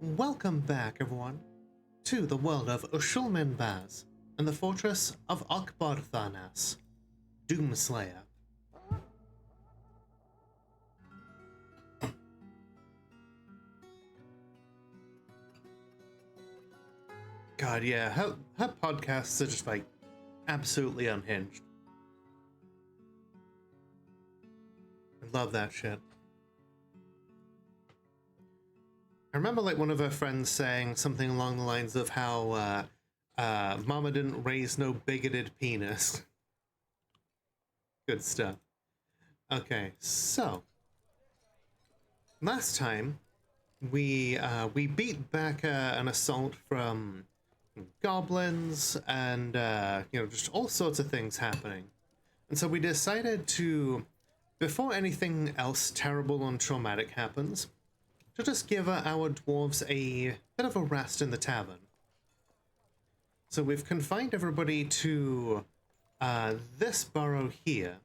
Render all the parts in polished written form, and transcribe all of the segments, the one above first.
Welcome back, everyone, to the world of Ushulmin-Baz and the fortress of Akbar-Thanas, Doomslayer. God, yeah, her podcasts are just, like, absolutely unhinged. I love that shit. I remember, like, one of her friends saying something along the lines of how, Mama didn't raise no bigoted penis. Good stuff. Okay, so last time we beat back an assault from goblins and just all sorts of things happening, and so we decided to, before anything else terrible and traumatic happens, to just give our dwarves a bit of a rest in the tavern. So we've confined everybody to this burrow here.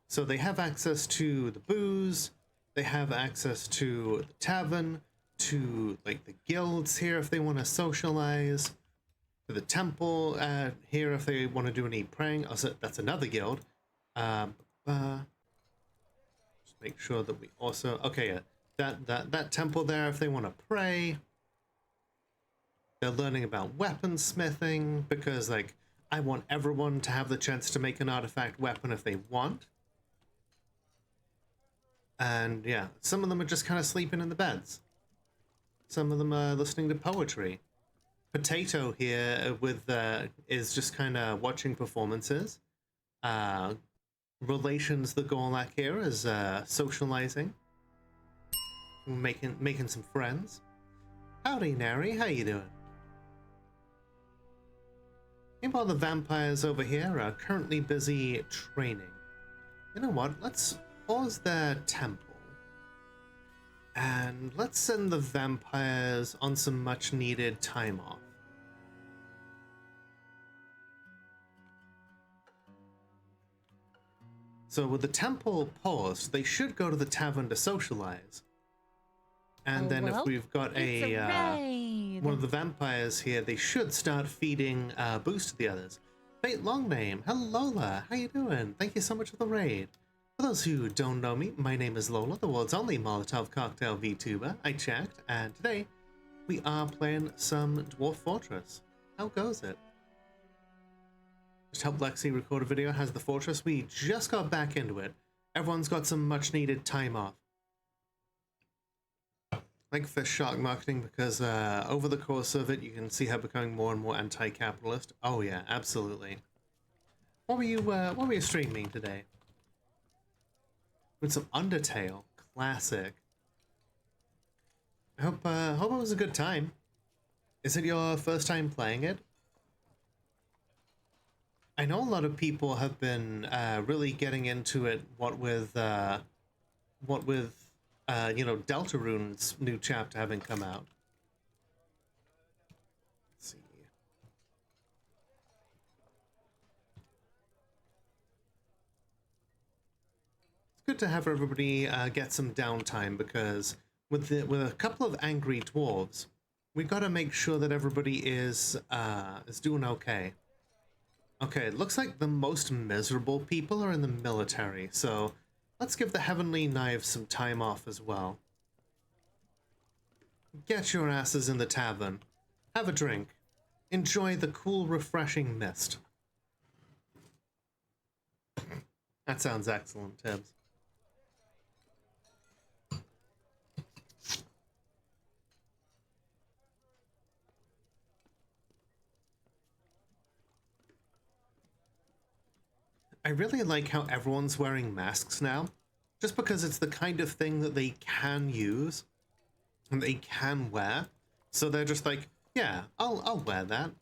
So they have access to the booze, they have access to the tavern, to like the guilds here if they want to socialize, to the temple here if they want to do any praying. Also, that's another guild. Just make sure that we also, okay, yeah. That temple there if they want to pray. They're learning about weaponsmithing because, like, I want everyone to have the chance to make an artifact weapon if they want. And yeah, some of them are just kind of sleeping in the beds. Some of them are listening to poetry. Potato here is just kind of watching performances. Relations the Gorlak here is socializing. Making some friends. Howdy, Nary. How you doing? Meanwhile, the vampires over here are currently busy training. You know what? Let's pause their temple. And let's send the vampires on some much-needed time off. So with the temple paused, they should go to the tavern to socialize. And then if we've got one of the vampires here, they should start feeding booze to the others. Fate Longname, hello Lola, how you doing? Thank you so much for the raid. For those who don't know me, my name is Lola, the world's only Molotov cocktail VTuber. I checked, and today we are playing some Dwarf Fortress. How goes it? Just helped Lexi record a video, has the fortress. We just got back into it. Everyone's got some much needed time off. Like fish shark marketing because over the course of it, you can see her becoming more and more anti-capitalist. Oh yeah, absolutely. What were you streaming today? With some Undertale, classic. I hope it was a good time. Is it your first time playing it? I know a lot of people have been really getting into it. What with Deltarune's new chapter having come out. Let's see. It's good to have everybody get some downtime because with a couple of angry dwarves, we got to make sure that everybody is doing okay. Okay, it looks like the most miserable people are in the military, so let's give the Heavenly Knives some time off as well. Get your asses in the tavern. Have a drink. Enjoy the cool, refreshing mist. That sounds excellent, Tibbs. I really like how everyone's wearing masks now, just because it's the kind of thing that they can use and they can wear. So they're just like, yeah, I'll wear that.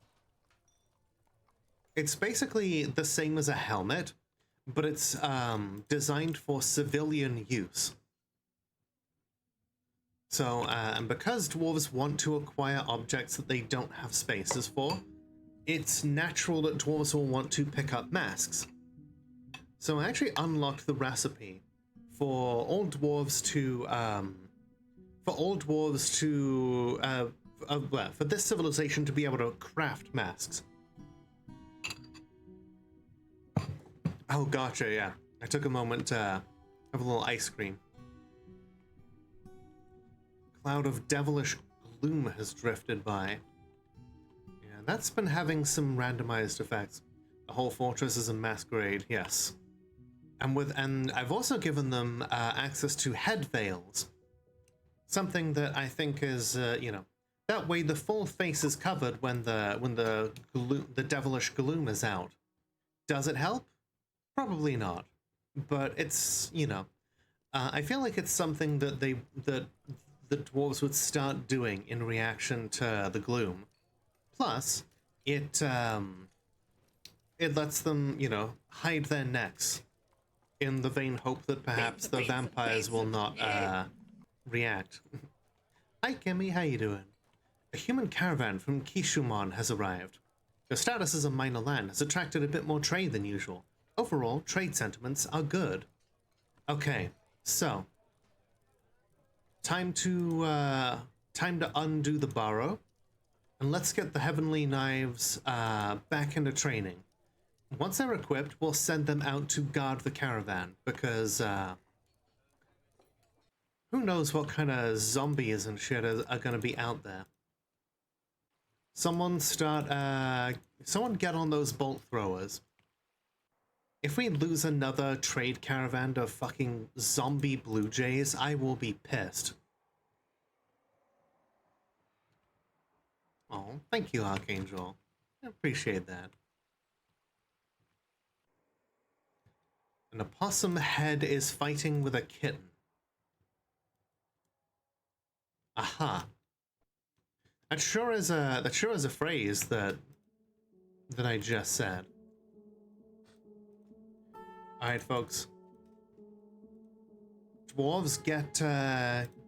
It's basically the same as a helmet, but it's designed for civilian use. So, and because dwarves want to acquire objects that they don't have spaces for, it's natural that dwarves will want to pick up masks. So I actually unlocked the recipe for all dwarves to for all dwarves to, well, for this civilization to be able to craft masks. Oh, gotcha, yeah. I took a moment to have a little ice cream. Cloud of devilish gloom has drifted by. Yeah, that's been having some randomized effects. The whole fortress is a masquerade, yes. And I've also given them access to head veils. Something that I think is, you know, that way the full face is covered when the devilish gloom is out. Does it help? Probably not. But it's, you know, I feel like it's something that the dwarves would start doing in reaction to the gloom. Plus, it lets them, you know, hide their necks in the vain hope that perhaps the vampires will not react. Hi, Kimmy, how you doing? A human caravan from Kishuman has arrived. Your status as a minor land has attracted a bit more trade than usual. Overall, trade sentiments are good. Okay, so time to undo the borrow, and let's get the heavenly knives back into training. Once they're equipped, we'll send them out to guard the caravan, because who knows what kind of zombies and shit are going to be out there. Someone get on those bolt throwers. If we lose another trade caravan to fucking zombie blue jays, I will be pissed. Oh, thank you, Archangel. I appreciate that. An opossum head is fighting with a kitten. Aha. That sure is a phrase that I just said. Alright, folks. Dwarves,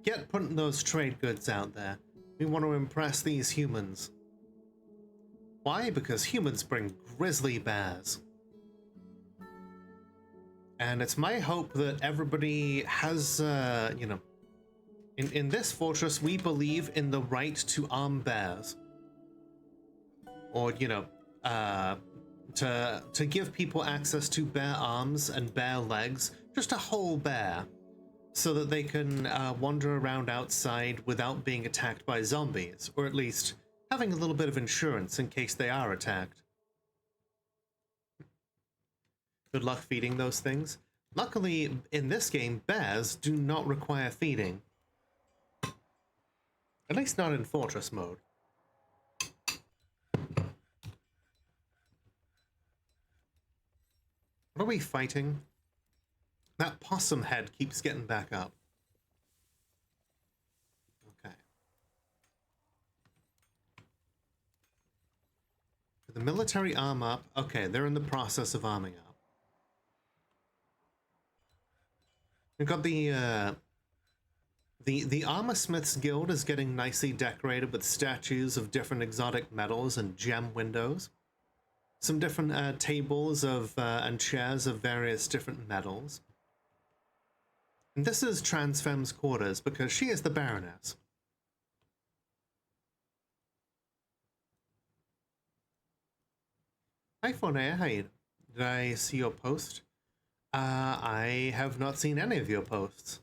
get putting those trade goods out there. We want to impress these humans. Why? Because humans bring grizzly bears. And it's my hope that everybody has, you know, in this fortress, we believe in the right to arm bears. Or, you know, to give people access to bare arms and bare legs, just a whole bear, so that they can wander around outside without being attacked by zombies, or at least having a little bit of insurance in case they are attacked. Good luck feeding those things. Luckily, in this game, bears do not require feeding. At least not in Fortress mode. What are we fighting? That possum head keeps getting back up. Okay. The military arm up. Okay, they're in the process of arming up. We've got the Armor Smiths Guild is getting nicely decorated with statues of different exotic metals and gem windows. Some different tables of and chairs of various different metals. And this is Transfem's quarters because she is the Baroness. Hi, Fonea. Hi. Did I see your post? I have not seen any of your posts.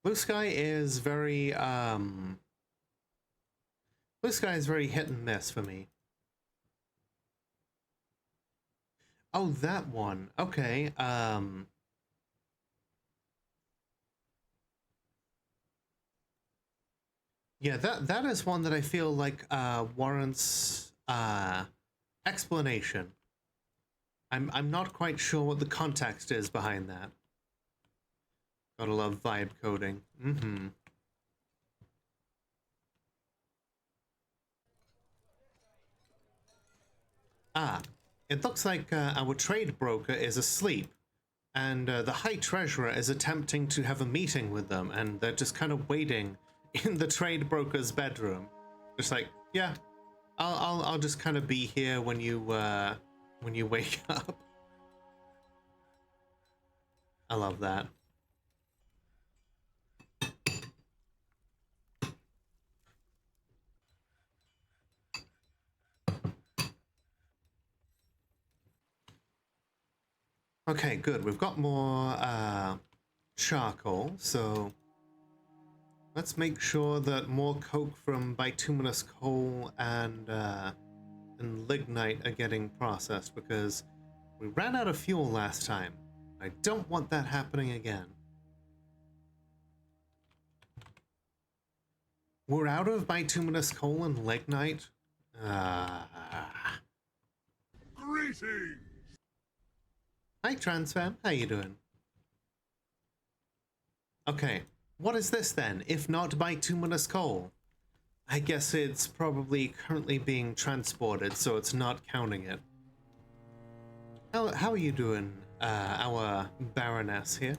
Blue Sky is very hit and miss for me. Oh, that one. Okay. Yeah, that is one that I feel like warrants explanation. I'm not quite sure what the context is behind that. Gotta love vibe coding. Mm-hmm. Ah, it looks like our trade broker is asleep, and the High Treasurer is attempting to have a meeting with them, and they're just kind of waiting in the trade broker's bedroom. Just like, yeah, I'll just kind of be here when you when you wake up. I love that. Okay, good. We've got more charcoal, so let's make sure that more coke from bituminous coal and lignite are getting processed, because we ran out of fuel last time. I don't want that happening again. We're out of bituminous coal and lignite. Greetings! Hi, Transfam. How you doing? Okay, what is this then, if not bituminous coal? I guess it's probably currently being transported, so it's not counting it. How are you doing, our Baroness here?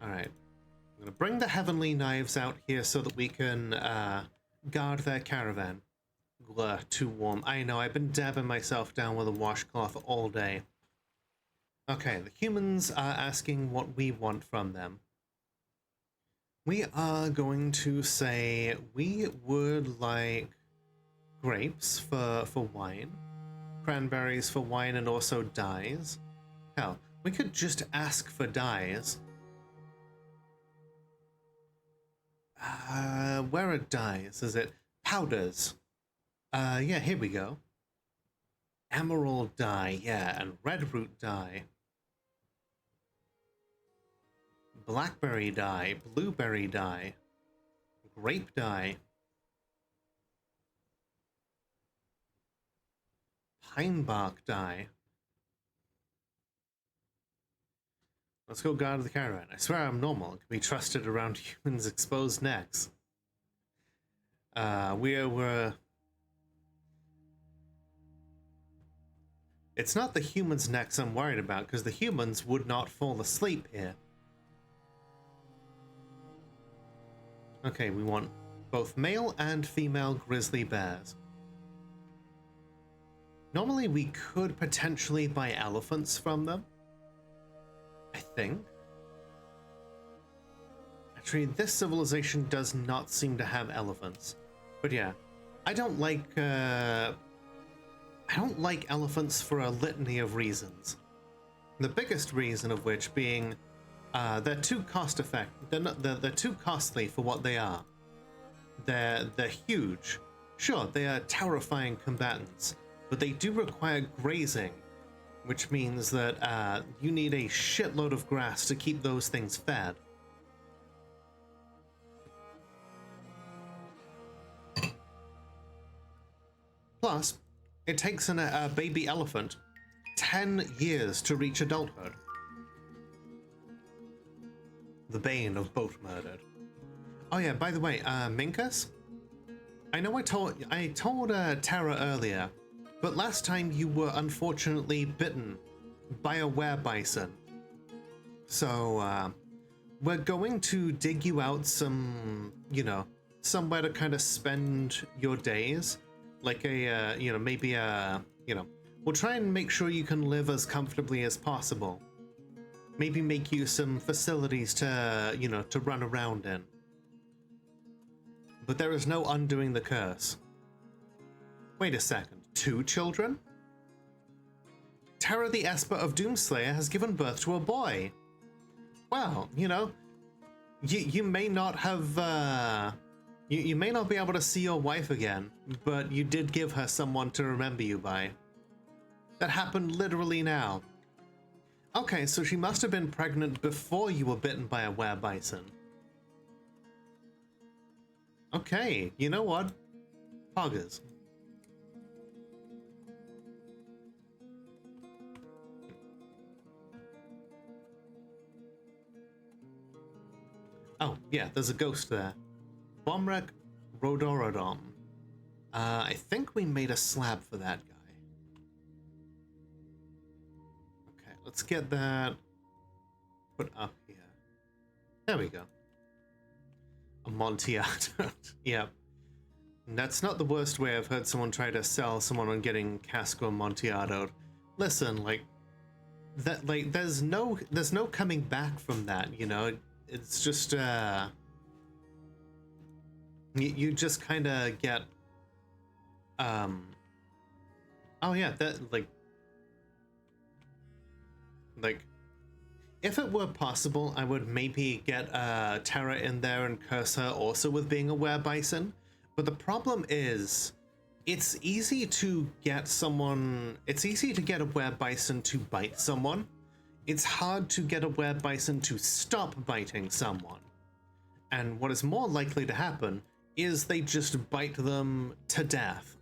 Alright. I'm gonna bring the heavenly knives out here so that we can guard their caravan. Ugh, too warm. I know, I've been dabbing myself down with a washcloth all day. Okay, the humans are asking what we want from them. We are going to say we would like grapes for wine, cranberries for wine, and also dyes. Hell, we could just ask for dyes. Where are dyes? Is it powders? Yeah, here we go. Emerald dye, yeah, and red root dye. Blackberry dye, blueberry dye, grape dye, pine bark dye. Let's go guard the caravan. I swear I'm normal. Can be trusted around humans' exposed necks. We're... It's not the humans' necks I'm worried about, because the humans would not fall asleep here. Okay, we want both male and female grizzly bears. Normally we could potentially buy elephants from them, I think. Actually, this civilization does not seem to have elephants. But yeah, I don't like elephants for a litany of reasons. The biggest reason of which being they're too they're too costly for what they are. They're huge. Sure, they are terrifying combatants, but they do require grazing, which means that you need a shitload of grass to keep those things fed. Plus, it takes a baby elephant 10 years to reach adulthood. The bane of boat murdered. Oh yeah, by the way, Minkus? I know I told Tara earlier, but last time you were unfortunately bitten by a were-bison. So, we're going to dig you out some, somewhere to kind of spend your days. Like a, maybe a, we'll try and make sure you can live as comfortably as possible. Maybe make you some facilities to, to run around in. But there is no undoing the curse. Wait a second, 2 children? Terra the Esper of Doomslayer has given birth to a boy. Well, you may not have, you may not be able to see your wife again, but you did give her someone to remember you by. That happened literally now. Okay, so she must have been pregnant before you were bitten by a were-bison. Okay, you know what? Poggers. Oh, yeah, there's a ghost there. Bomrek Rodorodom. I think we made a slab for that guy. Okay, let's get that put up here. There we go. Amontillado. Yep. That's not the worst way I've heard someone try to sell someone on getting Casco Amontillado. Listen, like that, like there's no coming back from that, you know. It's just you just kind of get oh yeah, that like if it were possible, I would maybe get Terra in there and curse her also with being a were-bison. But the problem is, it's easy to get someone. It's easy to get a were-bison to bite someone. It's hard to get a were-bison to stop biting someone. And what is more likely to happen is they just bite them to death.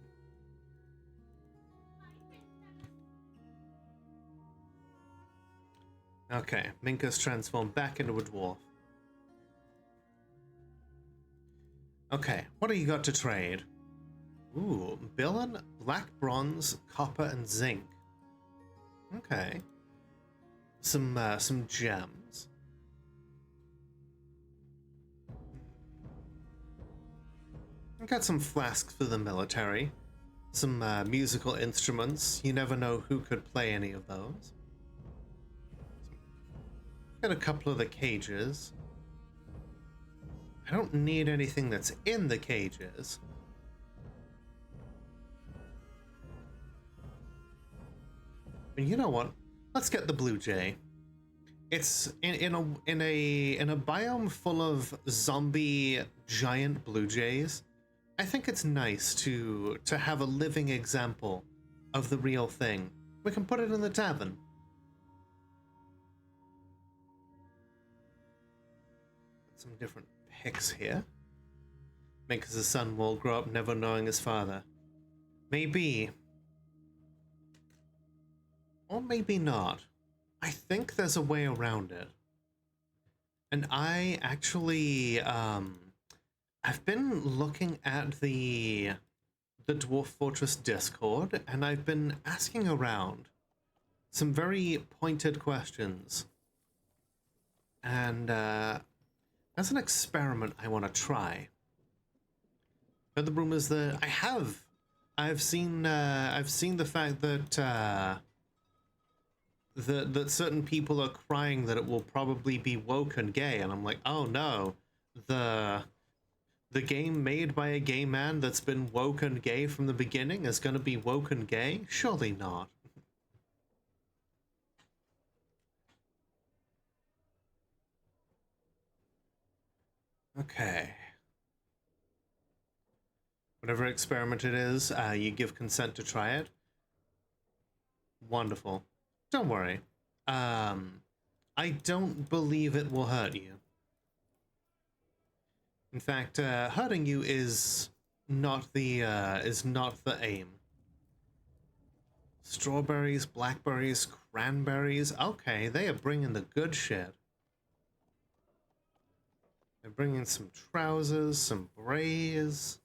Okay, Minka's transformed back into a dwarf. Okay, what do you got to trade? Ooh, Billen, black bronze, copper, and zinc. Okay. Some gems. I got some flasks for the military. Some musical instruments. You never know who could play any of those. Got a couple of the cages. I don't need anything that's in the cages. But you know what? Let's get the blue jay. It's in a biome full of zombie giant blue jays. I think it's nice to have a living example of the real thing. We can put it in the tavern. Some different picks here. Because his son will grow up never knowing his father. Maybe. Or maybe not. I think there's a way around it. And I actually, I've been looking at the Dwarf Fortress Discord, and I've been asking around some very pointed questions. And, as an experiment I want to try. But the rumors that I've seen the fact that that certain people are crying that it will probably be woke and gay, and I'm like, oh no, the game made by a gay man that's been woke and gay from the beginning is going to be woke and gay? Surely not. Okay. Whatever experiment it is, you give consent to try it. Wonderful. Don't worry. I don't believe it will hurt you. In fact, hurting you is not the aim. Strawberries, blackberries, cranberries. Okay, they are bringing the good shit. They're bringing some trousers, some braids,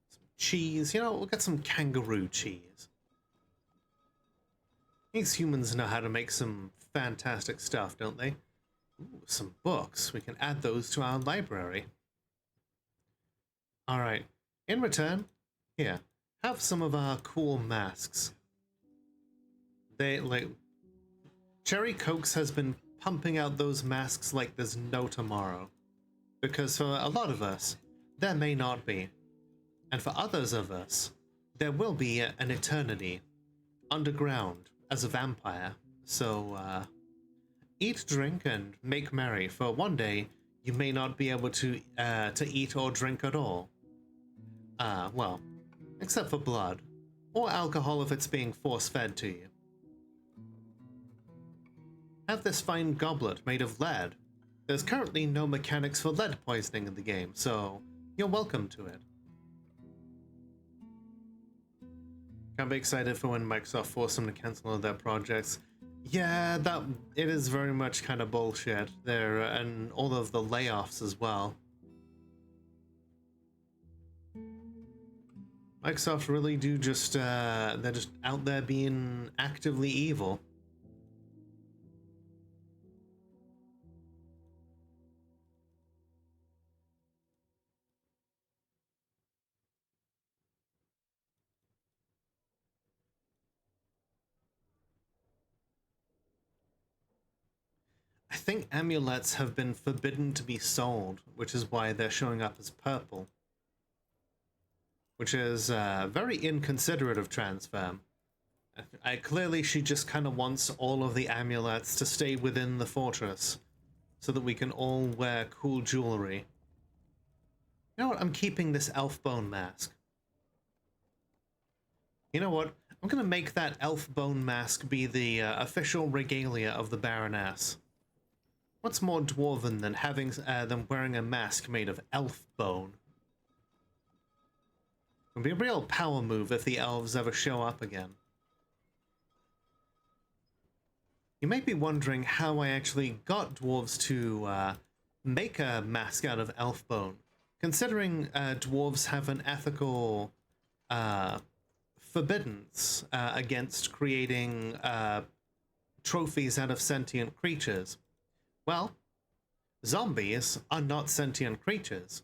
some cheese. You know, we'll get some kangaroo cheese. These humans know how to make some fantastic stuff, don't they? Ooh, some books. We can add those to our library. Alright. In return, here, have some of our cool masks. They, like... Cherry Cokes has been pumping out those masks like there's no tomorrow. Because for a lot of us, there may not be. And for others of us, there will be an eternity. Underground. As a vampire, so eat, drink, and make merry. For one day, you may not be able to eat or drink at all. Well, except for blood or alcohol if it's being force-fed to you. Have this fine goblet made of lead. There's currently no mechanics for lead poisoning in the game, so you're welcome to it. Can't be excited for when Microsoft forced them to cancel all their projects. Yeah, it is very much kind of bullshit there, and all of the layoffs as well. Microsoft really do just, they're just out there being actively evil. think amulets have been forbidden to be sold, which is why they're showing up as purple. Which is very inconsiderate of Transfem. Clearly, she just kind of wants all of the amulets to stay within the fortress so that we can all wear cool jewelry. You know what? I'm keeping this elf bone mask. You know what? I'm going to make that elf bone mask be the official regalia of the Baroness. What's more dwarven than having than wearing a mask made of elf bone? It'll be a real power move if the elves ever show up again. You may be wondering how I actually got dwarves to make a mask out of elf bone, considering dwarves have an ethical forbiddance against creating trophies out of sentient creatures. Well, zombies are not sentient creatures.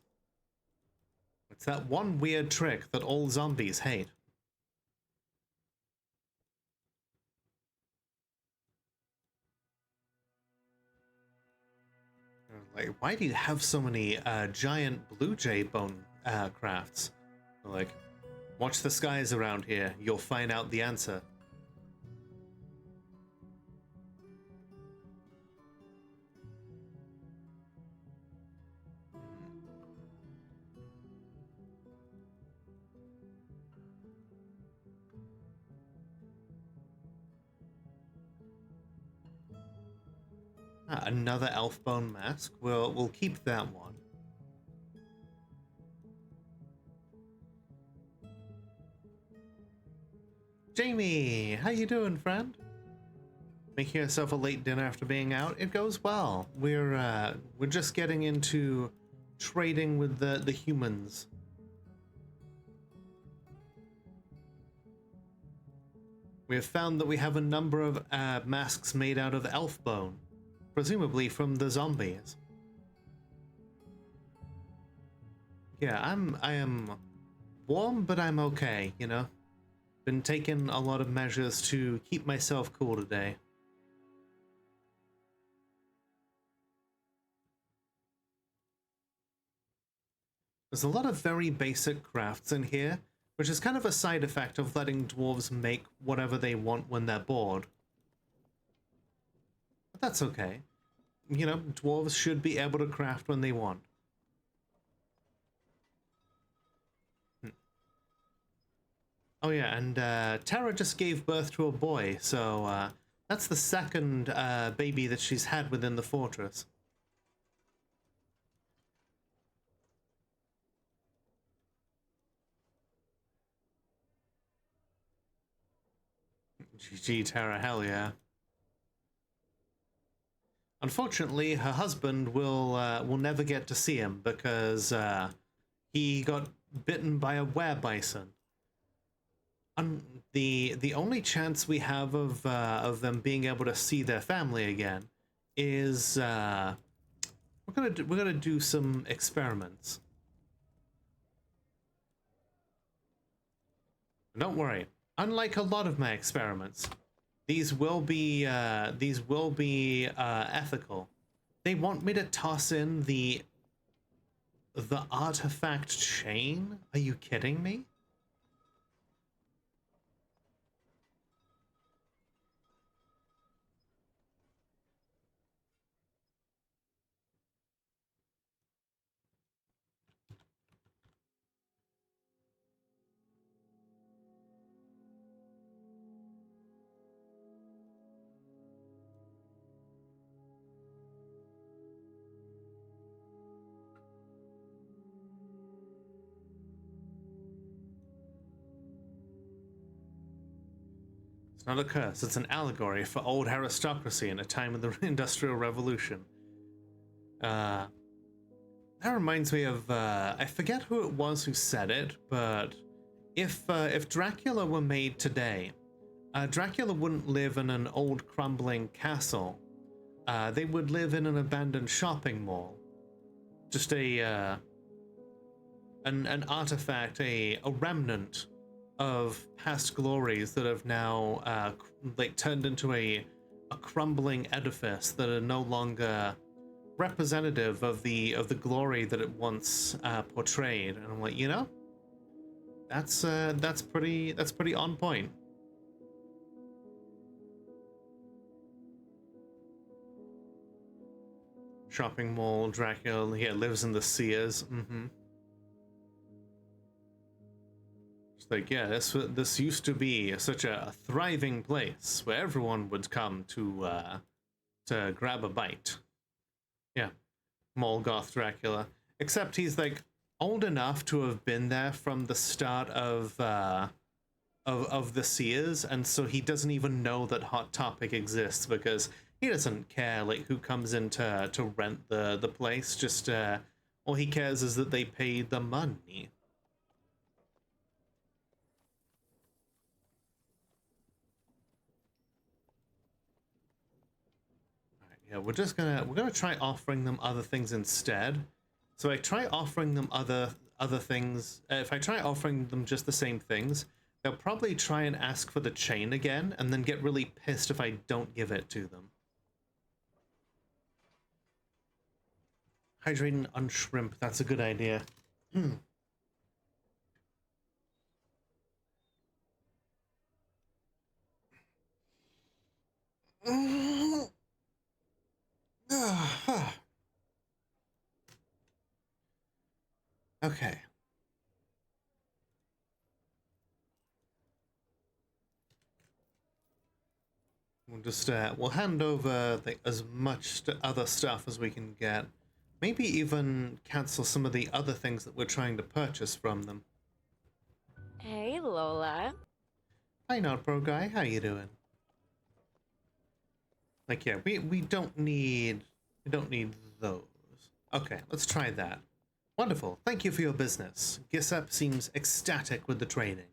It's that one weird trick that all zombies hate. Like, why do you have so many giant blue jay bone crafts? Like, watch the skies around here. You'll find out the answer. Another elf bone mask. We'll keep that one. Jamie, how you doing, friend? Making yourself a late dinner after being out? It goes well. We're just getting into trading with the humans. We have found that we have a number of masks made out of elf bone. Presumably from the zombies. Yeah, I am warm, but I'm okay, you know? Been taking a lot of measures to keep myself cool today. There's a lot of very basic crafts in here, which is kind of a side effect of letting dwarves make whatever they want when they're bored. But that's okay. You know, dwarves should be able to craft when they want. Oh yeah, and Tara just gave birth to a boy, so that's the second baby that she's had within the fortress. GG, Tara, hell yeah. Unfortunately, her husband will never get to see him because he got bitten by a werebison. The only chance we have of them being able to see their family again is we're gonna do some experiments. Don't worry. Unlike a lot of my experiments, these will be ethical. They want me to toss in the artifact chain? Are you kidding me? It's not a curse, it's an allegory for old aristocracy in a time of the Industrial Revolution. That reminds me of, I forget who it was who said it, but if Dracula were made today, Dracula wouldn't live in an old crumbling castle. They would live in an abandoned shopping mall. Just an artifact, a remnant of past glories that have now like turned into a a crumbling edifice that are no longer representative of the glory that it once portrayed. And I'm like, you know, that's pretty on point. Shopping mall, Dracula, yeah, lives in the Sears. It's like, yeah, this used to be such a thriving place where everyone would come to grab a bite. Yeah, mall goth Dracula. Except he's like old enough to have been there from the start of the Sears, and so he doesn't even know that Hot Topic exists because he doesn't care like who comes in to rent the place. Just all he cares is that they pay the money. Yeah, we're gonna try offering them other things instead. So I try offering them other things. If I try offering them just the same things, they'll probably try and ask for the chain again, and then get really pissed if I don't give it to them. Hydrating on shrimp, that's a good idea. Okay. We'll just we'll hand over as much other stuff as we can get. Maybe even cancel some of the other things that we're trying to purchase from them. Hey, Lola. Hi, Not Pro Guy. How you doing? Like, yeah, we don't need those. Okay, let's try that. Wonderful. Thank you for your business. Gisep seems ecstatic with the training.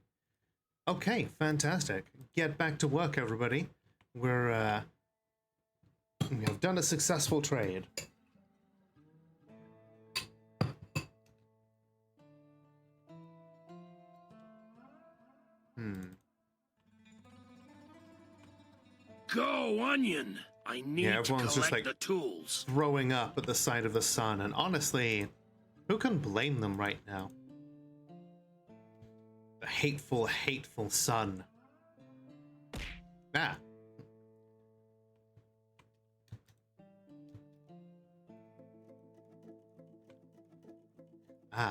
Okay, fantastic. Get back to work, everybody. We have done a successful trade. Go, Onion! I need to everyone's collect just like the tools. throwing up at the sight of the sun, and honestly, who can blame them right now? The hateful, hateful sun. Ah.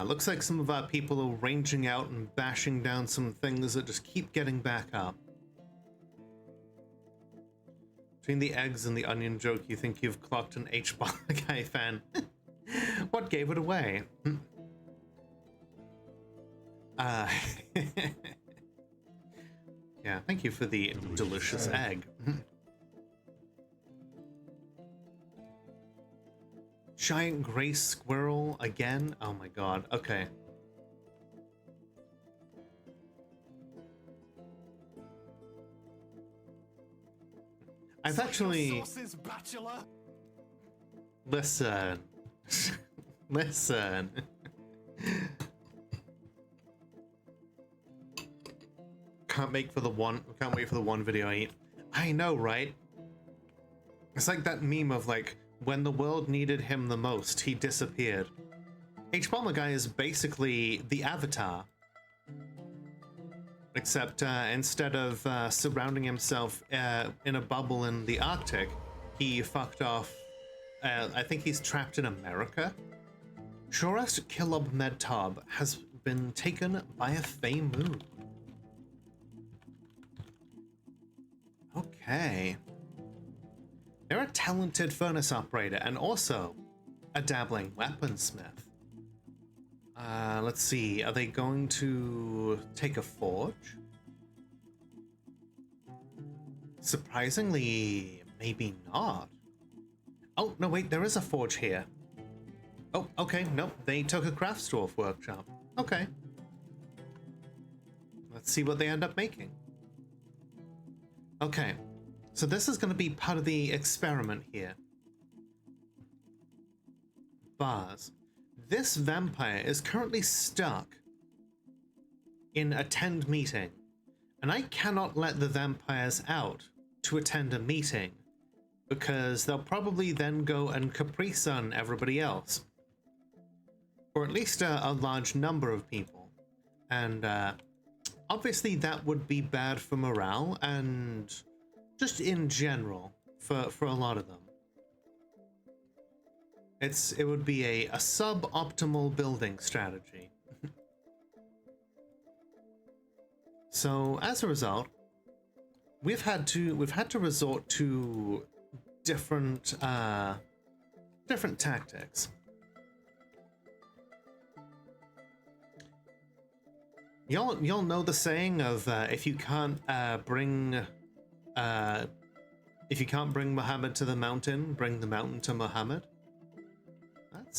Looks like some of our people are ranging out and bashing down some things that just keep getting back up. Between the eggs and the onion joke, you think you've clocked an H-Bomb Guy fan. What gave it away? Yeah, thank you for the delicious egg. Giant gray squirrel again? Oh my god, okay. I've actually... Listen. Listen. Can't wait for the one video I eat. I know, right? It's like that meme of like, when the world needed him the most, he disappeared. H-Bomber Guy is basically the Avatar. Except instead of surrounding himself in a bubble in the Arctic, he fucked off. I think he's trapped in America. Shorest Kilob Medtob has been taken by a Fey Moon. Okay. They're a talented furnace operator and also a dabbling weaponsmith. Let's see. Are they going to take a forge? Surprisingly, maybe not. Oh, no, wait, there is a forge here. Oh, okay, nope, they took a craftsdwarf workshop. Okay. Let's see what they end up making. Okay, so this is going to be part of the experiment here. Bars. This vampire is currently stuck in attend meeting, and I cannot let the vampires out to attend a meeting because they'll probably then go and Capri Sun everybody else. Or at least a large number of people. And obviously that would be bad for morale and just in general for a lot of them. It would be a suboptimal building strategy. So as a result, we've had to resort to different tactics. Y'all know the saying of if you can't bring Muhammad to the mountain, bring the mountain to Muhammad.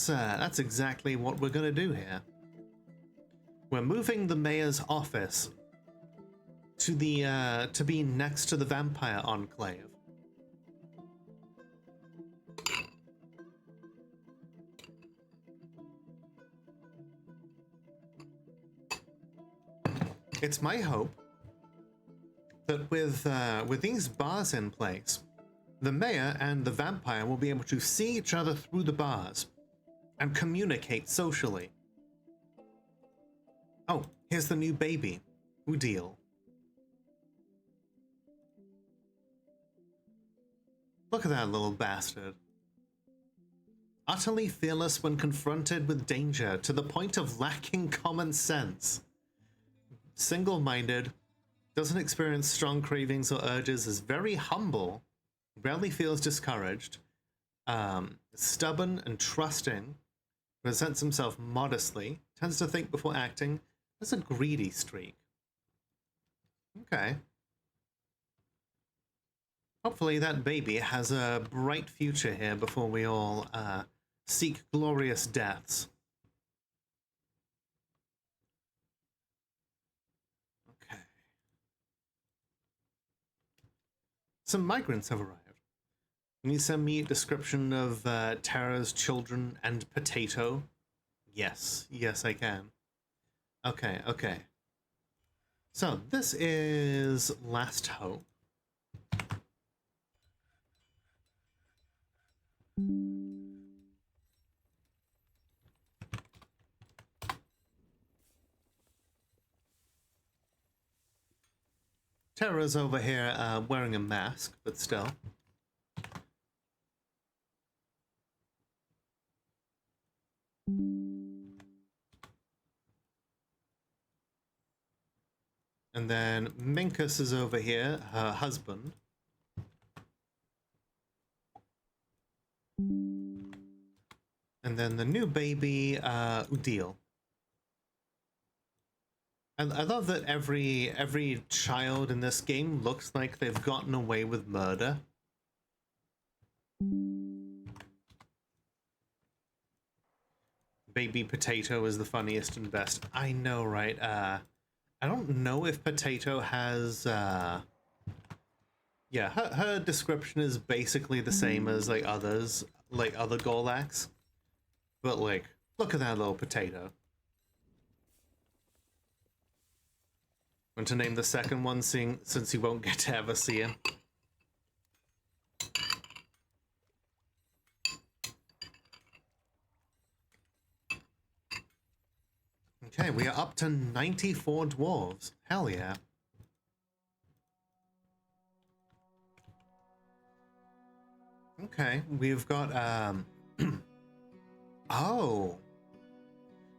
That's exactly what we're gonna do here. We're moving the mayor's office to the to be next to the vampire enclave. It's my hope that with these bars in place, the mayor and the vampire will be able to see each other through the bars and communicate socially. Oh, here's the new baby. Udeal. Look at that little bastard. Utterly fearless when confronted with danger to the point of lacking common sense. Single-minded, doesn't experience strong cravings or urges, is very humble, rarely feels discouraged, stubborn and trusting, presents himself modestly, tends to think before acting, has a greedy streak. Okay. Hopefully that baby has a bright future here before we all seek glorious deaths. Okay. Some migrants have arrived. Can you send me a description of Tara's children and Potato? Yes, yes I can. Okay, okay. So this is Last Hope. Tara's over here wearing a mask, but still. And then Minkus is over here, her husband. And then the new baby, Udil. And I love that every child in this game looks like they've gotten away with murder. Baby Potato is the funniest and best. I know, right? I don't know if Potato has, yeah, her description is basically the same as, like, others, like other Gorlaks. But, like, look at that little potato. Want to name the second one, since you won't get to ever see him? Okay, we are up to 94 dwarves. Hell yeah. Okay, we've got, oh.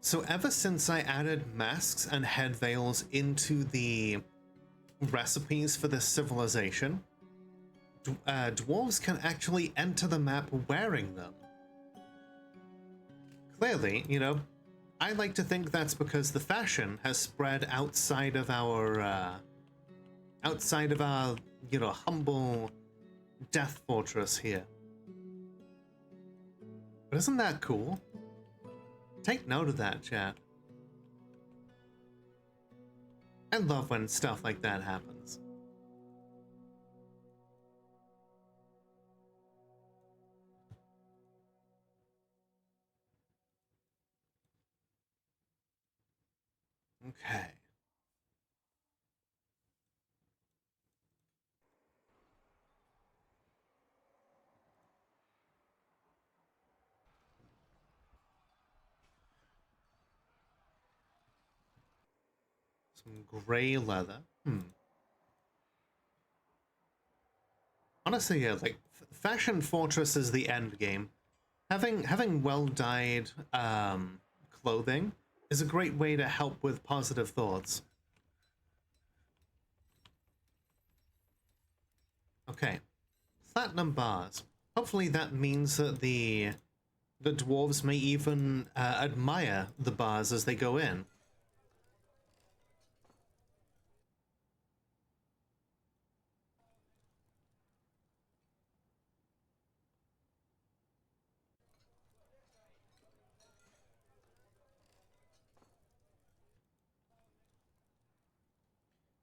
So ever since I added masks and head veils into the recipes for this civilization, dwarves can actually enter the map wearing them. Clearly, you know, I like to think that's because the fashion has spread outside of our, you know, humble death fortress here. But isn't that cool? Take note of that, chat. I love when stuff like that happens. Okay. Some gray leather. Honestly, yeah, like Fashion Fortress is the end game. Having well-dyed clothing is a great way to help with positive thoughts. Okay, platinum bars. Hopefully that means that the dwarves may even admire the bars as they go in.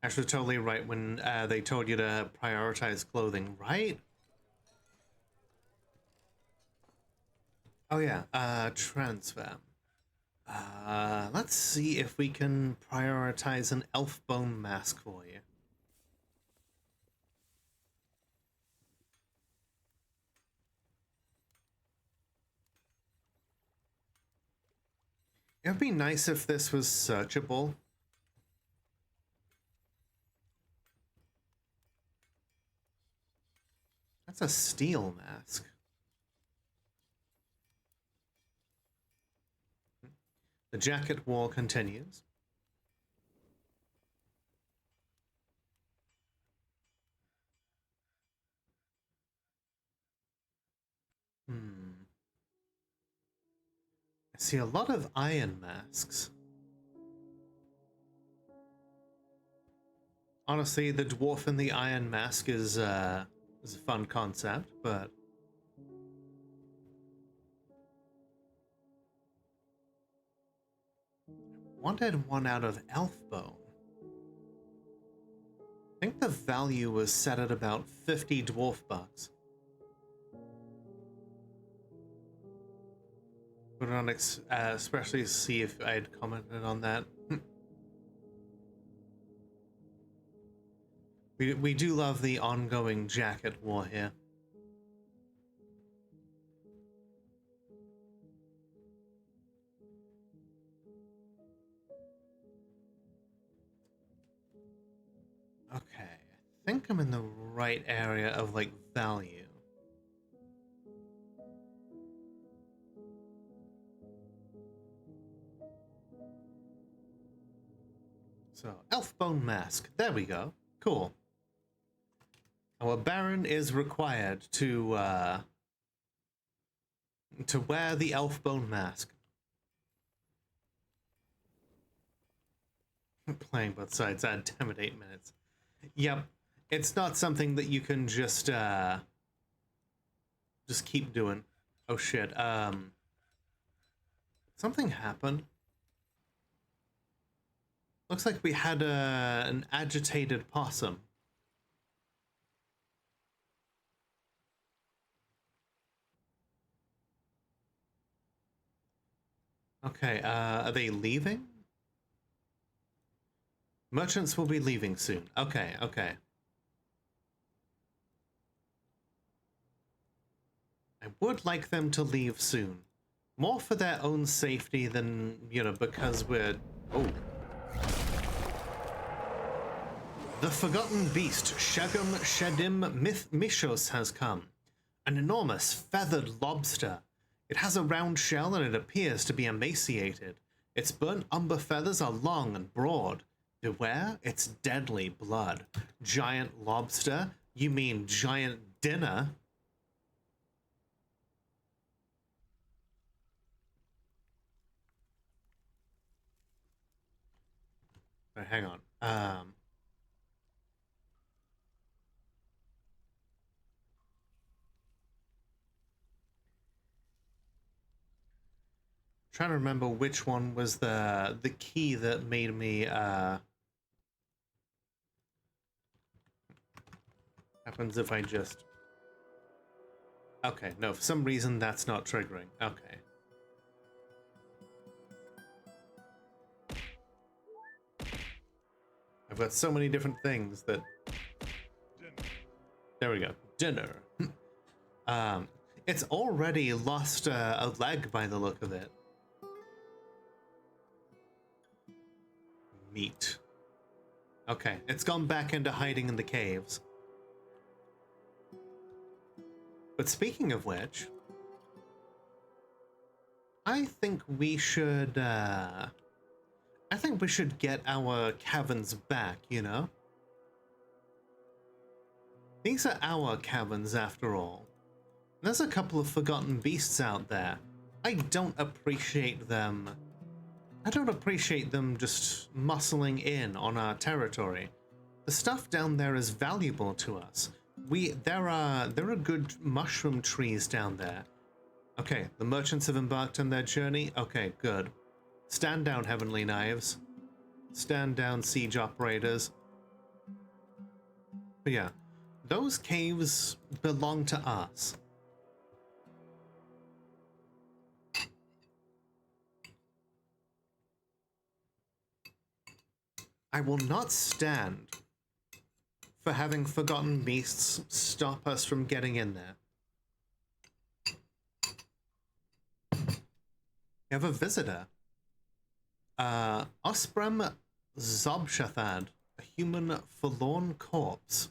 Actually, totally right when they told you to prioritize clothing, right? Oh yeah, transfer. Let's see if we can prioritize an elf bone mask for you. It would be nice if this was searchable. That's a steel mask. The jacket war continues. I see a lot of iron masks. Honestly, the dwarf in the iron mask is a fun concept, but wanted one out of elf bone. I think the value was set at about 50 dwarf bucks. Put it on, especially see if I had commented on that. We do love the ongoing jacket war here. Okay, I think I'm in the right area of, like, value. So, elf bone mask. There we go. Cool. Our Baron is required to wear the elf bone mask. Playing both sides, damn it, 8 minutes. Yep, it's not something that you can just keep doing. Oh shit, something happened. Looks like we had an agitated possum. Okay, are they leaving? Merchants will be leaving soon. Okay, okay. I would like them to leave soon. More for their own safety than, you know, because we're... Oh. The forgotten beast, Shagum Shadim Mishos, has come. An enormous feathered lobster. It has a round shell and it appears to be emaciated. Its burnt umber feathers are long and broad. Beware its deadly blood. Giant lobster? You mean giant dinner? Right, hang on. Trying to remember which one was the key that made me happens if I just... Okay, no, for some reason that's not triggering. Okay. I've got so many different things that... There we go. Dinner. It's already lost a leg by the look of it. Meat. Okay, it's gone back into hiding in the caves. But speaking of which, I think we should get our caverns back, you know? These are our caverns after all. There's a couple of forgotten beasts out there. I don't appreciate them just muscling in on our territory. The stuff down there is valuable to us. There are good mushroom trees down there. Okay, the merchants have embarked on their journey. Okay, good. Stand down, Heavenly Knives. Stand down, siege operators. But yeah, those caves belong to us. I will not stand for having forgotten beasts stop us from getting in there. We have a visitor. Osprem Zobshathad, a human forlorn corpse.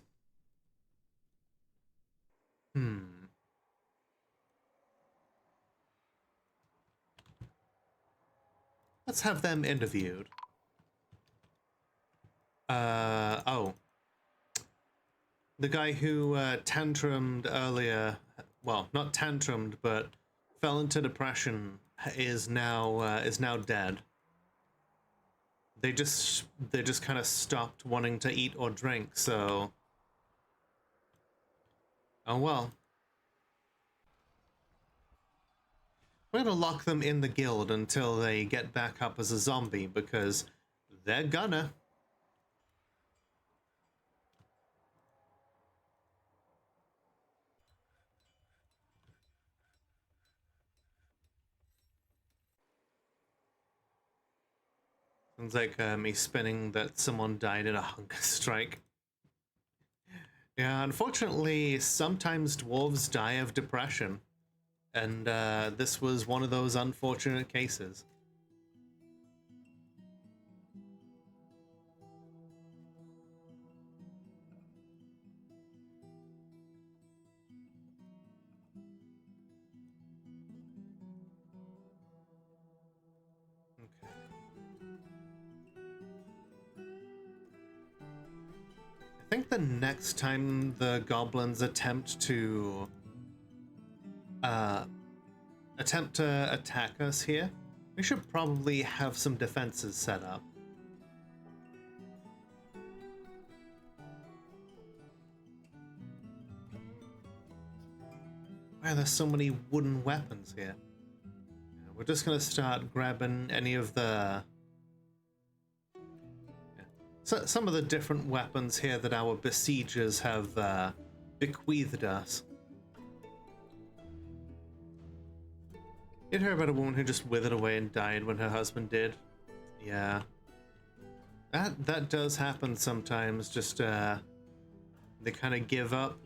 Let's have them interviewed. Oh. The guy who tantrumed earlier, well, not tantrumed, but fell into depression is now dead. They just kind of stopped wanting to eat or drink, so oh well. We're gonna lock them in the guild until they get back up as a zombie, because they're gonna. Sounds like me spinning that someone died in a hunger strike. Yeah, unfortunately, sometimes dwarves die of depression. And this was one of those unfortunate cases. I think the next time the goblins attempt to attack us here, we should probably have some defenses set up. Why are there so many wooden weapons here? Yeah, we're just gonna start grabbing any of the some of the different weapons here that our besiegers have bequeathed us. Did you hear about a woman who just withered away and died when her husband did? Yeah. That does happen sometimes, just they kind of give up.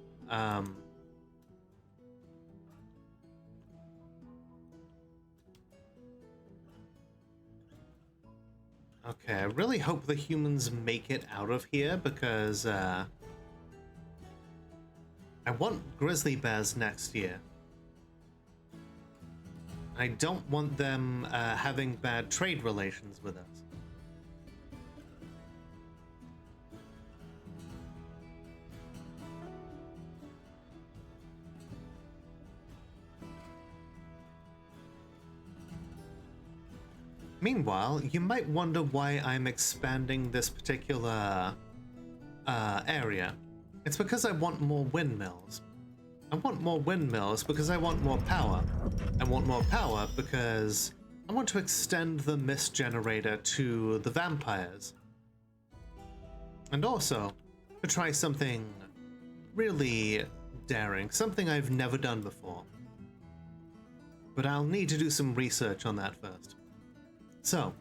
Okay, I really hope the humans make it out of here, because I want grizzly bears next year. I don't want them having bad trade relations with us. Meanwhile, you might wonder why I'm expanding this particular area. It's because I want more windmills. I want more windmills because I want more power. I want more power because I want to extend the mist generator to the vampires. And also, to try something really daring, something I've never done before. But I'll need to do some research on that first. So,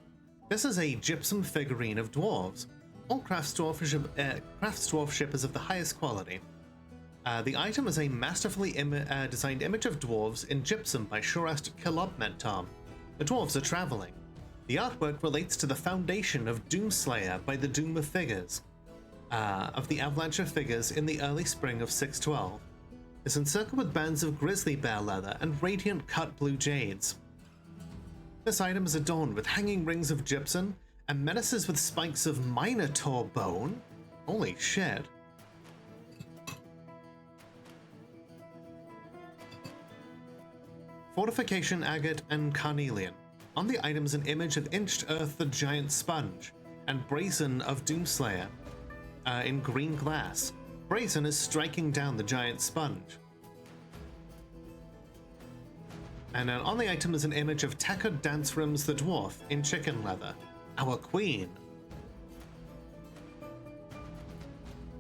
this is a gypsum figurine of dwarves. All crafts dwarf is of the highest quality. The item is a masterfully designed image of dwarves in gypsum by Shurast Kilobmentom. The dwarves are traveling. The artwork relates to the foundation of Doomslayer by the Doom of Figures. of the avalanche of figures in the early spring of 612 is encircled with bands of grizzly bear leather and radiant cut blue jades. This item is adorned with hanging rings of gypsum and menaces with spikes of minotaur bone. Holy shit. Fortification agate and carnelian. On the item is an image of Inched Earth the Giant Sponge and Brazen of Doomslayer in green glass. Brazen is striking down the giant sponge. And then on the item is an image of Tekka Dance Rims the Dwarf in chicken leather. Our queen.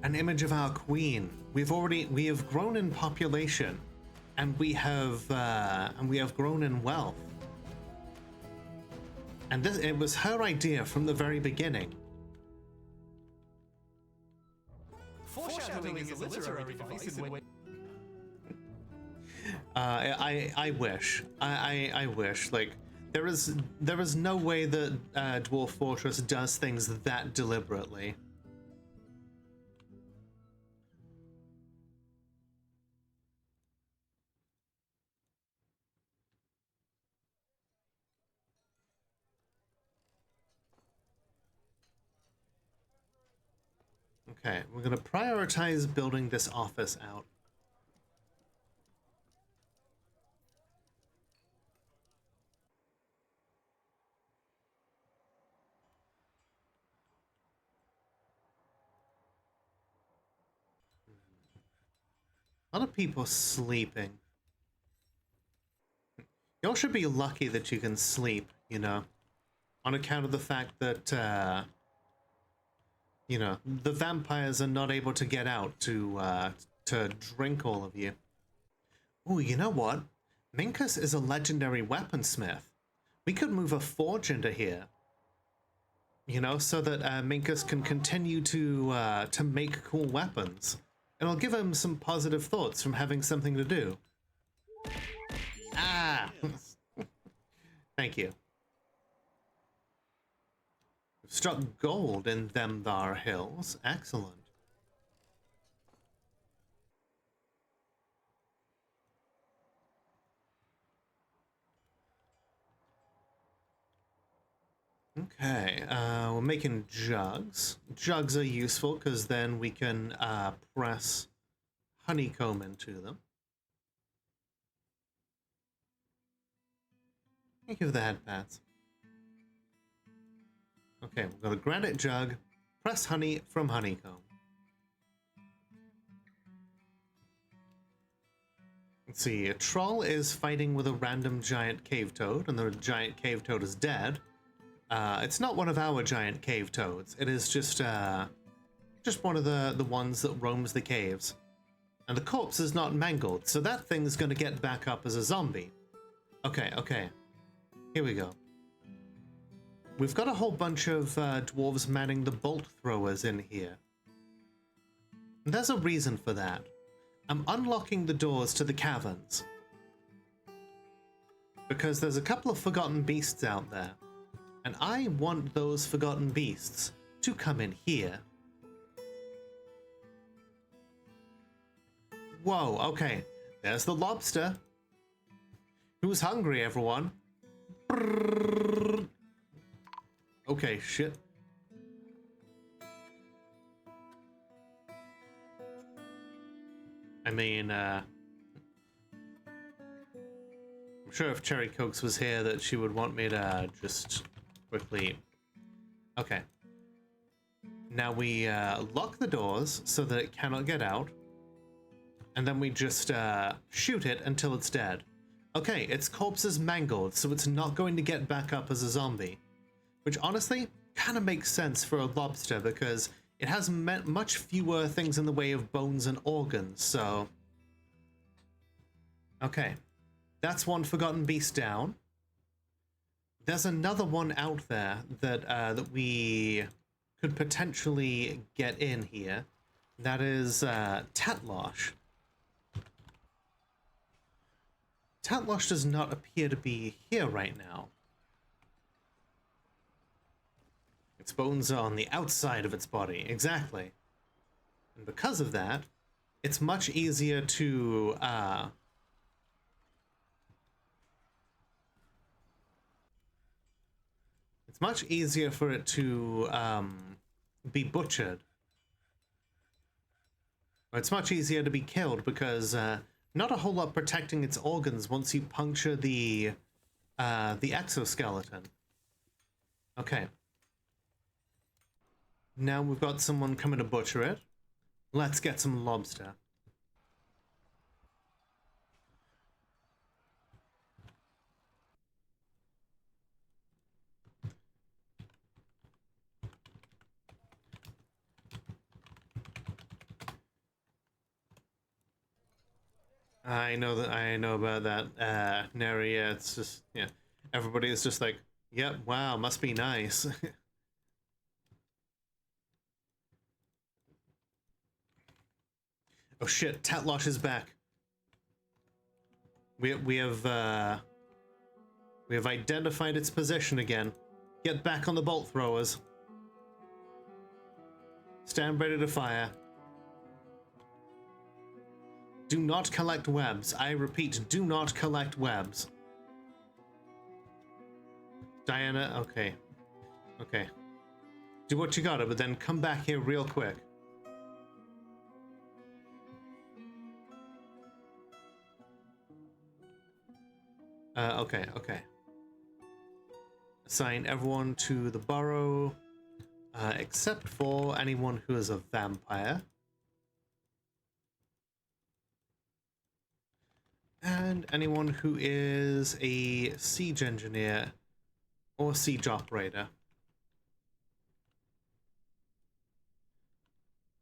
An image of our queen. We have grown in population, and we have grown in wealth. And it was her idea from the very beginning. Foreshadowing is a literary device in which... I wish. I wish. Like, there is no way that Dwarf Fortress does things that deliberately. Okay, we're gonna prioritize building this office out. A lot of people sleeping. Y'all should be lucky that you can sleep, you know, on account of the fact that, you know, the vampires are not able to get out to drink all of you. Ooh, you know what? Minkus is a legendary weaponsmith. We could move a forge into here, you know, so that Minkus can continue to make cool weapons. And I'll give him some positive thoughts from having something to do. Ah! Thank you. We've struck gold in them thar hills. Excellent. Okay, we're making jugs. Jugs are useful because then we can press honeycomb into them. Thank you for the head pats. Okay, we've got a granite jug, press honey from honeycomb. Let's see, a troll is fighting with a random giant cave toad, and the giant cave toad is dead. It's not one of our giant cave toads. It is just one of the ones that roams the caves. And the corpse is not mangled, so that thing's gonna get back up as a zombie. Okay, okay. Here we go. We've got a whole bunch of dwarves manning the bolt throwers in here. And there's a reason for that. I'm unlocking the doors to the caverns. Because there's a couple of forgotten beasts out there. And I want those forgotten beasts to come in here. Whoa, okay. There's the lobster. Who's hungry, everyone? Brrr. Okay, shit. I mean, I'm sure if Cherry Cokes was here that she would want me to just quickly... Okay. Now we lock the doors so that it cannot get out. And then we just shoot it until it's dead. Okay, its corpse is mangled, so it's not going to get back up as a zombie. Which honestly kind of makes sense for a lobster because it has much fewer things in the way of bones and organs, so... Okay. That's one forgotten beast down. There's another one out there that that we could potentially get in here. That is Tatlosh. Tatlosh does not appear to be here right now. Its bones are on the outside of its body, exactly. And because of that, it's much easier to it's much easier for it to be butchered. Or it's much easier to be killed because not a whole lot protecting its organs once you puncture the exoskeleton. Okay. Now we've got someone coming to butcher it. Let's get some lobster. I know about that, Neri. Yeah, it's just, yeah. Everybody is just like, yep, wow, must be nice. Oh shit, Tatlosh is back. We have identified its position again. Get back on the bolt throwers. Stand ready to fire. Do not collect webs. I repeat, do not collect webs. Diana, okay. Okay. Do what you gotta, but then come back here real quick. Okay, okay. Assign everyone to the burrow, except for anyone who is a vampire. And anyone who is a siege engineer or siege operator.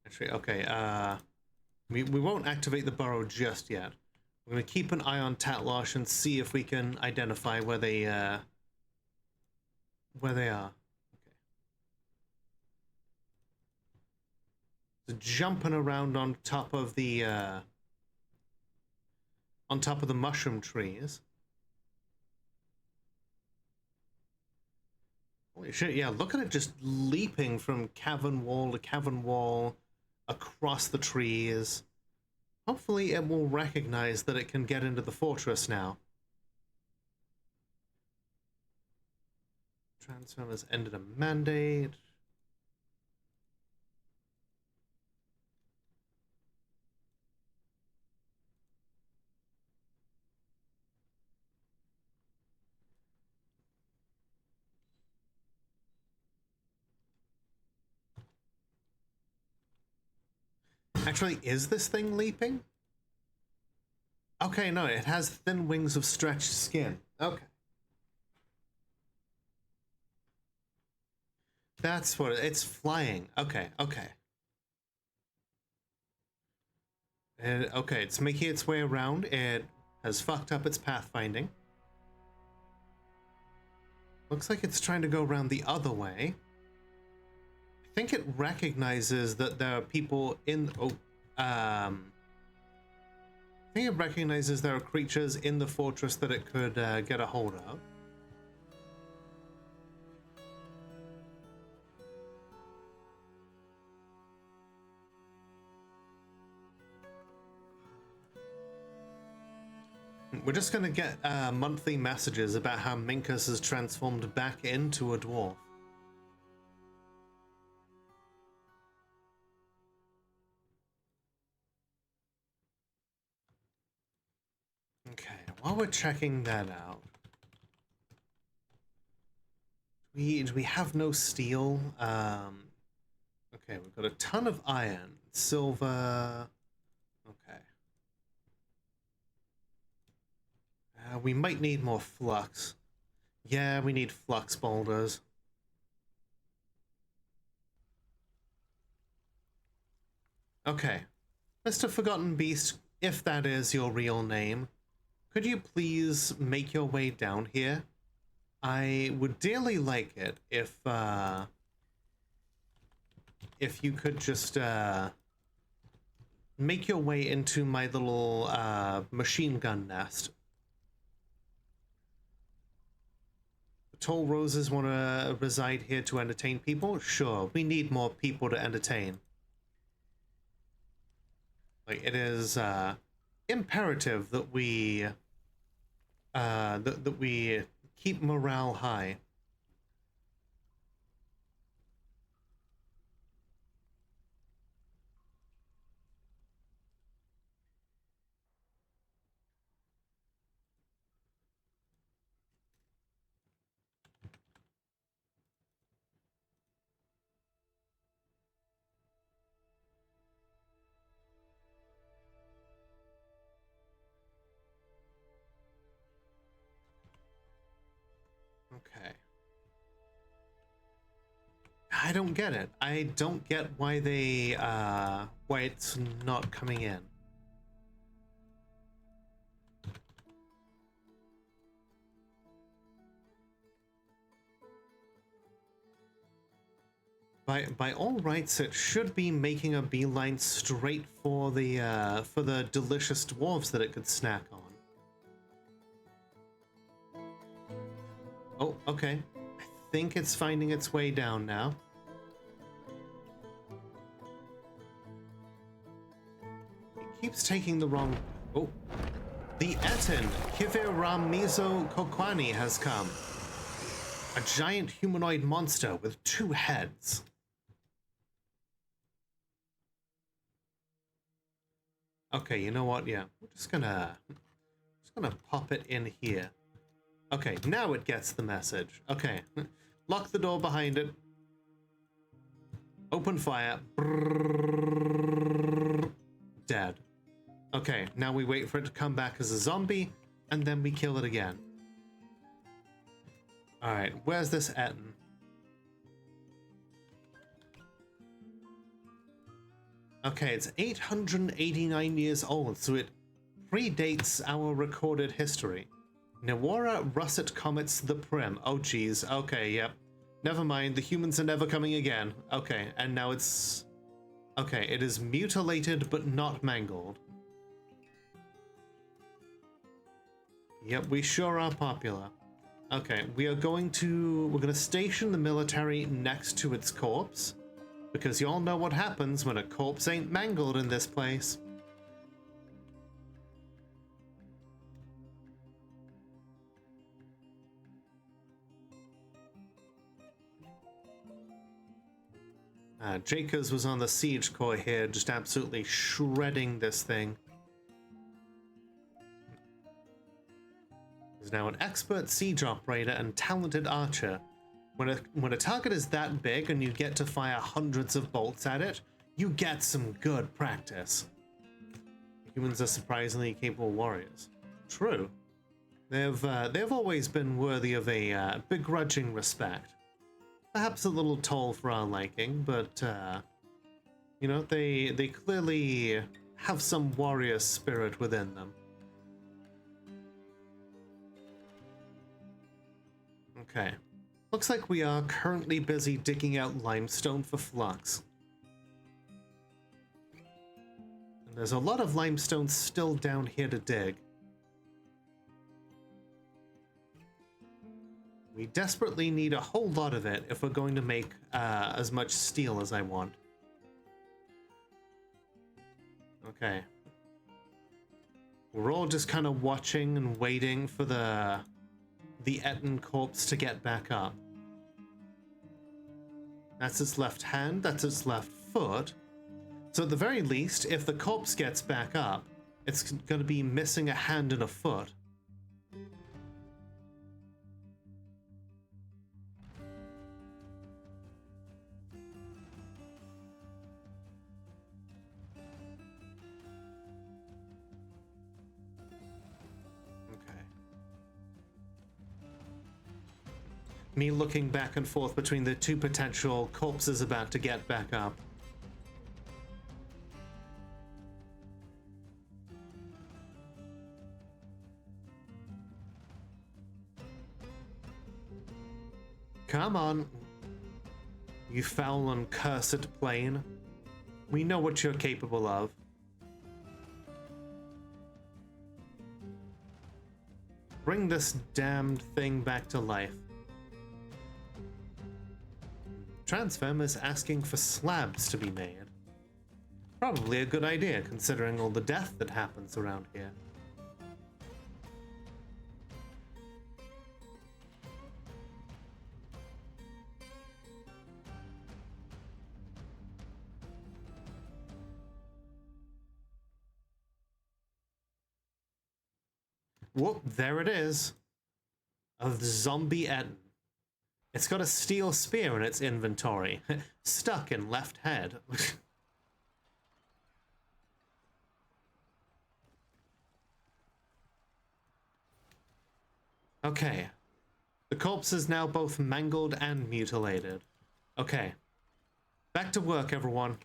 Actually, okay, we won't activate the burrow just yet. We're going to keep an eye on Tatlosh and see if we can identify where they are. Okay. So jumping around on top of the mushroom trees. Holy shit, yeah, look at it just leaping from cavern wall to cavern wall across the trees. Hopefully it will recognize that it can get into the fortress now. Transformers ended a mandate. Actually, is this thing leaping? Okay, no, it has thin wings of stretched skin. Okay. That's what it's flying. Okay, okay. Okay, it's making its way around. It has fucked up its pathfinding. Looks like it's trying to go around the other way. I think it recognizes that there are people in... I think it recognizes there are creatures in the fortress that it could get a hold of. We're just going to get monthly messages about how Minkus has transformed back into a dwarf. Okay, while we're checking that out, do we have no steel? Okay, we've got a ton of iron, silver. Okay. We might need more flux. Yeah, we need flux boulders. Okay. Mr. Forgotten Beast, if that is your real name, could you please make your way down here? I would dearly like it if you could just make your way into my little machine gun nest. The Tall Roses want to reside here to entertain people? Sure, we need more people to entertain. Like, it is imperative that we keep morale high. Okay. I don't get it. I don't get why why it's not coming in. By all rights, it should be making a beeline straight for the delicious dwarves that it could snack on. Oh, okay. I think it's finding its way down now. It keeps taking the wrong... Oh. The Etin, Kiviramizo Kokwani, has come. A giant humanoid monster with 2 heads. Okay, you know what? Yeah, we're just gonna pop it in here. Okay, now it gets the message. Okay, lock the door behind it. Open fire. Brrrr. Dead. Okay, now we wait for it to come back as a zombie, and then we kill it again. Alright, where's this Etin? Okay, it's 889 years old, so it predates our recorded history. Nawara Russet Comets the Prim. Oh geez, okay, yep. Never mind, the humans are never coming again. Okay, and now it's... Okay, it is mutilated but not mangled. Yep, we sure are popular. Okay, we're gonna station the military next to its corpse, because y'all know what happens when a corpse ain't mangled in this place. Jacobs was on the siege corps here, just absolutely shredding this thing. He's now an expert siege operator and talented archer. When a target is that big and you get to fire hundreds of bolts at it, you get some good practice. Humans are surprisingly capable warriors. True. They've always been worthy of a begrudging respect. Perhaps a little tall for our liking, but you know, they clearly have some warrior spirit within them. Okay. Looks like we are currently busy digging out limestone for flux. And there's a lot of limestone still down here to dig. We desperately need a whole lot of it if we're going to make as much steel as I want. Okay. We're all just kind of watching and waiting for the Etin corpse to get back up. That's its left hand, that's its left foot. So at the very least, if the corpse gets back up, it's going to be missing a hand and a foot. Me looking back and forth between the 2 potential corpses about to get back up. Come on, you foul and cursed plane. We know what you're capable of. Bring this damned thing back to life. Transfem is asking for slabs to be made. Probably a good idea, considering all the death that happens around here. Whoop, there it is. A zombie Etten. It's got a steel spear in its inventory, stuck in left head. Okay. The corpse is now both mangled and mutilated. Okay. Back to work, everyone.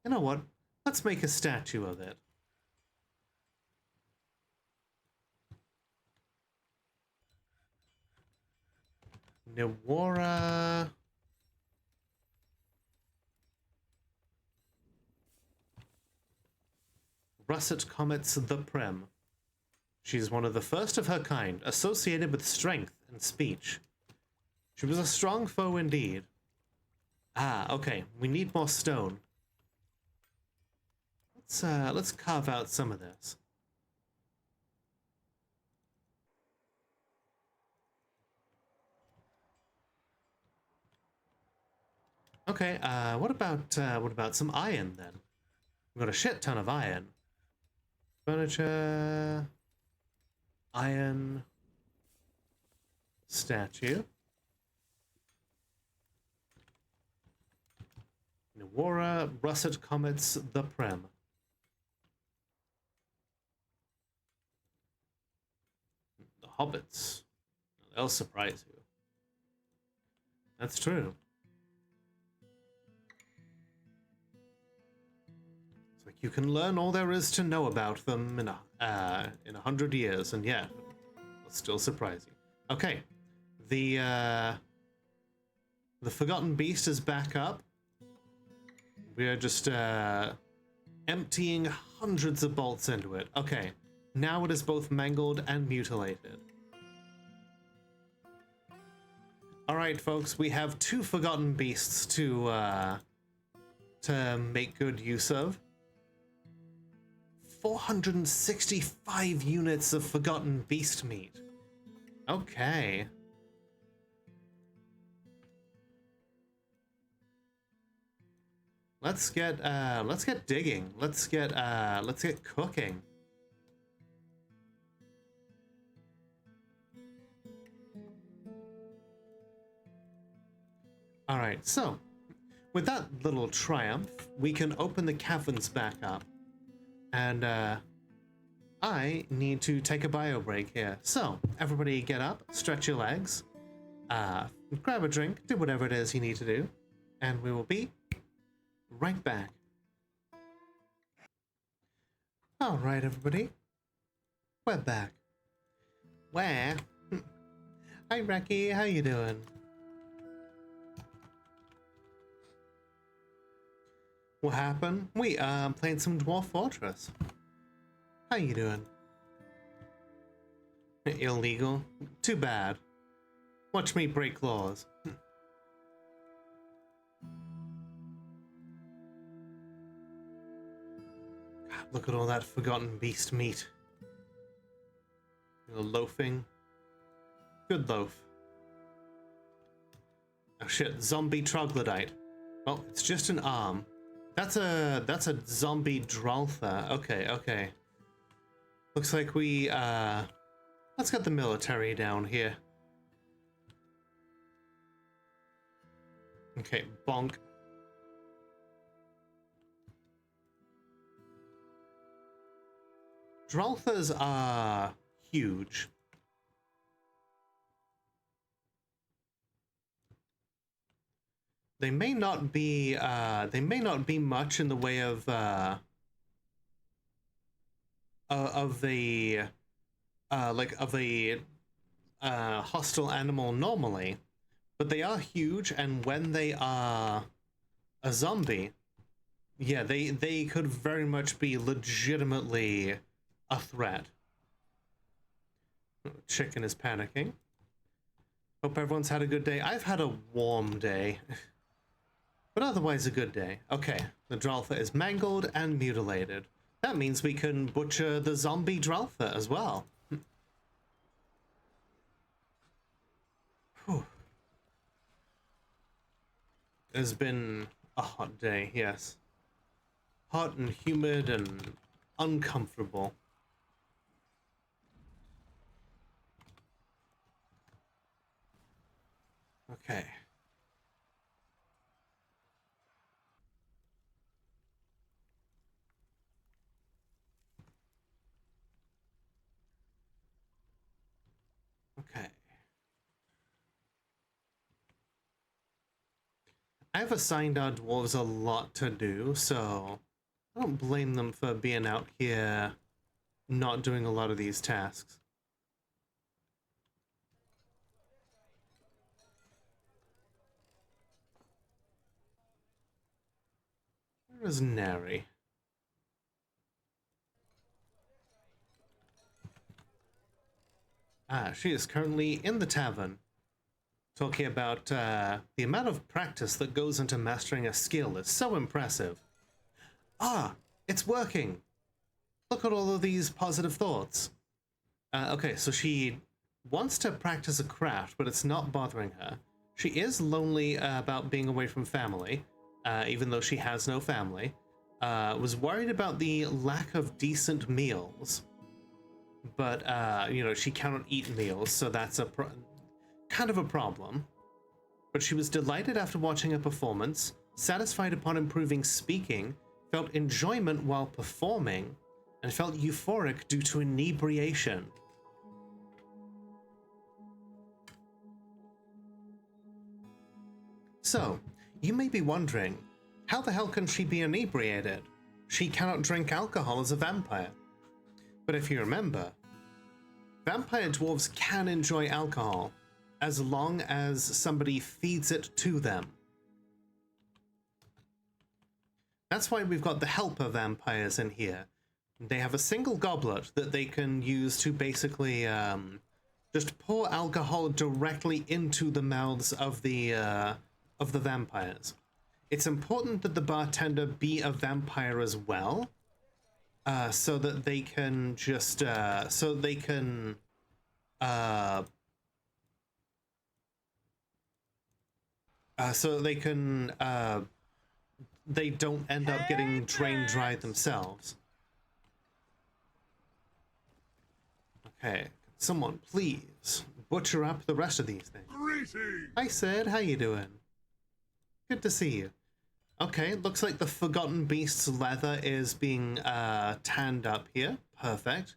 You know what? Let's make a statue of it. Nawara. Russet Comet's the Prem. She's one of the first of her kind, associated with strength and speech. She was a strong foe indeed. Ah, okay. We need more stone. Let's carve out some of this. Okay, what about some iron then? We've got a shit ton of iron. Furniture, iron, statue. Nawara, Russet Comet's the Prem. The hobbits. They'll surprise you. That's true. It's like you can learn all there is to know about them in 100 years, and yet it'll still surprise you. Okay, the Forgotten Beast is back up. We are just emptying hundreds of bolts into it. Okay, now it is both mangled and mutilated. All right, folks, we have 2 Forgotten Beasts to make good use of. 465 units of Forgotten Beast meat. Okay. Let's get digging. Let's get cooking. All right, so with that little triumph, we can open the caverns back up. And I need to take a bio break here. So everybody get up, stretch your legs, grab a drink, do whatever it is you need to do, and we will be right back. All right, everybody, we're back. Where? Hi, Reki, how you doing? What happened? We played some Dwarf Fortress. How you doing? Illegal? Too bad. Watch me break laws. God, look at all that Forgotten Beast meat. You're loafing. Good loaf. Oh shit, zombie troglodyte. Well, it's just an arm. That's a zombie Draltha. Okay, okay. Looks like we let's get the military down here. Okay, bonk. Dralthas are huge. They may not be much in the way of a hostile animal normally, but they are huge, and when they are a zombie, yeah, they could very much be legitimately a threat. Chicken is panicking. Hope everyone's had a good day. I've had a warm day, but otherwise a good day. Okay, the Dralfa is mangled and mutilated. That means we can butcher the zombie Dralfa as well. Whew. It's been a hot day, yes. Hot and humid and uncomfortable. Okay. Okay. I've assigned our dwarves a lot to do, so I don't blame them for being out here not doing a lot of these tasks. Where is Nary? Ah, she is currently in the tavern, talking about the amount of practice that goes into mastering a skill is so impressive. Ah, it's working! Look at all of these positive thoughts. Okay, so she wants to practice a craft, but it's not bothering her. She is lonely about being away from family, even though she has no family. Was worried about the lack of decent meals, but you know, she cannot eat meals, so that's a kind of a problem. But she was delighted after watching a performance, satisfied upon improving speaking, felt enjoyment while performing, and felt euphoric due to inebriation. So, you may be wondering, how the hell can she be inebriated? She cannot drink alcohol as a vampire. But if you remember, vampire dwarves can enjoy alcohol as long as somebody feeds it to them. That's why we've got the helper vampires in here. They have a single goblet that they can use to basically just pour alcohol directly into the mouths of the vampires. It's important that the bartender be a vampire as well, so that they can just they don't end up getting drain dried themselves. Okay, someone please butcher up the rest of these things. Greetings! Hi Sid, how you doing? Good to see you. Okay, looks like the Forgotten Beast's leather is being tanned up here. Perfect.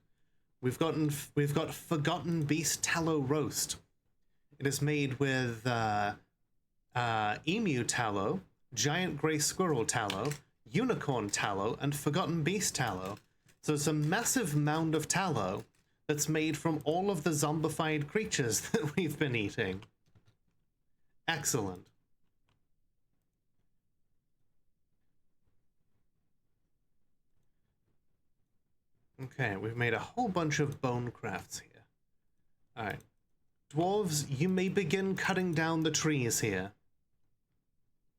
We've got Forgotten Beast tallow roast. It is made with emu tallow, giant gray squirrel tallow, unicorn tallow, and Forgotten Beast tallow. So it's a massive mound of tallow that's made from all of the zombified creatures that we've been eating. Excellent. Okay, we've made a whole bunch of bone crafts here. Alright. Dwarves, you may begin cutting down the trees here.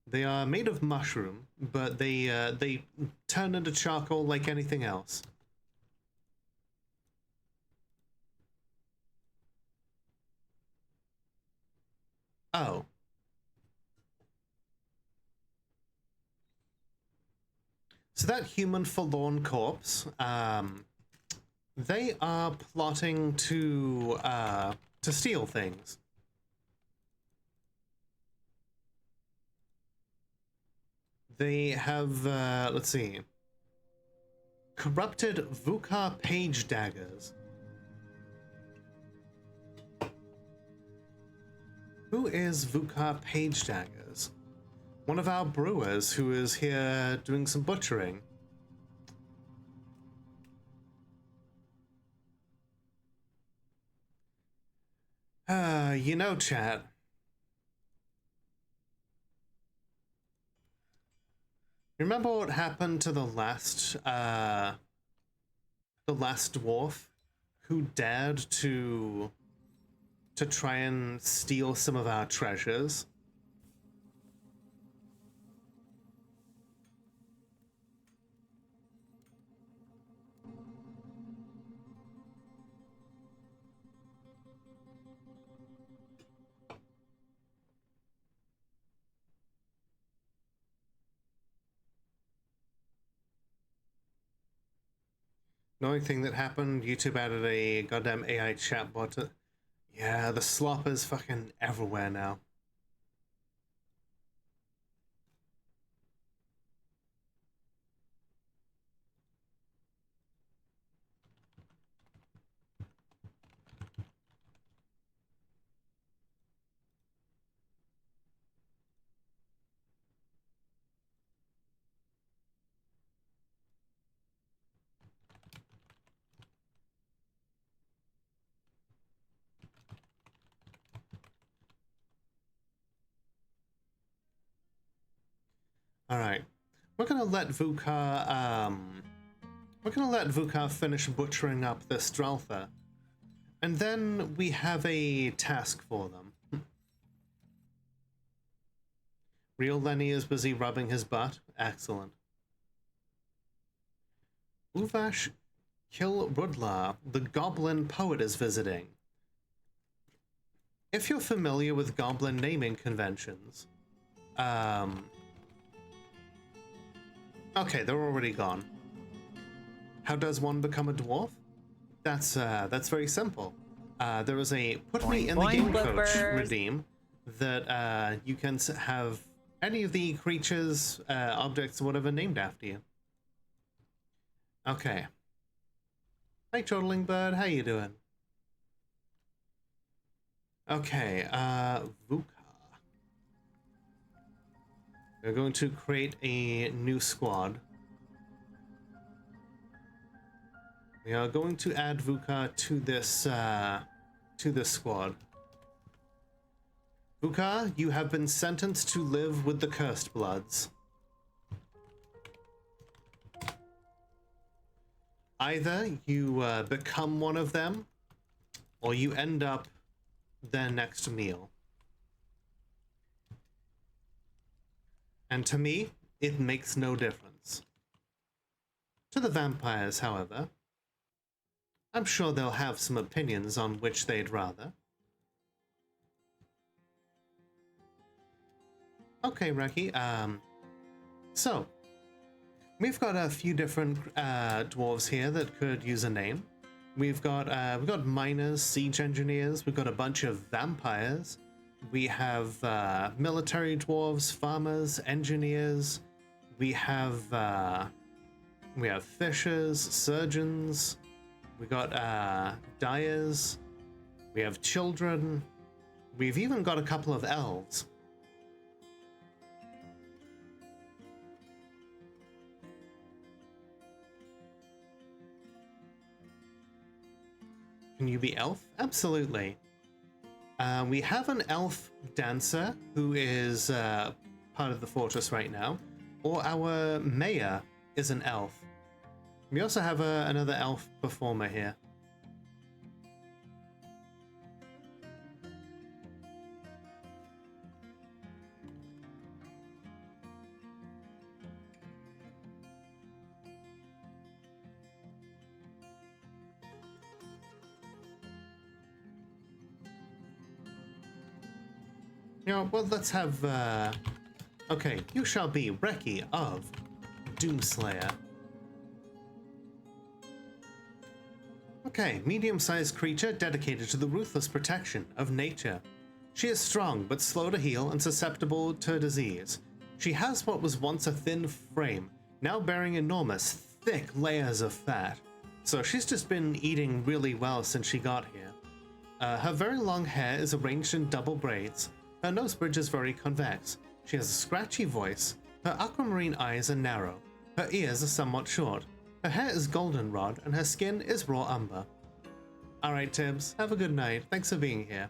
They are made of mushroom, but they turn into charcoal like anything else. Oh. So that human forlorn corpse, they are plotting to steal things. They have, let's see, corrupted Vukar page daggers. Who is Vukar page daggers? One of our brewers who is here doing some butchering. You know, chat. Remember what happened to the last dwarf who dared to to try and steal some of our treasures. Another thing that happened, YouTube added a goddamn AI chatbot to... Yeah, the slop is fucking everywhere now. Alright. We're gonna let Vukar finish butchering up this Draltha. And then we have a task for them. Real Lenny is busy rubbing his butt. Excellent. Uvash Kilrudla, the goblin poet, is visiting. If you're familiar with goblin naming conventions, okay, they're already gone. How does one become a dwarf? That's very simple. There is a put me in the game coach redeem that you can have any of the creatures, objects, whatever named after you. Okay. Hi, Chortling Bird. How you doing? Okay, Vukar. We're going to create a new squad. We are going to add Vukar to this squad. Vukar, you have been sentenced to live with the Cursed Bloods. Either you become one of them, or you end up their next meal. And to me, it makes no difference. To the vampires, however, I'm sure they'll have some opinions on which they'd rather. Okay, Reki, so, we've got a few different dwarves here that could use a name. We've got miners, siege engineers, we've got a bunch of vampires, we have military dwarves, farmers, engineers, we have fishers, surgeons, we got dyers, we have children, we've even got a couple of elves. Can you be elf? Absolutely. We have an elf dancer who is part of the fortress right now, or our mayor is an elf. We also have another elf performer here. You know, well, let's have, okay, you shall be Reki of Doomslayer. Okay, medium-sized creature dedicated to the ruthless protection of nature. She is strong, but slow to heal and susceptible to disease. She has what was once a thin frame, now bearing enormous, thick layers of fat. So she's just been eating really well since she got here. Her very long hair is arranged in double braids. Her nose bridge is very convex. She has a scratchy voice. Her aquamarine eyes are narrow. Her ears are somewhat short. Her hair is goldenrod, and her skin is raw umber. Alright, Tibbs, have a good night. Thanks for being here.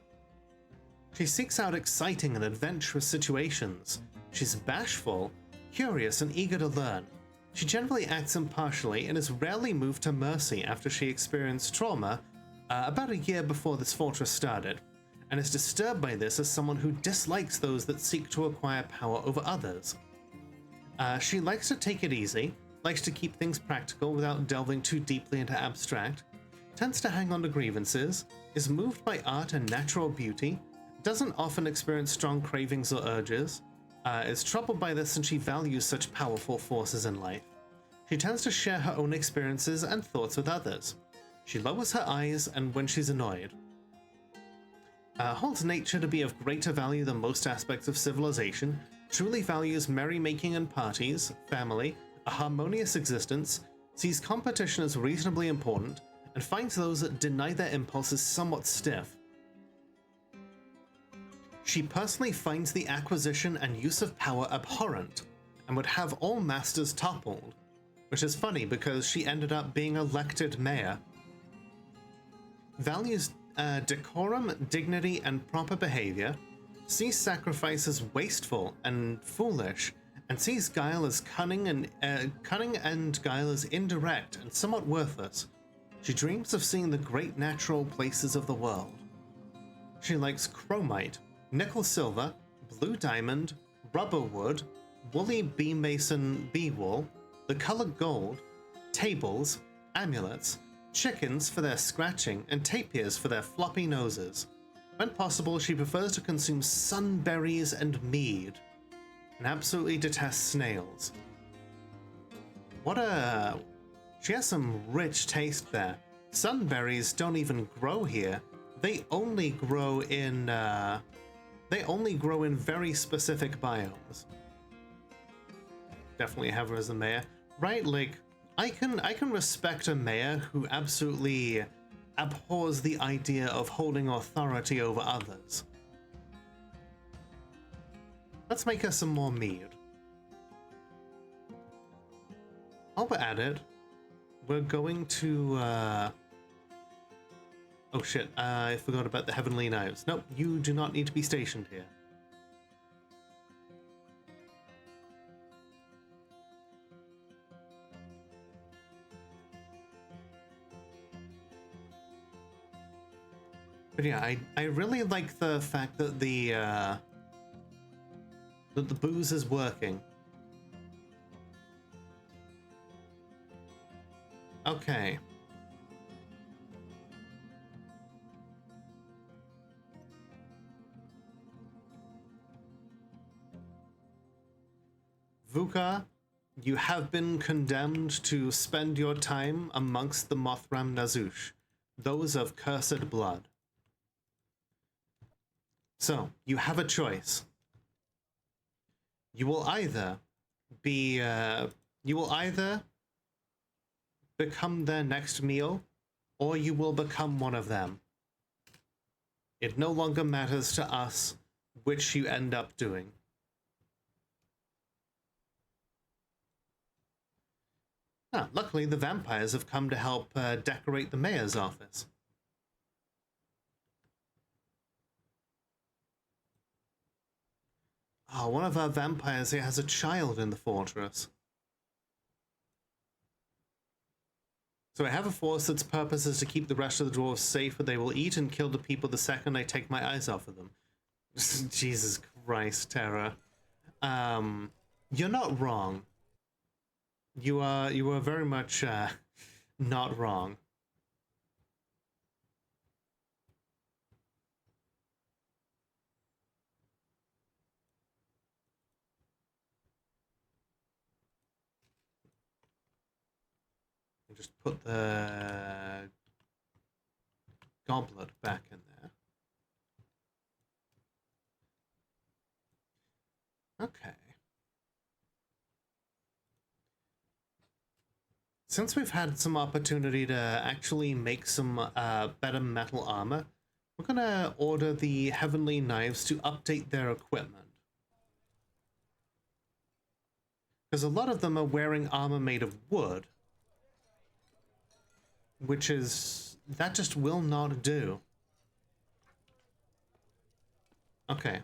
She seeks out exciting and adventurous situations. She's bashful, curious, and eager to learn. She generally acts impartially and is rarely moved to mercy after she experienced trauma about a year before this fortress started. and is disturbed by this as someone who dislikes those that seek to acquire power over others. She likes to take it easy, likes to keep things practical without delving too deeply into abstract, tends to hang on to grievances, is moved by art and natural beauty, doesn't often experience strong cravings or urges, is troubled by this, and she values such powerful forces in life. She tends to share her own experiences and thoughts with others. She lowers her eyes and when she's annoyed. Holds nature to be of greater value than most aspects of civilization, truly values merrymaking and parties, family, a harmonious existence, sees competition as reasonably important, and finds those that deny their impulses somewhat stiff. She personally finds the acquisition and use of power abhorrent, and would have all masters toppled, which is funny because she ended up being elected mayor. Values decorum, dignity, and proper behavior, sees sacrifice as wasteful and foolish, and sees guile as cunning and guile as indirect and somewhat worthless. She dreams of seeing the great natural places of the world. She likes chromite, nickel silver, blue diamond, rubber wood, woolly bee mason bee wool, the color gold, tables, amulets, chickens for their scratching, and tapirs for their floppy noses. When possible, she prefers to consume sunberries and mead, and absolutely detests snails. She has some rich taste there. Sunberries don't even grow here. They only grow in very specific biomes. Definitely have her as the mayor, right? Like, I can respect a mayor who absolutely abhors the idea of holding authority over others. Let's make her some more mead. While we're at it, we're going to, oh shit, I forgot about the Heavenly Knives. Nope, you do not need to be stationed here. But yeah, I really like the fact that the booze is working. Okay. Vuka, you have been condemned to spend your time amongst the Mothram Nazush, those of cursed blood. So, you have a choice. You will either become their next meal, or you will become one of them. It no longer matters to us which you end up doing. Luckily, the vampires have come to help decorate the mayor's office. Oh, one of our vampires here has a child in the fortress. So I have a force that's purpose is to keep the rest of the dwarves safe, but they will eat and kill the people the second I take my eyes off of them. Jesus Christ, Terra. You're not wrong. You are very much not wrong. Just put the goblet back in there. Okay. Since we've had some opportunity to actually make some better metal armor, we're gonna order the Heavenly Knives to update their equipment. Because a lot of them are wearing armor made of wood. Which is, that just will not do. Okay.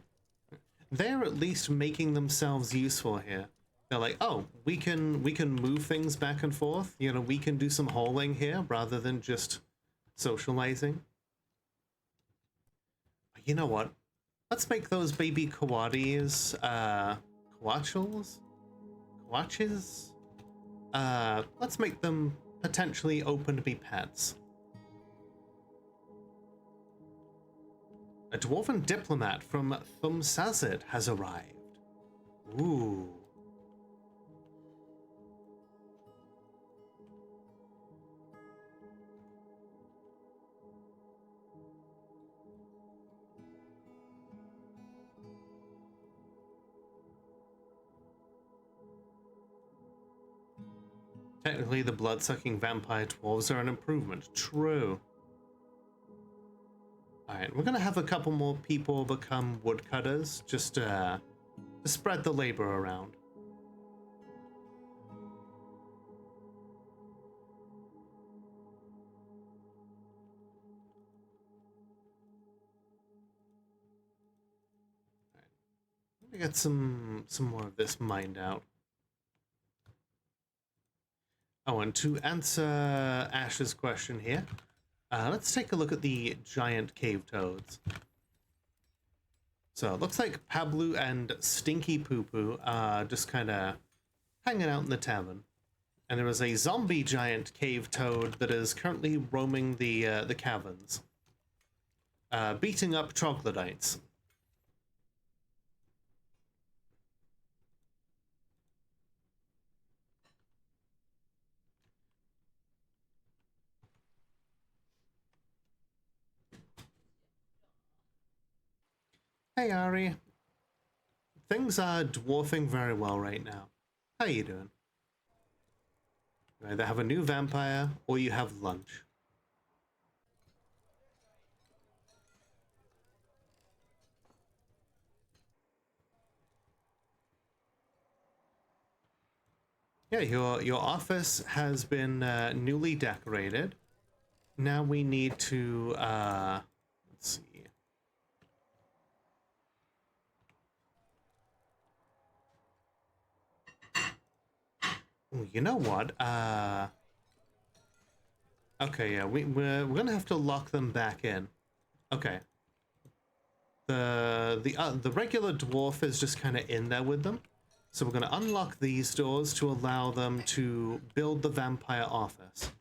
They're at least making themselves useful here. They're like, oh, we can move things back and forth. You know, we can do some hauling here rather than just socializing. Are You know what? Let's make those baby coatis, coachals? Coaches? Let's make them potentially open to be pets. A dwarven diplomat from Doomslayer has arrived. Ooh. Technically, the blood-sucking vampire dwarves are an improvement. True. Alright, we're gonna have a couple more people become woodcutters, just to spread the labor around. Alright. Let me get some more of this mined out. Oh, and to answer Ash's question here, let's take a look at the giant cave toads. So it looks like Pablo and Stinky Poo Poo are just kind of hanging out in the tavern. And there is a zombie giant cave toad that is currently roaming the caverns, beating up troglodytes. Hey Ari, things are dwarfing very well right now. How you doing? You either have a new vampire or you have lunch. Yeah, your office has been newly decorated. Now we need to let's see. Ooh, you know what? Okay, yeah, we're gonna have to lock them back in. Okay. The regular dwarf is just kind of in there with them. So we're going to unlock these doors to allow them to build the vampire office.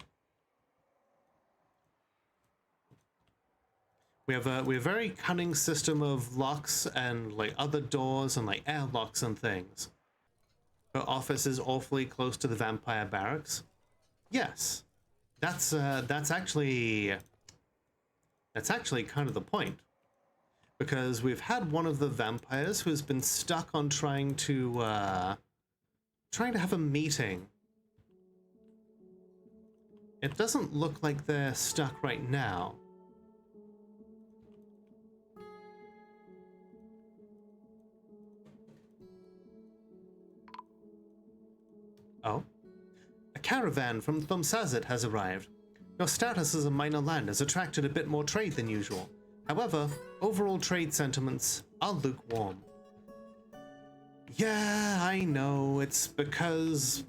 We have a very cunning system of locks and like other doors and like airlocks and things. Her office is awfully close to the vampire barracks. Yes, that's actually kind of the point. Because we've had one of the vampires who's been stuck on trying to have a meeting. It doesn't look like they're stuck right now. Oh? A caravan from Doomslayer has arrived. Your status as a minor land has attracted a bit more trade than usual. However, overall trade sentiments are lukewarm. Yeah, I know, it's because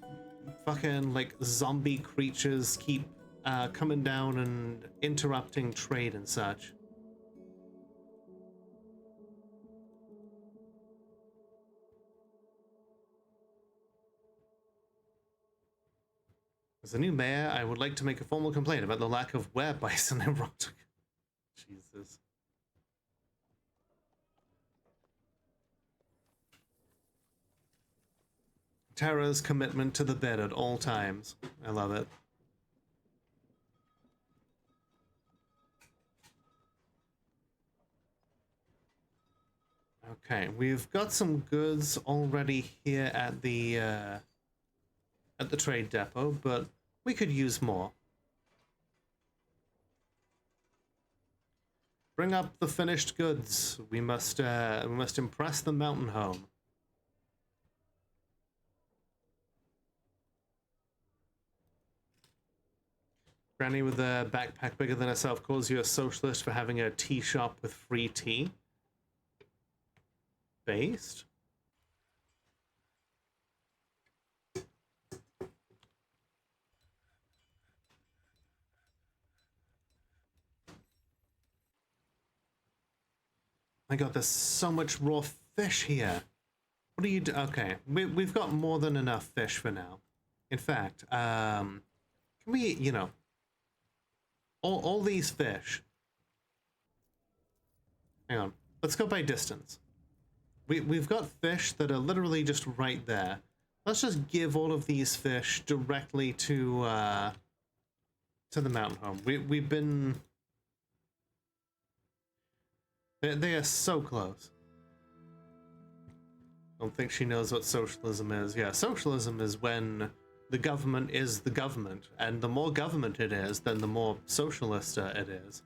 fucking like zombie creatures keep coming down and interrupting trade and such. As the new mayor, I would like to make a formal complaint about the lack of were-bison in Rotok. Jesus. Tara's commitment to the bed at all times. I love it. Okay, we've got some goods already here at the trade depot, but we could use more. Bring up the finished goods. We must impress the mountain home. Granny with a backpack bigger than herself calls you a socialist for having a tea shop with free tea. Based? My god, there's so much raw fish here. What do you do? Okay, we've got more than enough fish for now. In fact, can we, you know, all these fish. Hang on, let's go by distance. We've got fish that are literally just right there. Let's just give all of these fish directly to the mountain home. We've been... They are so close. Don't think she knows what socialism is. Yeah, socialism is when the government is the government, and the more government it is, then the more socialist it is.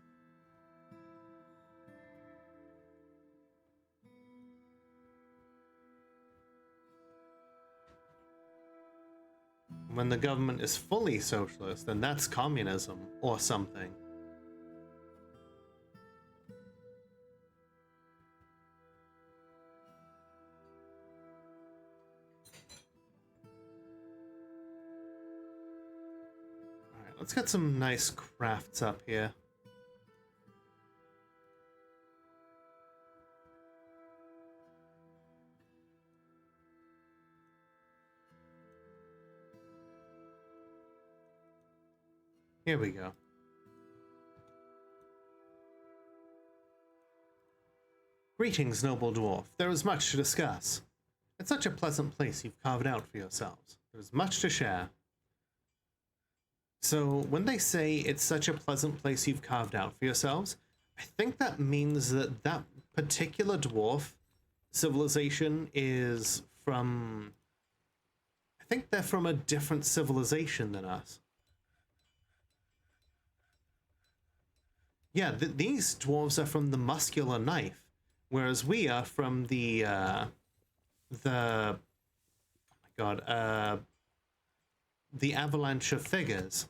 When the government is fully socialist, then that's communism or something. Alright, let's get some nice crafts up here. Here we go. Greetings, noble dwarf. There is much to discuss. It's such a pleasant place you've carved out for yourselves. There is much to share. So, when they say it's such a pleasant place you've carved out for yourselves, I think that means that that particular dwarf civilization is from... I think they're from a different civilization than us. Yeah, these dwarves are from the muscular knife, whereas we are from the oh my god, the avalanche of figures.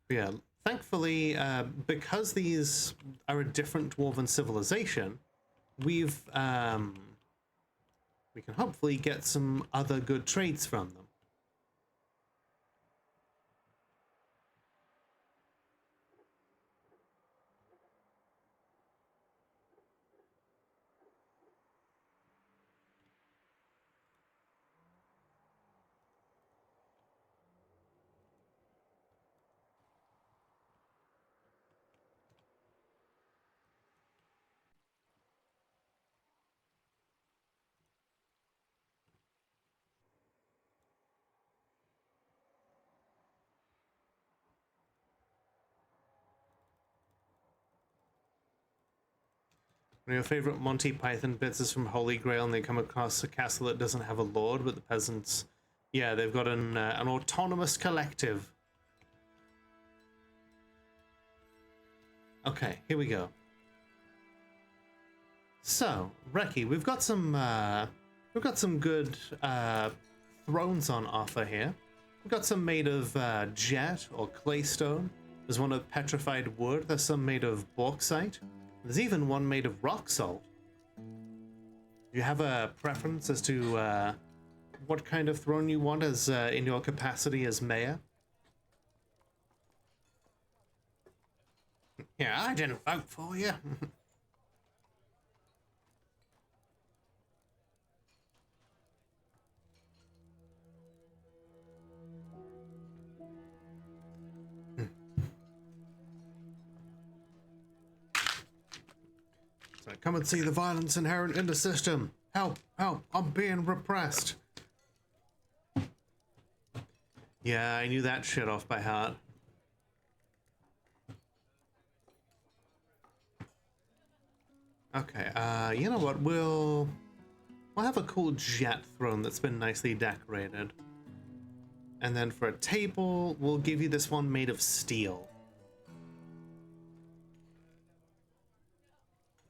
Yeah, thankfully, because these are a different dwarven civilization, we can hopefully get some other good traits from them. One of your favorite Monty Python bits is from Holy Grail, and they come across a castle that doesn't have a lord, but the peasants, yeah, they've got an autonomous collective. Okay, here we go. So, Reki, we've got some good thrones on offer here. We've got some made of jet or claystone. There's one of petrified wood. There's some made of bauxite. There's even one made of rock salt. Do you have a preference as to what kind of throne you want as in your capacity as mayor? Yeah, I didn't vote for you. So come and see the violence inherent in the system. Help, help, I'm being repressed. Yeah, I knew that shit off by heart. Okay, you know what, we'll have a cool jet throne that's been nicely decorated. And then for a table, we'll give you this one made of steel.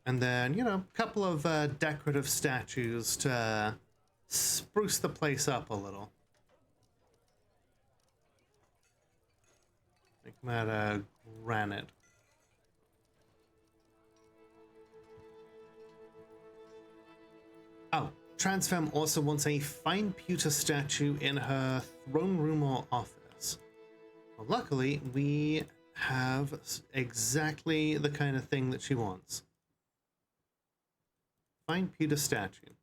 And then, you know, a couple of decorative statues to spruce the place up a little. Make them out of granite. Oh, Transfemme also wants a fine pewter statue in her throne room or office. Well, luckily, we have exactly the kind of thing that she wants. Find Peter's statue.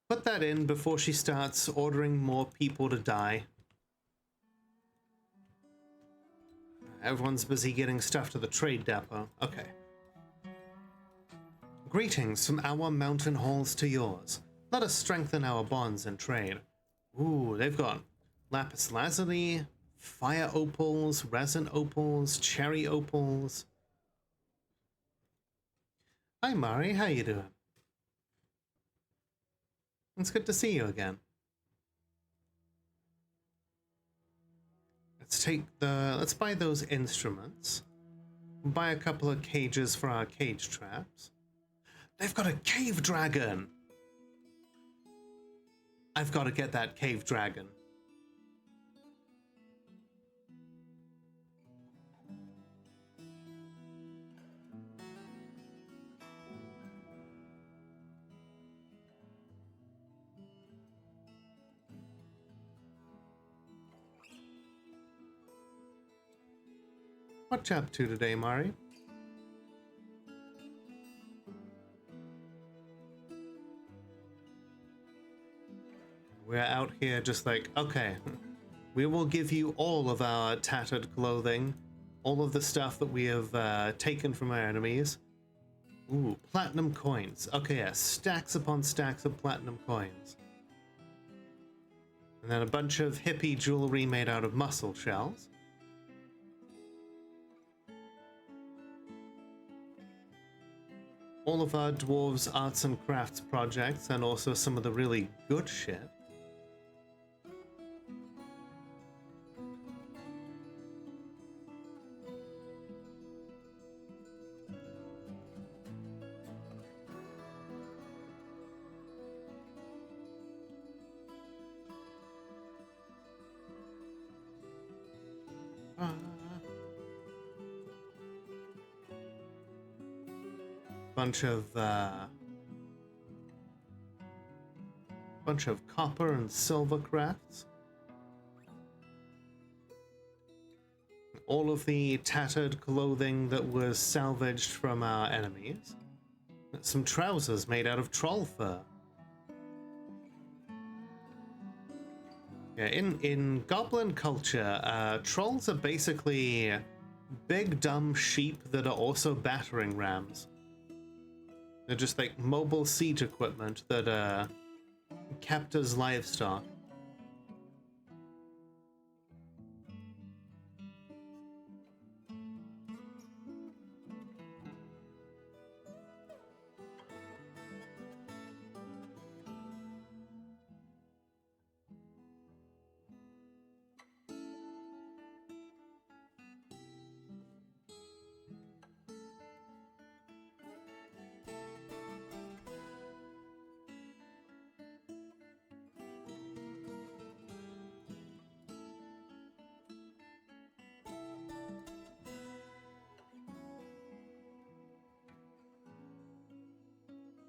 Put that in before she starts ordering more people to die. Everyone's busy getting stuff to the trade depot. Okay. Greetings from our mountain halls to yours. Let us strengthen our bonds and trade. Ooh, they've got lapis lazuli, fire opals, resin opals, cherry opals. Hi Mari, how you doing? It's good to see you again. Let's buy those instruments. Buy a couple of cages for our cage traps. They've got a cave dragon! I've got to get that cave dragon. What you up to today, Mari? We're out here just like, okay, we will give you all of our tattered clothing, all of the stuff that we have taken from our enemies. Ooh, platinum coins. Okay, yeah, stacks upon stacks of platinum coins. And then a bunch of hippie jewelry made out of mussel shells. All of our dwarves' arts and crafts projects, and also some of the really good shit. Bunch of copper and silver crafts. All of the tattered clothing that was salvaged from our enemies. Some trousers made out of troll fur. Yeah, in goblin culture, trolls are basically big dumb sheep that are also battering rams. They're just like mobile siege equipment that kept as livestock.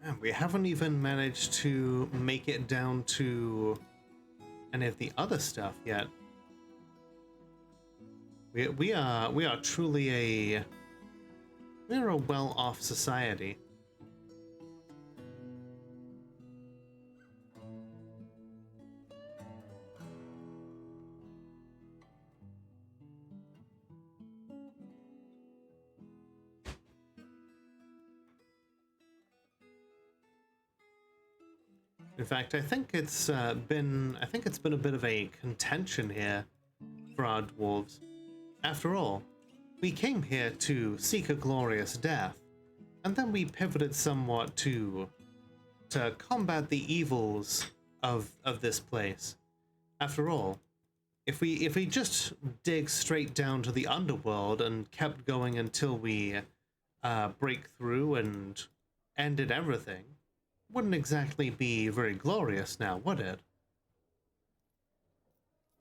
Man, we haven't even managed to make it down to any of the other stuff yet. We are truly we're a well-off society. In fact, I think it's been a bit of a contention here for our dwarves. After all, we came here to seek a glorious death, and then we pivoted somewhat to combat the evils of this place. After all, if we just dig straight down to the underworld and kept going until we break through and ended everything, wouldn't exactly be very glorious now, would it?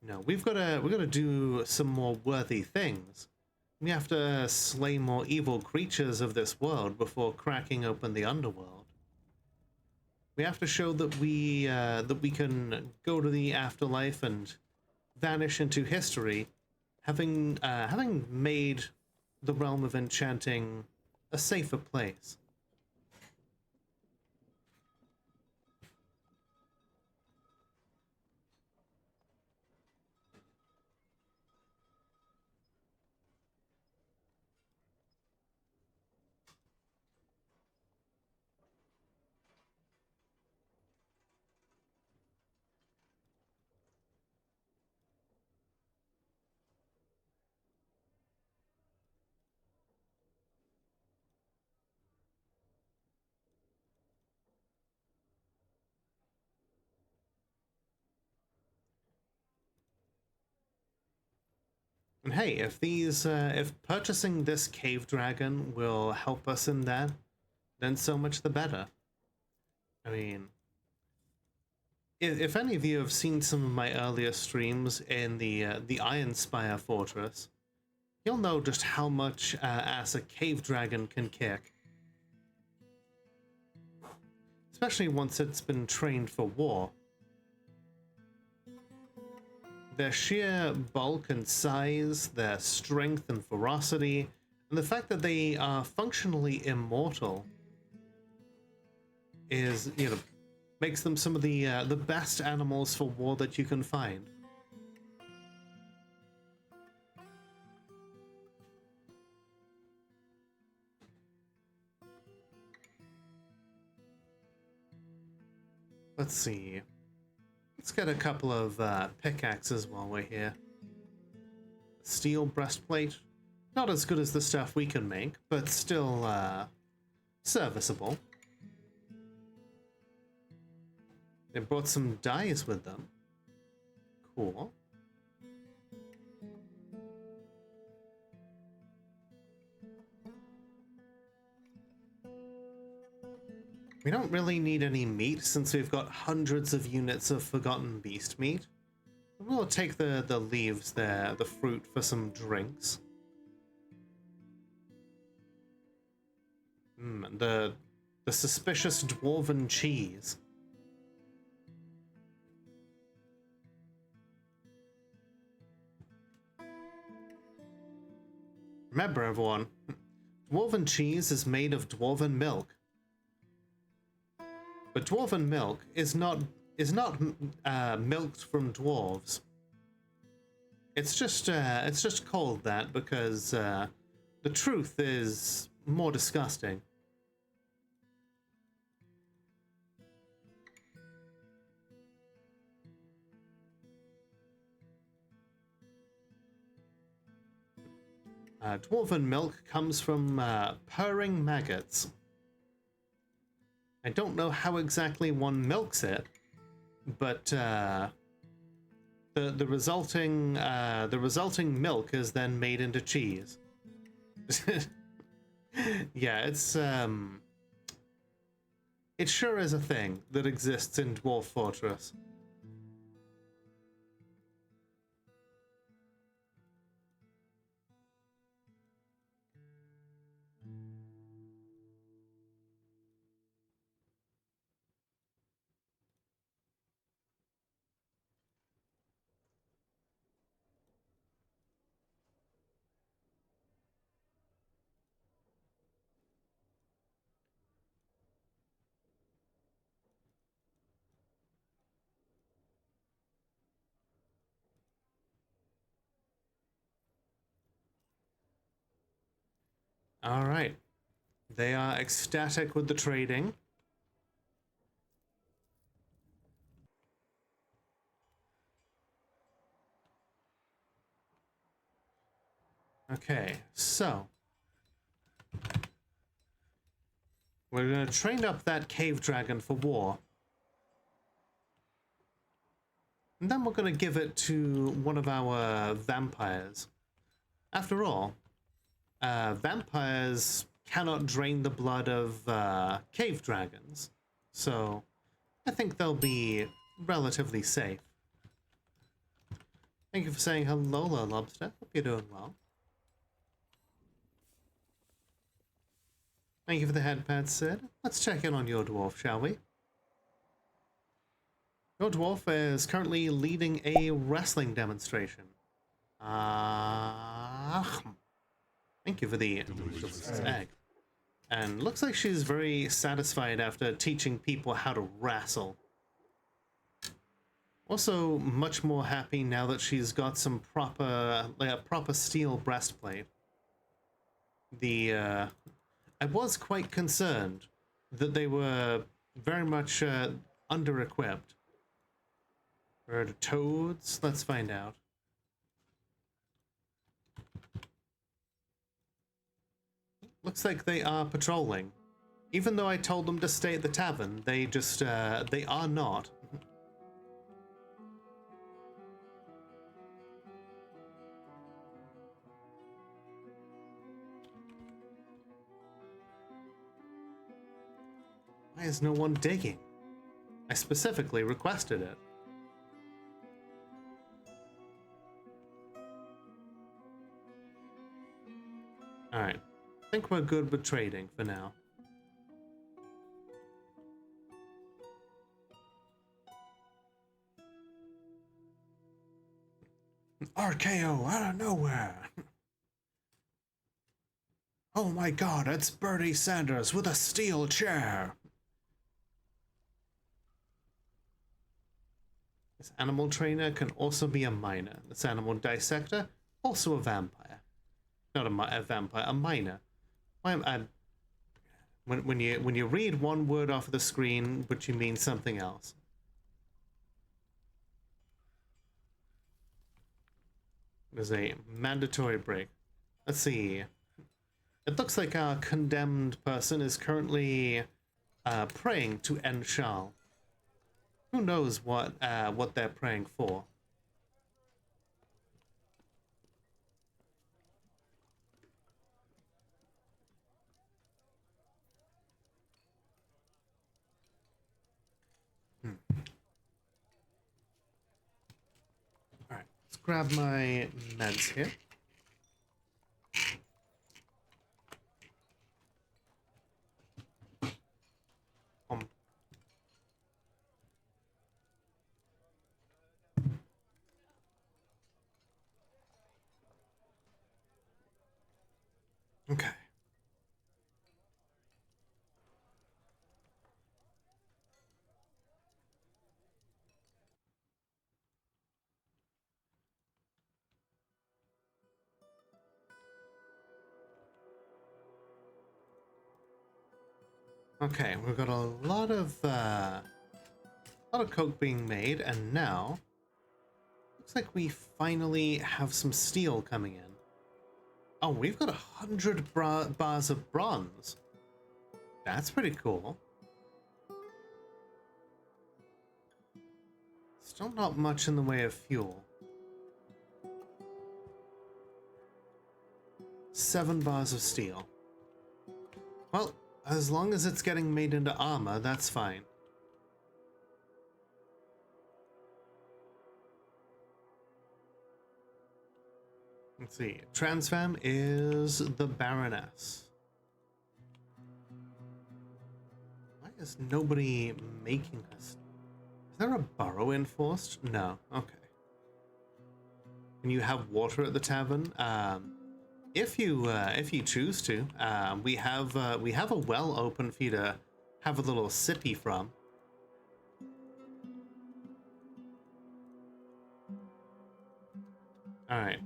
No, we've got to do some more worthy things. We have to slay more evil creatures of this world before cracking open the underworld. We have to show that we can go to the afterlife and vanish into history, having made the realm of enchanting a safer place. And hey, if purchasing this cave dragon will help us in that, then so much the better. I mean, if any of you have seen some of my earlier streams in the Iron Spire Fortress, you'll know just how much ass a cave dragon can kick. Especially once it's been trained for war. Their sheer bulk and size, their strength and ferocity, and the fact that they are functionally immortal is, you know, makes them some of the best animals for war that you can find. Let's see. Let's get a couple of pickaxes while we're here. Steel breastplate. Not as good as the stuff we can make, but still serviceable. They brought some dyes with them. Cool. We don't really need any meat since we've got hundreds of units of Forgotten Beast meat. We'll take the leaves there, the fruit, for some drinks. The suspicious dwarven cheese. Remember, everyone, dwarven cheese is made of dwarven milk. But dwarven milk is not milked from dwarves. It's just called that because the truth is more disgusting. Dwarven milk comes from purring maggots. I don't know how exactly one milks it, but the resulting milk is then made into cheese. Yeah, it sure is a thing that exists in Dwarf Fortress. All right. They are ecstatic with the trading. Okay, so we're going to train up that cave dragon for war. And then we're going to give it to one of our vampires. After all, vampires cannot drain the blood of cave dragons, so I think they'll be relatively safe. Thank you for saying hello, Lobster. Hope you're doing well. Thank you for the headpad, Sid. Let's check in on your dwarf, shall we? Your dwarf is currently leading a wrestling demonstration. Thank you for the egg. And looks like she's very satisfied after teaching people how to wrestle. Also, much more happy now that she's got some proper, like a proper steel breastplate. I was quite concerned that they were very much under-equipped. Where are the toads? Let's find out. Looks like they are patrolling. Even though I told them to stay at the tavern, they just, they are not. Why is no one digging? I specifically requested it. Alright. I think we're good with trading for now. RKO out of nowhere! Oh my god, it's Bertie Sanders with a steel chair! This animal trainer can also be a miner. This animal dissector, also a vampire. Not a vampire, a miner. When you read one word off of the screen, but you mean something else. There's a mandatory break. Let's see. It looks like our condemned person is currently praying to end Charles. Who knows what they're praying for? All right, let's grab my meds here. Okay. Okay, we've got a lot of coke being made, and now looks like we finally have some steel coming in. Oh, we've got 100 bars of bronze. That's pretty cool. Still not much in the way of fuel. 7 bars of steel. Well, as long as it's getting made into armor, that's fine. Let's see. Transfam is the Baroness. Why is nobody making us? Is there a burrow enforced? No. Okay. Can you have water at the tavern? If you choose to, we have a well open for you to have a little sippy from. All right.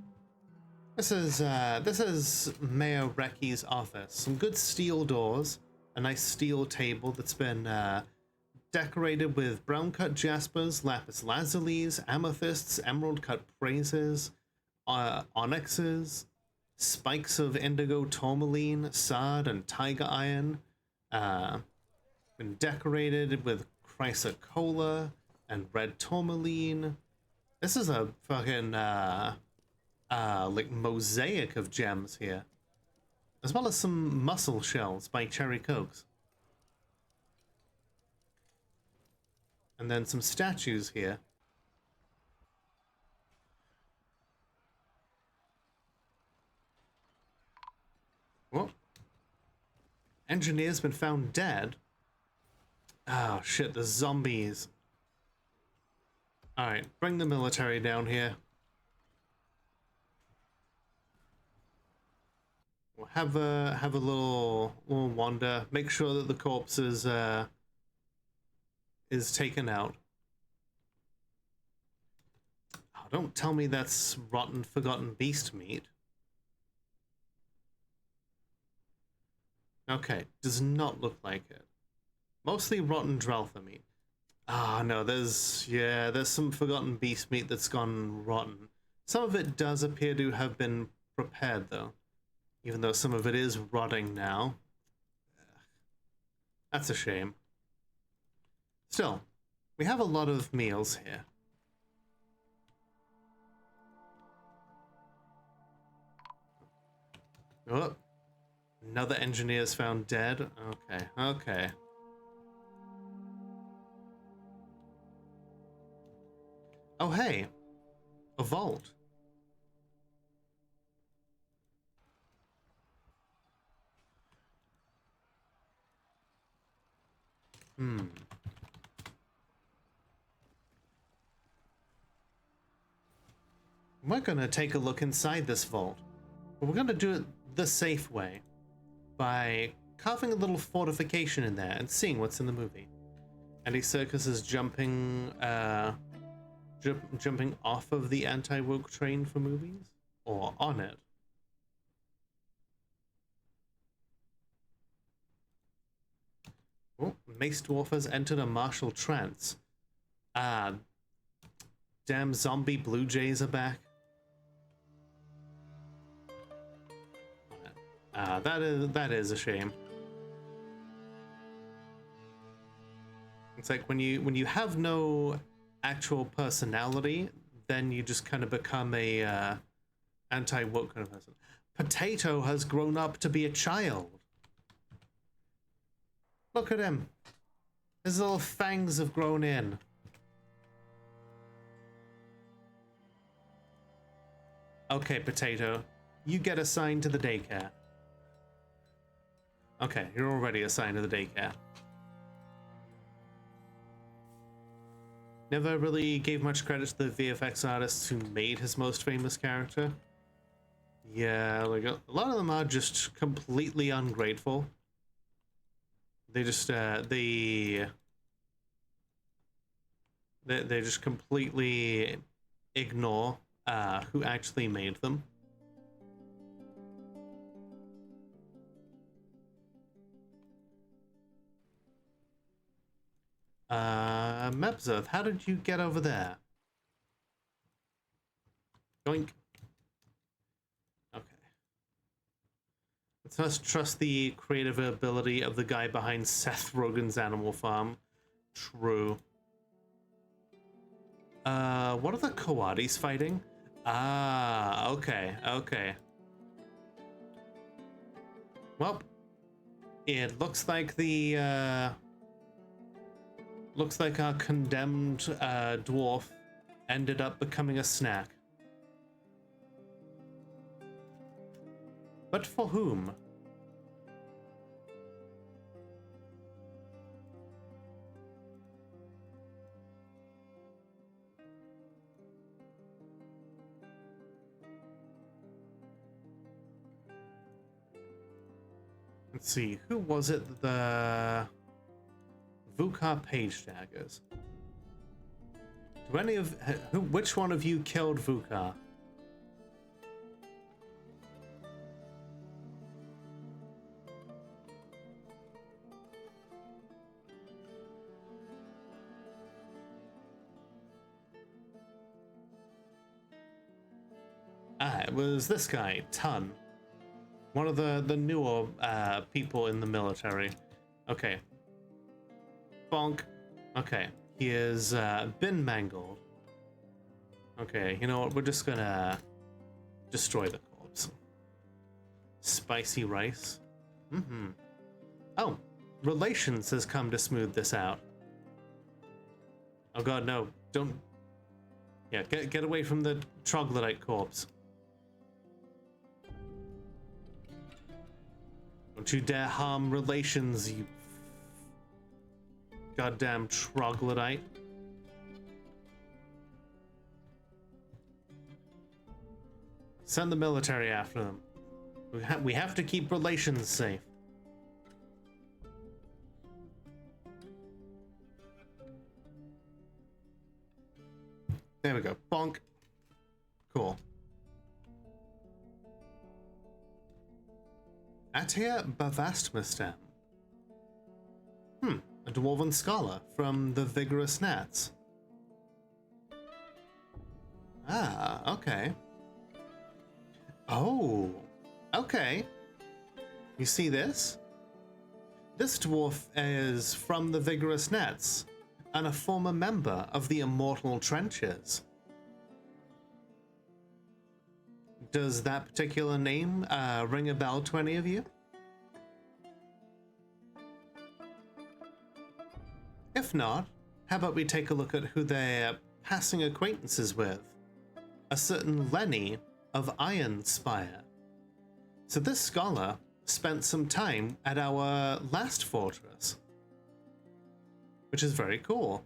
This is Mayor Recky's office. Some good steel doors, a nice steel table that's been decorated with brown cut jaspers, lapis lazulis, amethysts, emerald cut praises, onyxes, spikes of indigo tourmaline, sard, and tiger iron. Been decorated with chrysocolla and red tourmaline. This is a fucking like mosaic of gems here, as well as some mussel shells by Cherry Cokes, and then some statues here. Whoa. Engineer's been found dead. Oh shit, the zombies. Alright, bring the military down here. We'll have a little wander. Make sure that the corpse is taken out. Oh, don't tell me that's rotten, forgotten beast meat. Okay, does not look like it. Mostly rotten Dreltha meat. Ah, no, there's some forgotten beast meat that's gone rotten. Some of it does appear to have been prepared, though. Even though some of it is rotting now. That's a shame. Still, we have a lot of meals here. Oh, another engineer's found dead. Okay, okay. Oh, hey, a vault. We're gonna take a look inside this vault. But we're gonna do it the safe way. By carving a little fortification in there and seeing what's in the movie. Andy Serkis is jumping jumping off of the anti-woke train for movies? Or on it? Oh, Mace Dwarf has entered a martial trance. Damn zombie blue jays are back. That is a shame. It's like when you have no actual personality, then you just kind of become a anti-woke kind of person. Potato has grown up to be a child. Look at him. His little fangs have grown in. Okay, Potato. You get assigned to the daycare. Okay, you're already assigned to the daycare. Never really gave much credit to the VFX artists who made his most famous character. Yeah, like a lot of them are just completely ungrateful. They just they just completely ignore who actually made them. Mebzeth, how did you get over there? Doink. Okay. Let's just trust the creative ability of the guy behind Seth Rogen's Animal Farm. True. What are the Coatis fighting? Ah, okay, okay. Well, it looks like the, looks like our condemned dwarf ended up becoming a snack. But for whom? Let's see, who was it? The Vukar Page Daggers. Do any of which one of you killed Vukar? Ah, it was this guy, Tun. One of the newer people in the military. Okay. Bonk. Okay. He has been mangled. Okay, you know what? We're just gonna destroy the corpse. Spicy rice. Mm-hmm. Oh, Relations has come to smooth this out. Oh god, no. Don't... Yeah, get away from the troglodyte corpse. Don't you dare harm Relations, you goddamn troglodyte. Send the military after them. We have to keep relations safe. There we go. Bonk. Cool. Atia Bavastmastam. A dwarven scholar from the Vigorous Gnats. Ah, okay. Oh, okay. You see this? This dwarf is from the Vigorous Gnats and a former member of the Immortal Trenches. Does that particular name ring a bell to any of you? If not, how about we take a look at who they're passing acquaintances with? A certain Lenny of Iron Spire. So this scholar spent some time at our last fortress, which is very cool.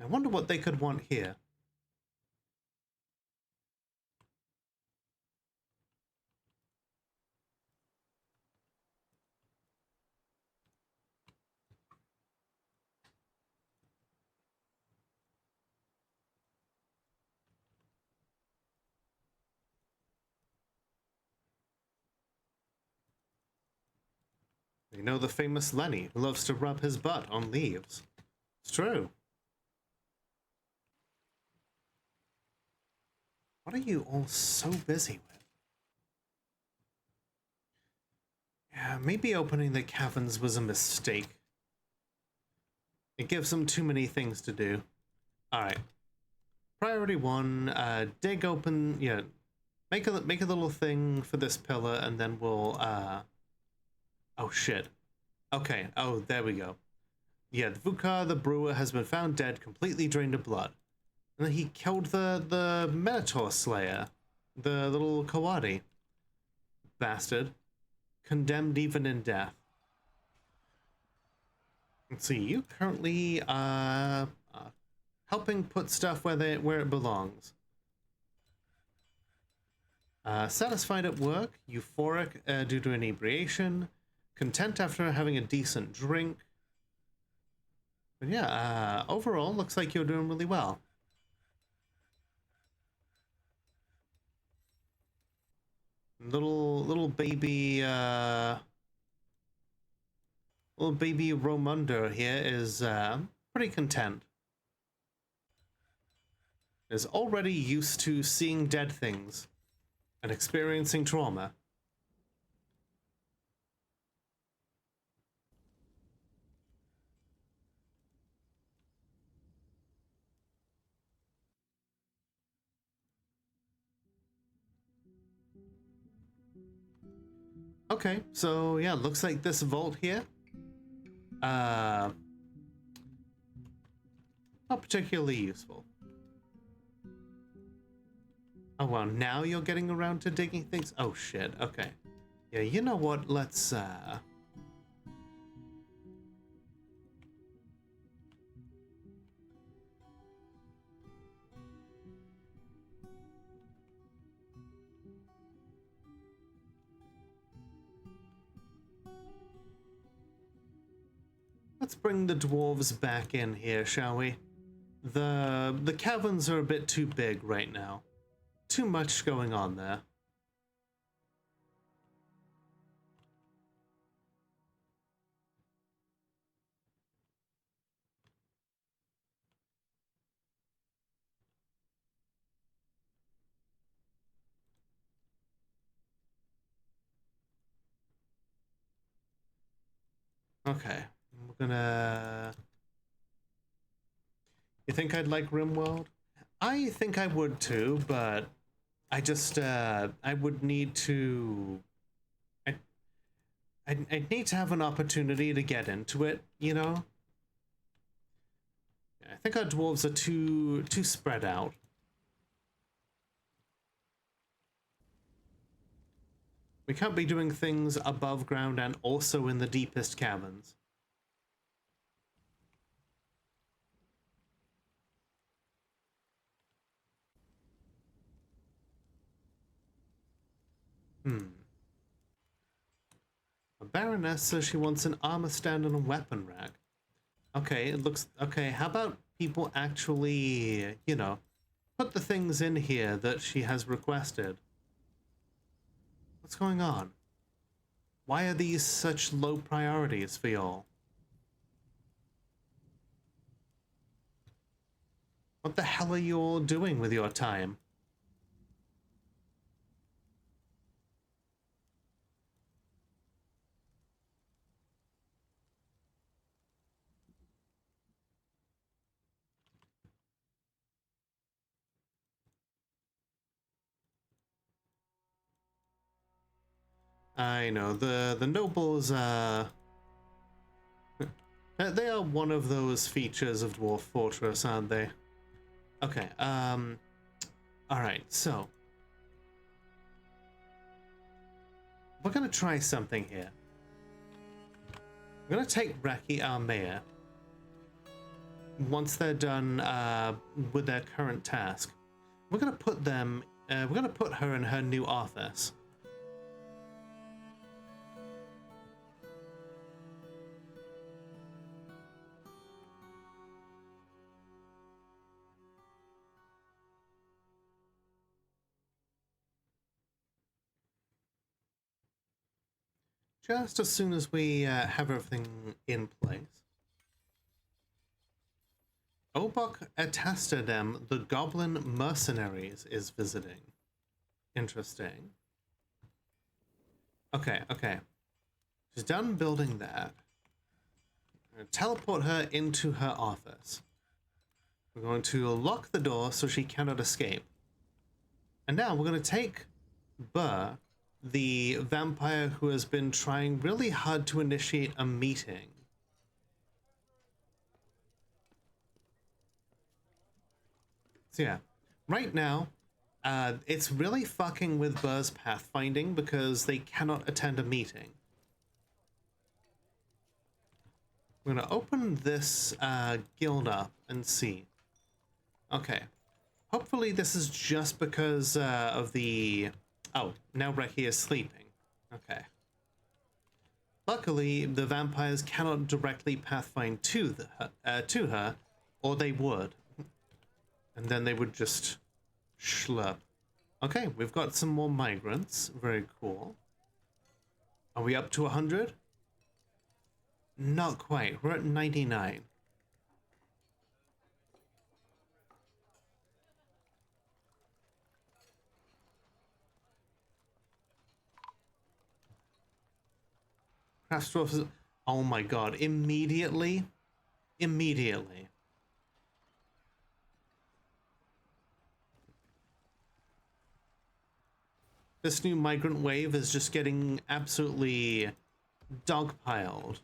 I wonder what they could want here. You know the famous Lenny who loves to rub his butt on leaves. It's true. What are you all so busy with? Yeah, maybe opening the caverns was a mistake. It gives them too many things to do. Alright. Priority 1, dig open, yeah, make a little thing for this pillar, and then we'll, oh shit. Okay, oh, there we go. Yeah, the Vukar, the brewer, has been found dead, completely drained of blood. And then he killed the Minotaur Slayer, the little Kawadi. Bastard. Condemned even in death. Let's see, you currently are helping put stuff where it belongs. Satisfied at work, euphoric due to inebriation, content after having a decent drink. But yeah, overall, looks like you're doing really well. Little baby Romundo here is pretty content. Is already used to seeing dead things and experiencing trauma. Okay, so yeah, looks like this vault here. Not particularly useful. Oh well, now you're getting around to digging things? Oh shit, okay. Yeah, you know what, let's bring the dwarves back in here, shall we? The caverns are a bit too big right now. Too much going on there. Okay, we're gonna... You think I'd like RimWorld? I think I would too, but I just, I would need to... I'd need to have an opportunity to get into it, you know? I think our dwarves are too spread out. We can't be doing things above ground and also in the deepest caverns. A Baroness says she wants an armor stand and a weapon rack. Okay, it looks... Okay, how about people actually, you know, put the things in here that she has requested? What's going on? Why are these such low priorities for y'all? What the hell are you all doing with your time? I know, the nobles, they are one of those features of Dwarf Fortress, aren't they? Okay, alright, so... We're gonna try something here. We're gonna take Reki, our mayor, once they're done, with their current task. We're gonna put them, we're gonna put her in her new office. Just as soon as we have everything in place. Obok Atastadem, the Goblin Mercenaries, is visiting. Interesting. Okay, okay. She's done building that. I'm going to teleport her into her office. We're going to lock the door so she cannot escape. And now we're going to take Burr, the vampire who has been trying really hard to initiate a meeting. So yeah, right now, it's really fucking with Burr's pathfinding because they cannot attend a meeting. We're gonna open this guild up and see. Okay, hopefully this is just because of the... Oh, now Reki is sleeping. Okay. Luckily, the vampires cannot directly pathfind to her, or they would. And then they would just schlep. Okay, we've got some more migrants. Very cool. Are we up to 100? Not quite. We're at 99. Dwarf is... Oh my god. Immediately? Immediately. This new migrant wave is just getting absolutely dogpiled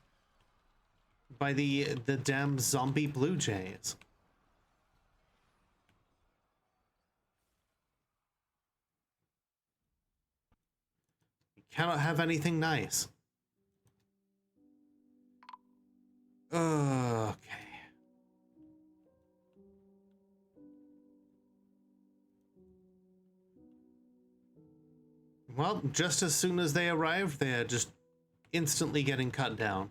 by the damn zombie blue jays. You cannot have anything nice. Okay. Well, just as soon as they arrive, they're just instantly getting cut down.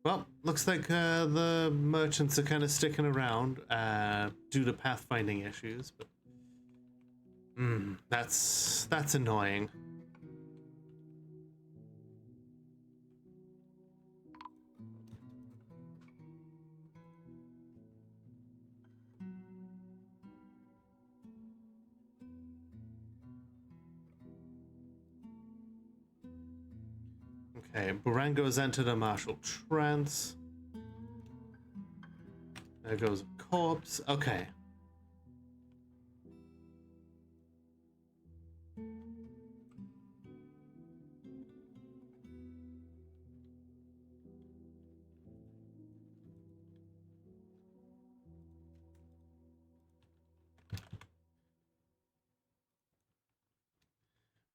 Well, looks like the merchants are kind of sticking around due to pathfinding issues, but that's annoying. Okay, Burango's entered a martial trance. There goes a corpse. Okay.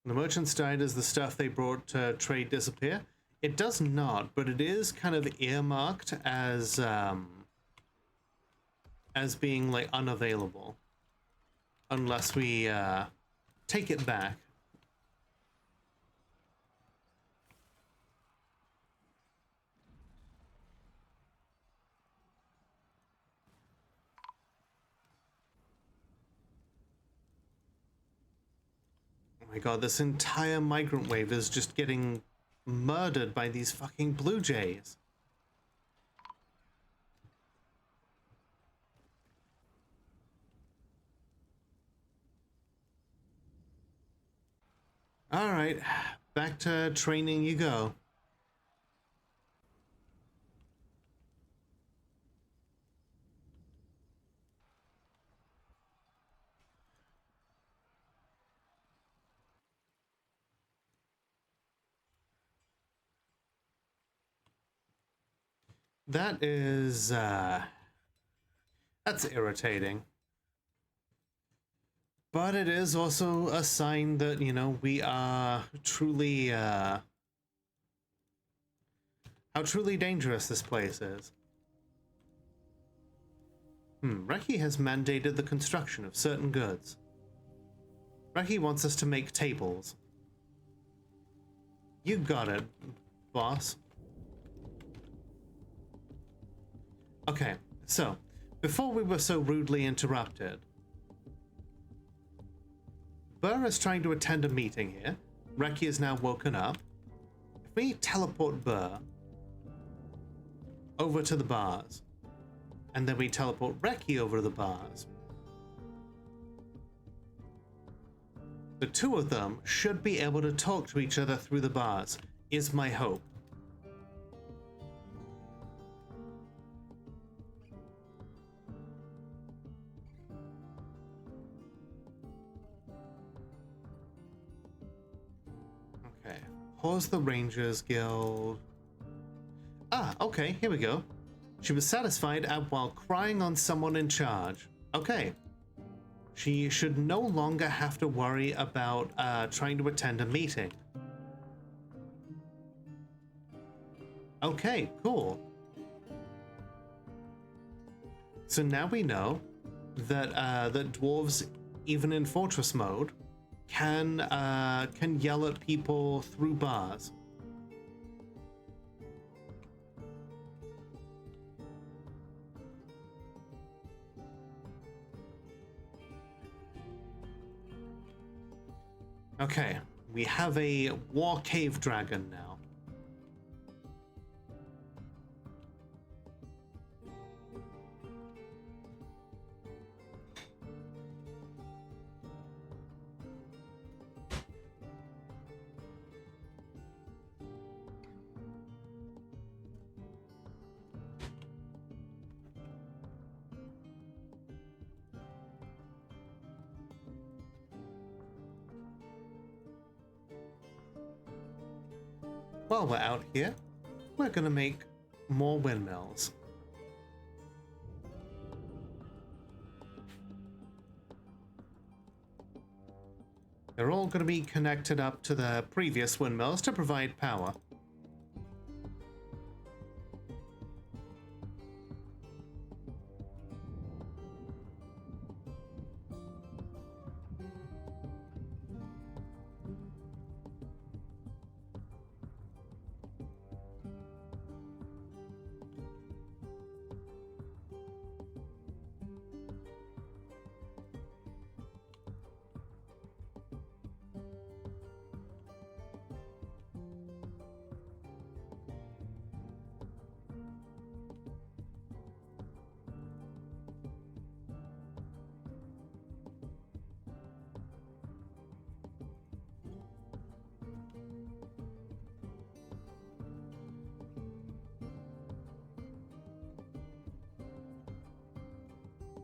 The merchants died as the stuff they brought to trade disappear. It does not, but it is kind of earmarked as being like unavailable unless we take it back. My god, this entire migrant wave is just getting murdered by these fucking blue jays. Alright, back to training you go. That is, that's irritating. But it is also a sign that, you know, we are truly, how truly dangerous this place is. Reki has mandated the construction of certain goods. Reki wants us to make tables. You got it, boss. Okay, so, before we were so rudely interrupted, Burr is trying to attend a meeting here. Reki is now woken up. If we teleport Burr over to the bars, and then we teleport Reki over to the bars, the two of them should be able to talk to each other through the bars, is my hope. Okay, pause the Rangers Guild. Ah, okay, here we go. She was satisfied while crying on someone in charge. Okay. She should no longer have to worry about trying to attend a meeting. Okay, cool. So now we know that that dwarves, even in fortress mode, can yell at people through bars. Okay, we have a war cave dragon now. While we're out here, we're gonna make more windmills. They're all gonna be connected up to the previous windmills to provide power.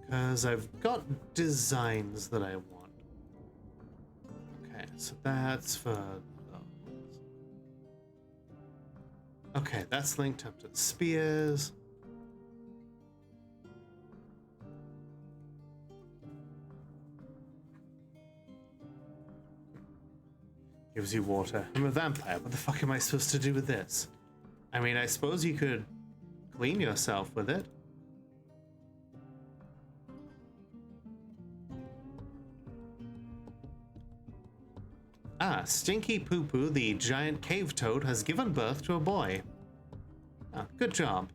Because I've got designs that I want. Okay, so that's for those. Okay, that's linked up to the spears. Gives you water. I'm a vampire. What the fuck am I supposed to do with this? I mean, I suppose you could clean yourself with it. Ah, Stinky Poo Poo, the giant cave toad, has given birth to a boy. Ah, good job.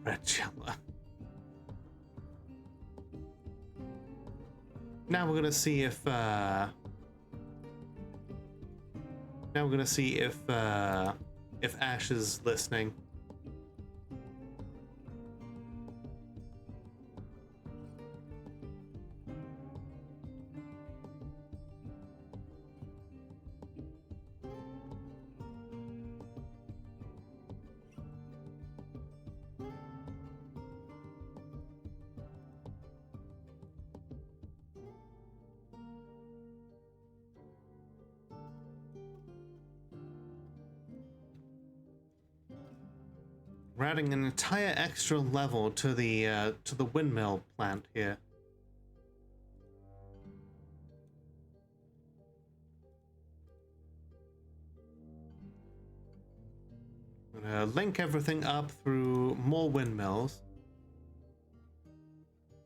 Regilla. Now we're gonna see if if Ash is listening. We're adding an entire extra level to the windmill plant here. I'm gonna link everything up through more windmills.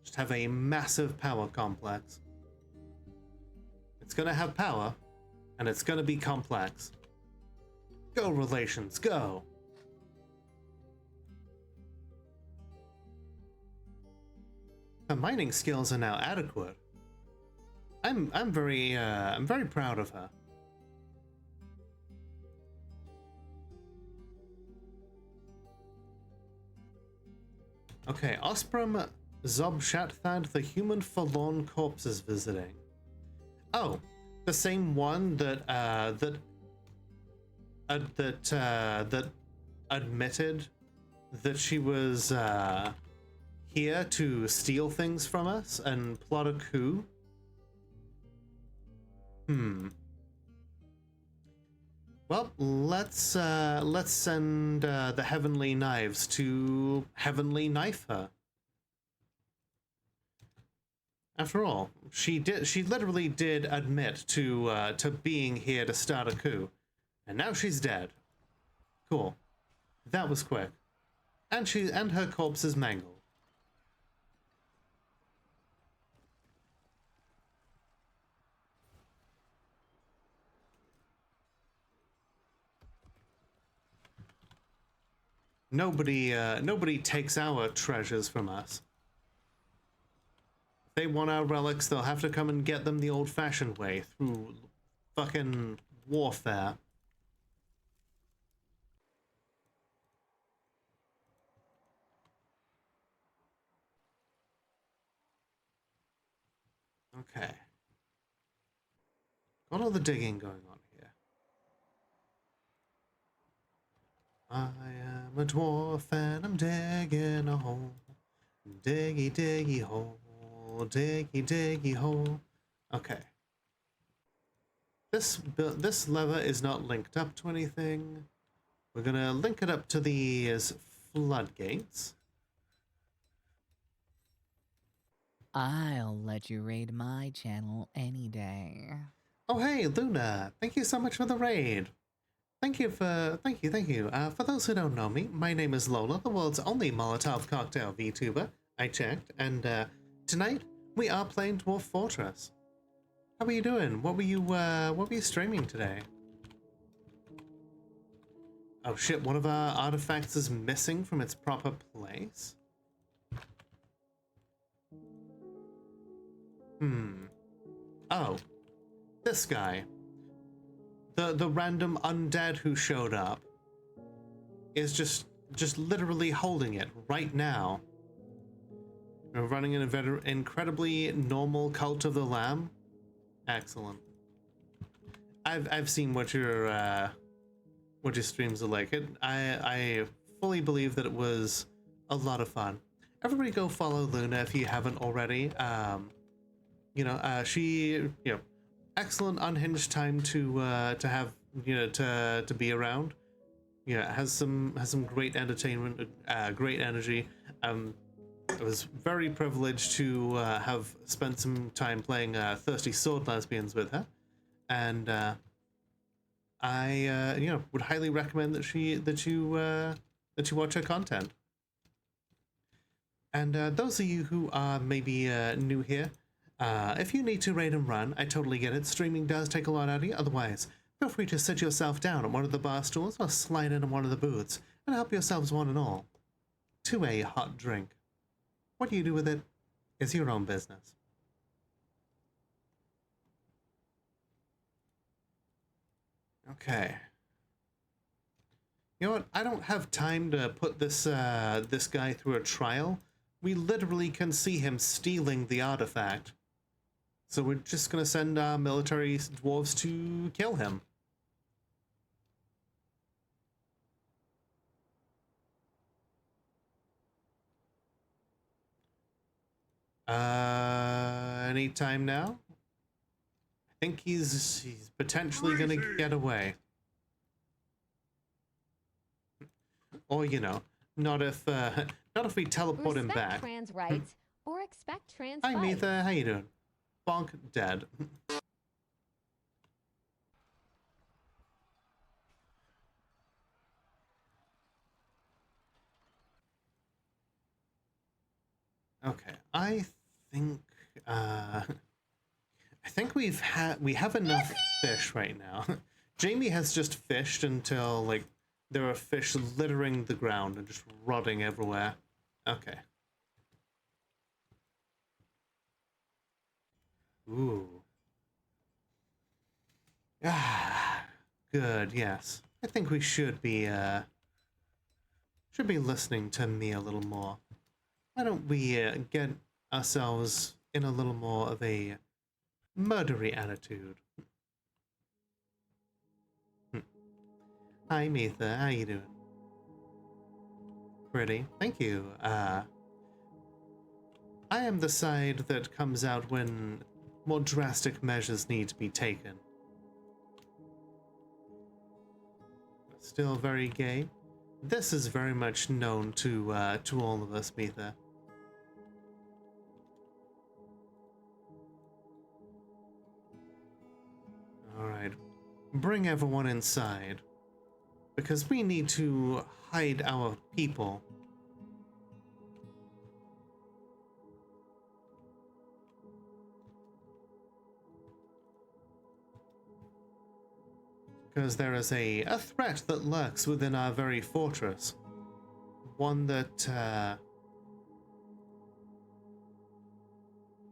Just have a massive power complex. It's gonna have power, and it's gonna be complex. Go relations, go! Her mining skills are now adequate. I'm very proud of her. Okay, Ospram Zobshatthad, the human forlorn corpse, is visiting. Oh, the same one that that admitted that she was here to steal things from us and plot a coup. Well, let's send the Heavenly Knives to Heavenly Knife her. After all, she literally did admit to being here to start a coup, and now she's dead. Cool. That was quick. And her corpse is mangled. Nobody takes our treasures from us. If they want our relics, they'll have to come and get them the old-fashioned way, through fucking warfare. Okay. Got all the digging going on here. I am a dwarf and I'm digging a hole. Diggy, diggy hole. Diggy, diggy hole. Okay. This lever is not linked up to anything. We're gonna link it up to these floodgates. I'll let you raid my channel any day. Oh hey, Luna! Thank you so much for the raid. Thank you. For those who don't know me, my name is Lola, the world's only Molotov cocktail VTuber. I checked, and tonight we are playing Dwarf Fortress. How are you doing? What were you streaming today? Oh shit! One of our artifacts is missing from its proper place. Oh, this guy. The random undead who showed up is just literally holding it right now. We're running an incredibly normal cult of the lamb. Excellent. I've seen what your streams are like. I fully believe that it was a lot of fun. Everybody go follow Luna if you haven't already. She excellent unhinged time to have, to be around. Has some great entertainment, great energy. I was very privileged to have spent some time playing Thirsty Sword Lesbians with her, and I would highly recommend that you watch her content. And those of you who are maybe new here, if you need to raid and run, I totally get it. Streaming does take a lot out of you. Otherwise, feel free to sit yourself down on one of the bar stools or slide into one of the booths and help yourselves one and all to a hot drink. What you do with it is your own business. Okay. You know what? I don't have time to put this this guy through a trial. We literally can see him stealing the artifact. So we're just gonna send our military dwarves to kill him. Any time now? I think he's potentially gonna get away. Or, you know, not if we teleport him Respect back. trans rights or expect trans Hi, fights. Mitha. How you doing? Bonk dead. Okay, I think we have enough fish right now. Jamie has just fished until like there are fish littering the ground and just rotting everywhere. Okay. Ooh. Ah, good. Yes, I think we should be listening to me a little more. Why don't we get ourselves in a little more of a murdery attitude? Hi, Mitha. How you doing? Pretty. Thank you. I am the side that comes out when more drastic measures need to be taken. Still very gay. This is very much known to all of us, Mitha. Alright. Bring everyone inside. Because we need to hide our people. Because there is a threat that lurks within our very fortress. One that our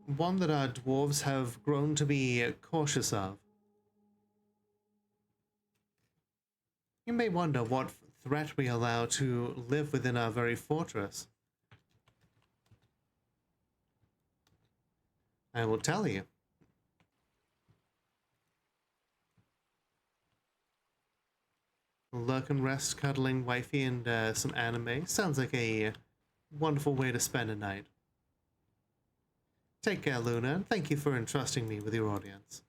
dwarves have grown to be cautious of. You may wonder what threat we allow to live within our very fortress. I will tell you. Lurk and rest, cuddling, wifey, and some anime. Sounds like a wonderful way to spend a night. Take care, Luna, and thank you for entrusting me with your audience.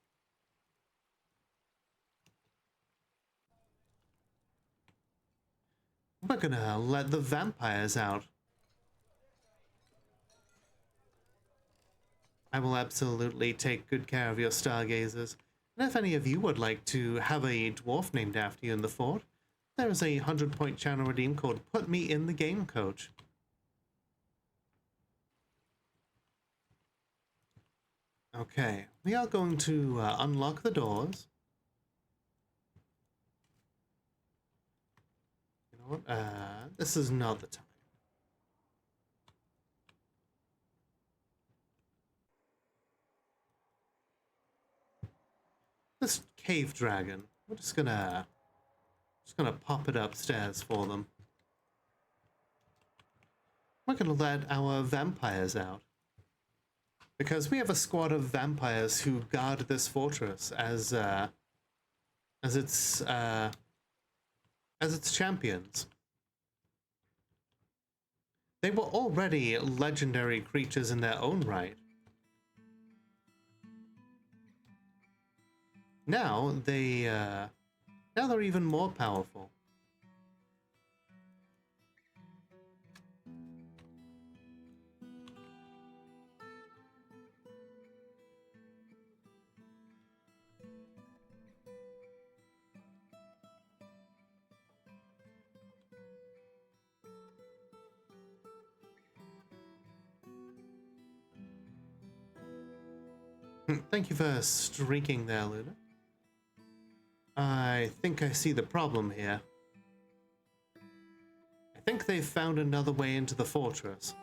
We're gonna let the vampires out. I will absolutely take good care of your stargazers. And if any of you would like to have a dwarf named after you in the fort, there is a 100-point channel redeem code Put Me in the Game Coach. Okay, we are going to unlock the doors. You know what? This is not the time. This cave dragon, we're just gonna pop it upstairs for them. We're gonna let our vampires out. Because we have a squad of vampires who guard this fortress as its champions. They were already legendary creatures in their own right. Now they're even more powerful. Thank you for streaking there, Luna. I think I see the problem here. I think they've found another way into the fortress.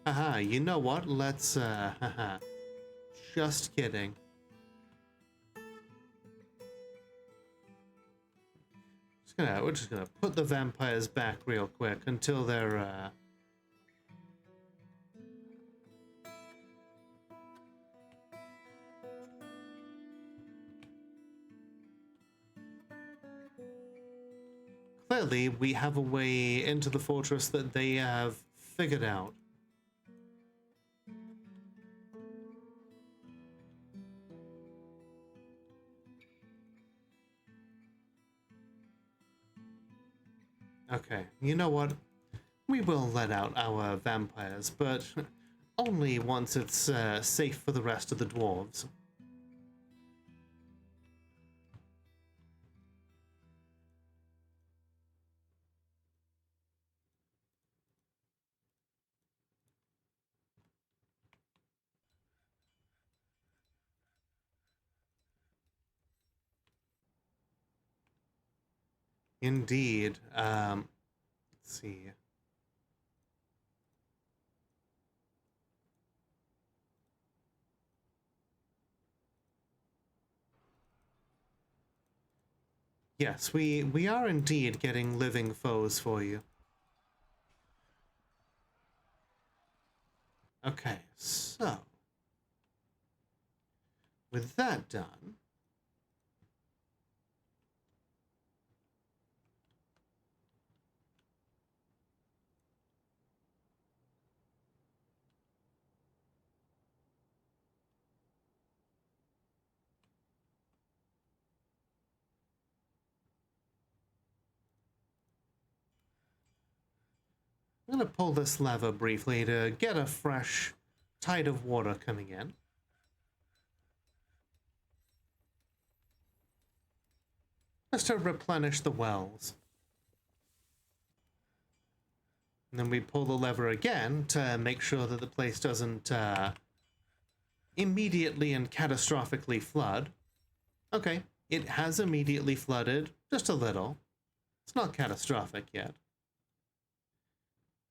Haha, you know what? Let's, Just kidding. We're just gonna put the vampires back real quick until they're clearly we have a way into the fortress that they have figured out. Okay, you know what? We will let out our vampires, but only once it's safe for the rest of the dwarves. Indeed. Let's see. Yes, we are indeed getting living foes for you. Okay, so with that done, I'm going to pull this lever briefly to get a fresh tide of water coming in. Just to replenish the wells. And then we pull the lever again to make sure that the place doesn't immediately and catastrophically flood. Okay, it has immediately flooded, just a little. It's not catastrophic yet.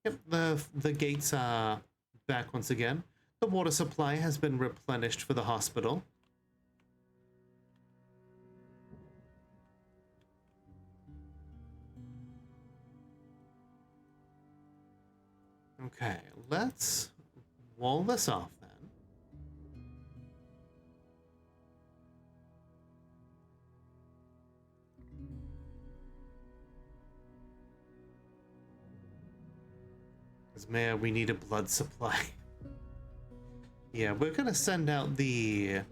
Yep, the gates are back once again. The water supply has been replenished for the hospital. Okay, let's wall this off then. Because, man, we need a blood supply. Yeah, we're gonna send out the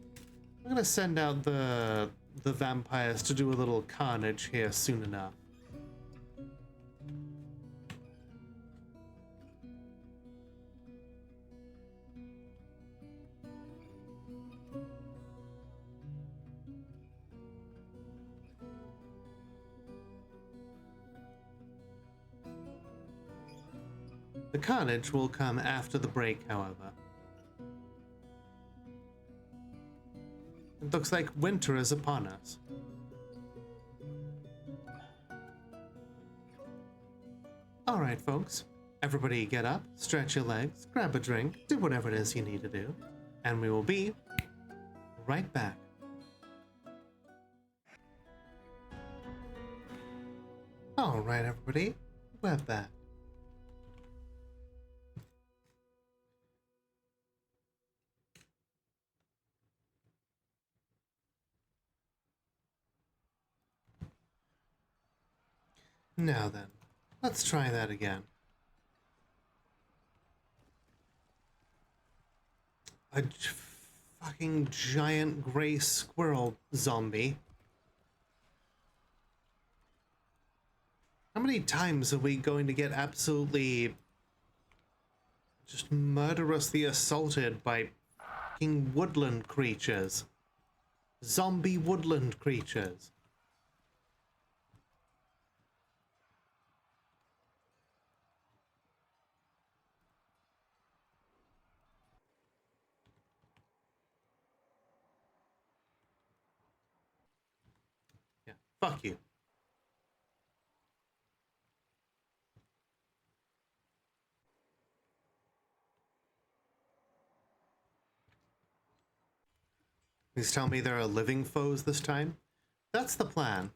vampires to do a little carnage here soon enough. The carnage will come after the break, however. It looks like winter is upon us. Alright, folks. Everybody get up, stretch your legs, grab a drink, do whatever it is you need to do, and we will be right back. Alright, everybody. We're back. Now then, let's try that again. A fucking giant gray squirrel zombie. How many times are we going to get absolutely just murderously assaulted by fucking woodland creatures? Zombie woodland creatures. Yeah, fuck you. Please tell me there are living foes this time. That's the plan.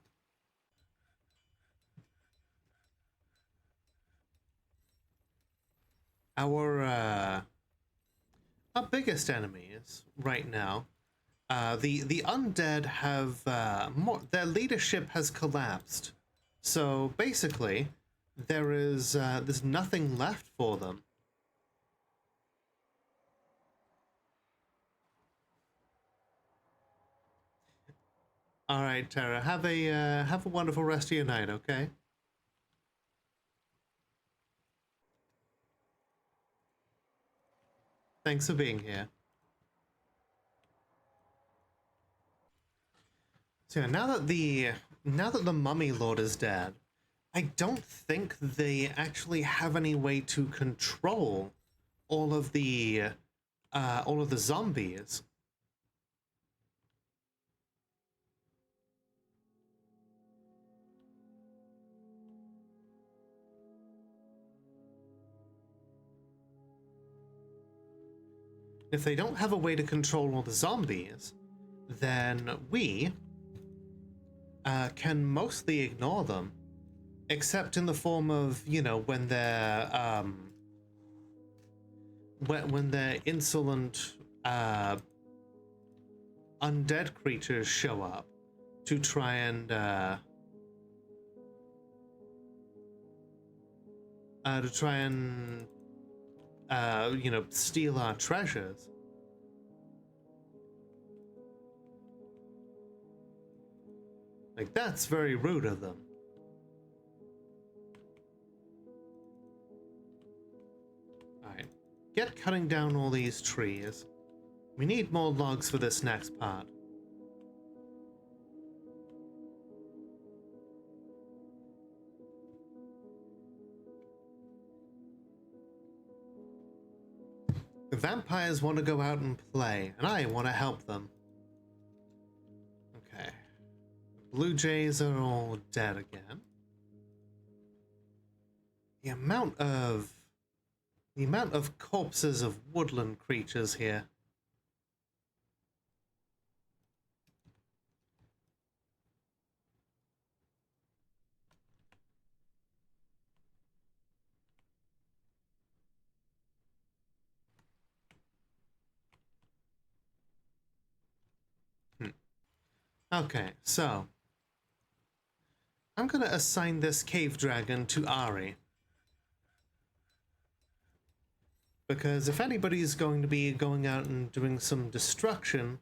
Our biggest enemies right now, the undead have their leadership has collapsed. So basically, there's nothing left for them. All right, Tara, have a wonderful rest of your night, okay? Thanks for being here. So yeah, now that the Mummy Lord is dead, I don't think they actually have any way to control all of the zombies. If they don't have a way to control all the zombies, then we can mostly ignore them, except in the form of, you know, when they're insolent undead creatures show up to try and you know, steal our treasures. Like, that's very rude of them. Alright, get cutting down all these trees. We need more logs for this next part. The vampires want to go out and play, and I want to help them. Okay. Blue jays are all dead again. The amount of corpses of woodland creatures here. Okay, so I'm gonna assign this cave dragon to Ari. Because if anybody's going to be going out and doing some destruction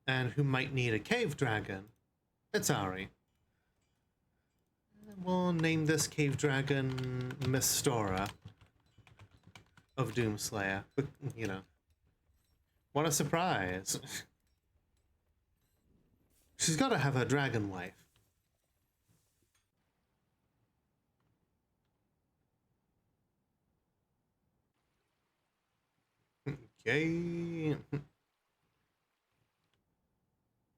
and who might need a cave dragon, it's Ari. We'll name this cave dragon Miss Stora of Doomslayer. But, you know, what a surprise. She's got to have her dragon wife. Okay.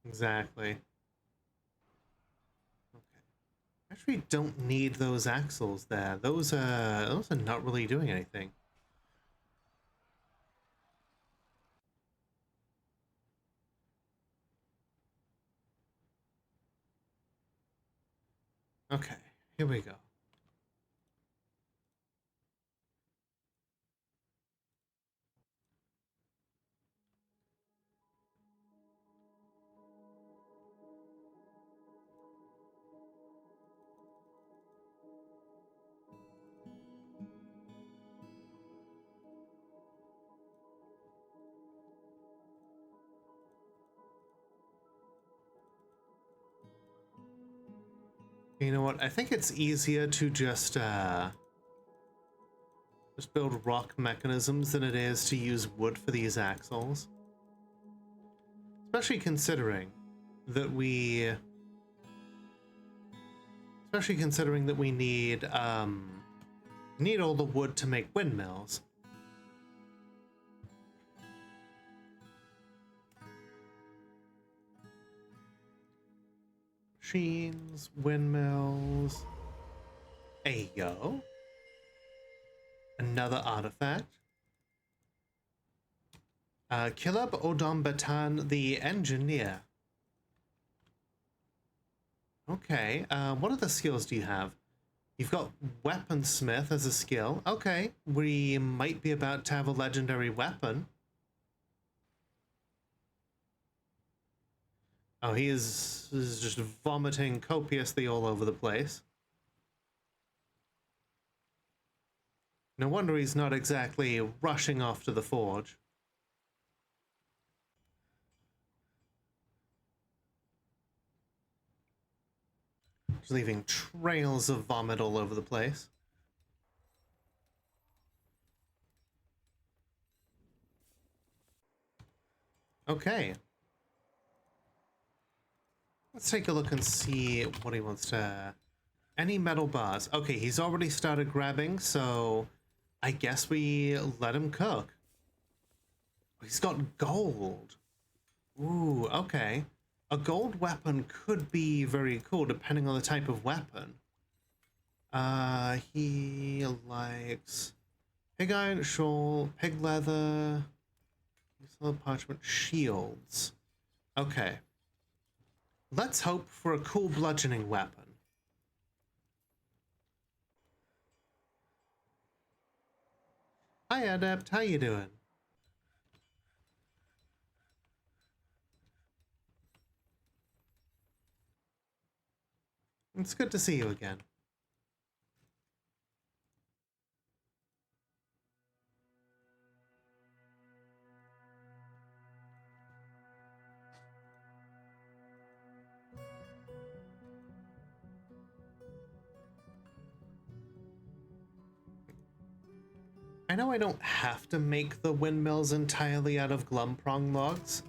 Exactly. Okay. Actually, don't need those axles there. Those are not really doing anything. Okay, here we go. You know what? I think it's easier to just build rock mechanisms than it is to use wood for these axles. Especially considering that we need all the wood to make windmills. Machines, windmills. Ayo. Another artifact. Kilab Odombatan, the engineer. Okay, what other skills do you have? You've got weaponsmith as a skill. Okay, we might be about to have a legendary weapon. Oh, he is just vomiting copiously all over the place. No wonder he's not exactly rushing off to the forge. Just leaving trails of vomit all over the place. Okay. Let's take a look and see what he wants to... Any metal bars. Okay, he's already started grabbing, so I guess we let him cook. He's got gold. Ooh, okay. A gold weapon could be very cool depending on the type of weapon. He likes pig iron, shawl, pig leather, parchment, shields. Okay. Let's hope for a cool bludgeoning weapon. Hi, Adept. How you doing? It's good to see you again. I know I don't have to make the windmills entirely out of glumprong logs,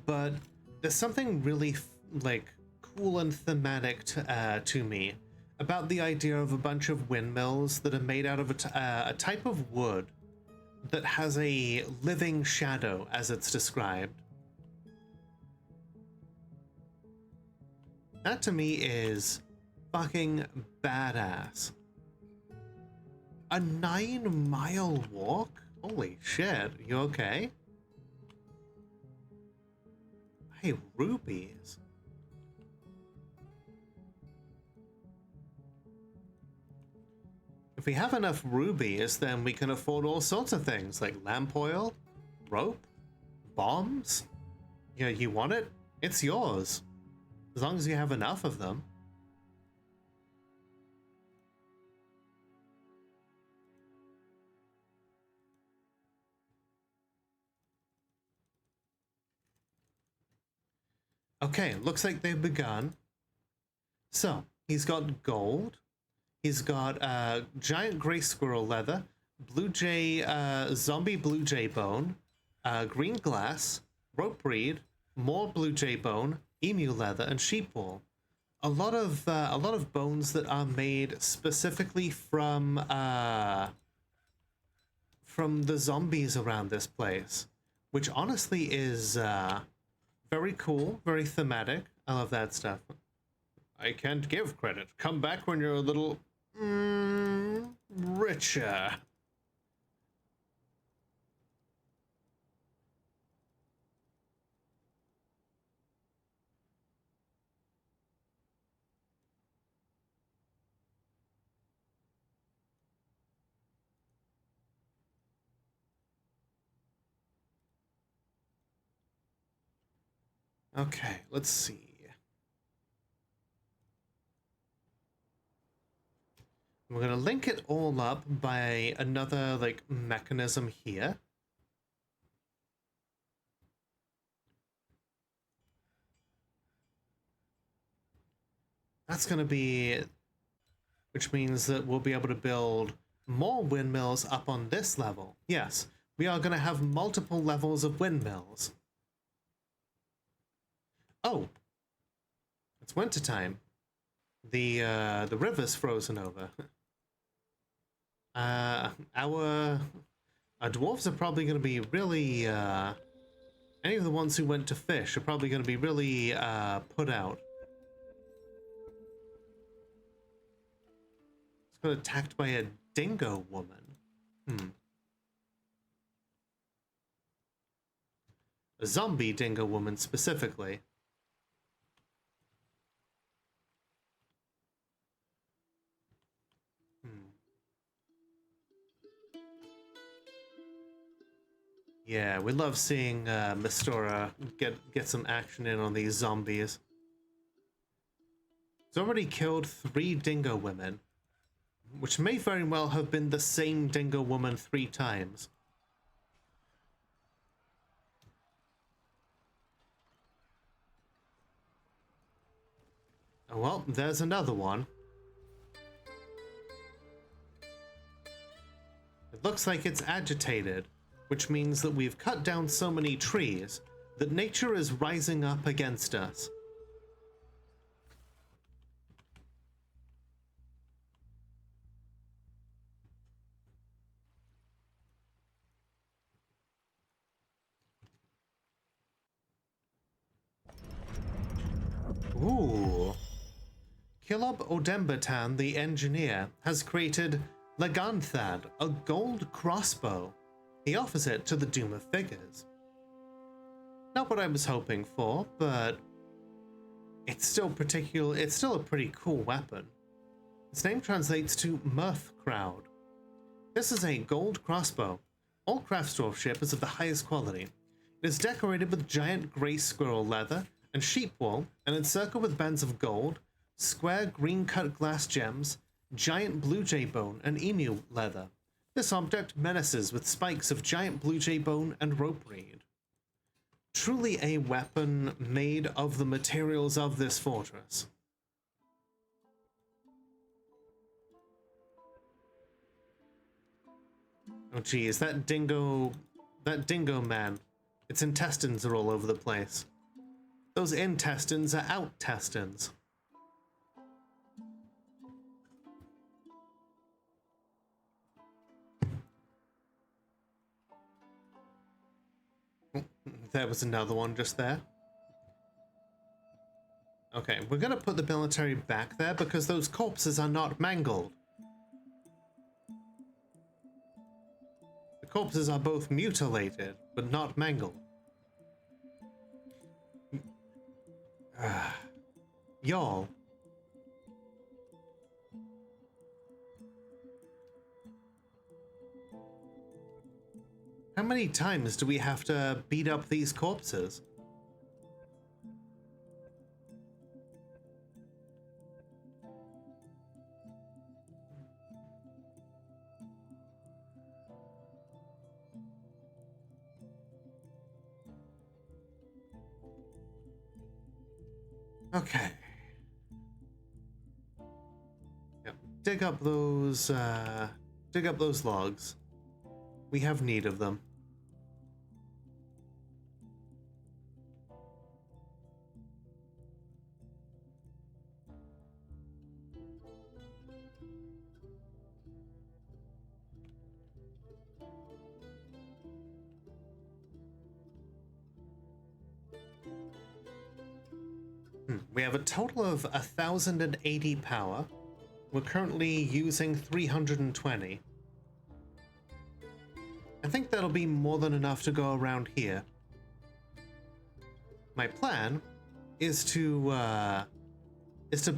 but there's something really like cool and thematic to me about the idea of a bunch of windmills that are made out of a type of wood that has a living shadow, as it's described. That to me is fucking badass. A 9-mile walk? Holy shit, you okay? Hey, rubies. If we have enough rubies, then we can afford all sorts of things, like lamp oil, rope, bombs. Yeah, you want it? It's yours. As long as you have enough of them. Okay, looks like they've begun. So, he's got gold. He's got giant gray squirrel leather, blue jay, zombie blue jay bone, green glass, rope reed, more blue jay bone, emu leather, and sheep wool. A lot of bones that are made specifically from the zombies around this place, which honestly is very cool, very thematic. I love that stuff. I can't give credit. Come back when you're a little richer. Okay, let's see. We're gonna link it all up by another like mechanism here. That's gonna be, which means that we'll be able to build more windmills up on this level. Yes, we are gonna have multiple levels of windmills. Oh, it's wintertime. The river's frozen over. Our dwarves are probably going to be really, any of the ones who went to fish are probably going to be really, put out. It's got attacked by a dingo woman. A zombie dingo woman specifically. Yeah, we love seeing Mistora get some action in on these zombies. He's already killed 3 dingo women, which may very well have been the same dingo woman 3 times. Oh well, there's another one. It looks like it's agitated, which means that we've cut down so many trees that nature is rising up against us. Ooh. Kilob Odembatan, the engineer, has created Laganthad, a gold crossbow. He offers it to the Doom of Figures. Not what I was hoping for, but it's still a pretty cool weapon. Its name translates to Mirth Crowd. This is a gold crossbow. All craftsmanship is of the highest quality. It is decorated with giant grey squirrel leather and sheep wool, and encircled with bands of gold, square green-cut glass gems, giant blue jay bone, and emu leather. This object menaces with spikes of giant blue jay bone and rope reed. Truly a weapon made of the materials of this fortress. Oh geez, that dingo man, its intestines are all over the place. Those intestines are out-testins. There was another one just there. Okay, we're gonna put the military back there because those corpses are not mangled. The corpses are both mutilated, but not mangled. Y'all. How many times do we have to beat up these corpses? Okay. Yep. Dig up those logs. We have need of them. We have a total of 1,080 power. We're currently using 320. I think that'll be more than enough to go around here. My plan is to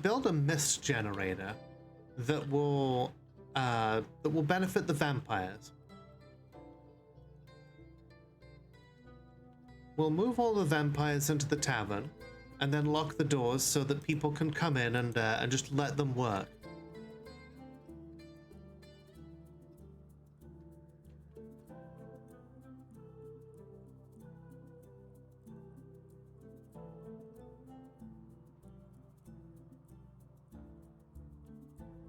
build a mist generator that will benefit the vampires. We'll move all the vampires into the tavern, and then lock the doors so that people can come in and just let them work.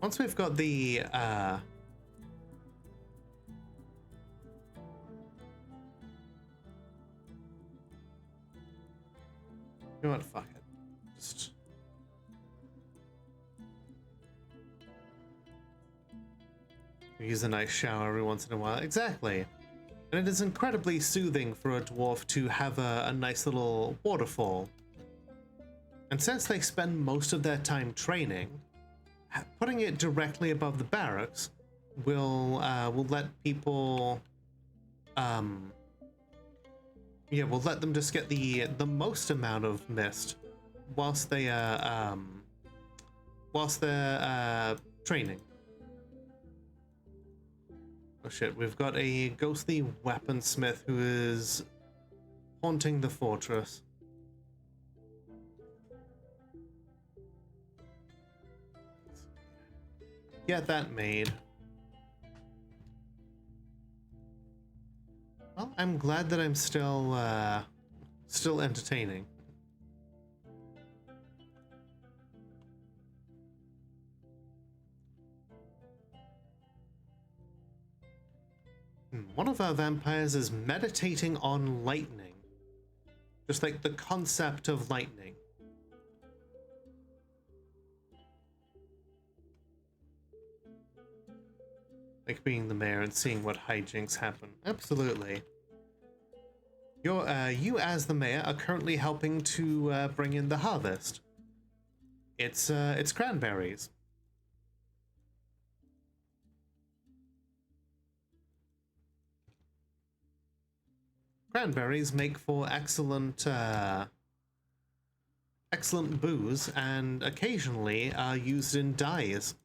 Once we've got the you know what? Fuck it. Just use a nice shower every once in a while. Exactly. And it is incredibly soothing for a dwarf to have a nice little waterfall. And since they spend most of their time training, putting it directly above the barracks will let people Yeah, we'll let them just get the most amount of mist whilst they whilst they're training. Oh shit, we've got a ghostly weaponsmith who is haunting the fortress. Get that made. Well, I'm glad that I'm still entertaining. One of our vampires is meditating on lightning. Just like the concept of lightning. Like being the mayor and seeing what hijinks happen. Absolutely. You as the mayor are currently helping to bring in the harvest. It's cranberries. Cranberries make for excellent excellent booze and occasionally are used in dyes.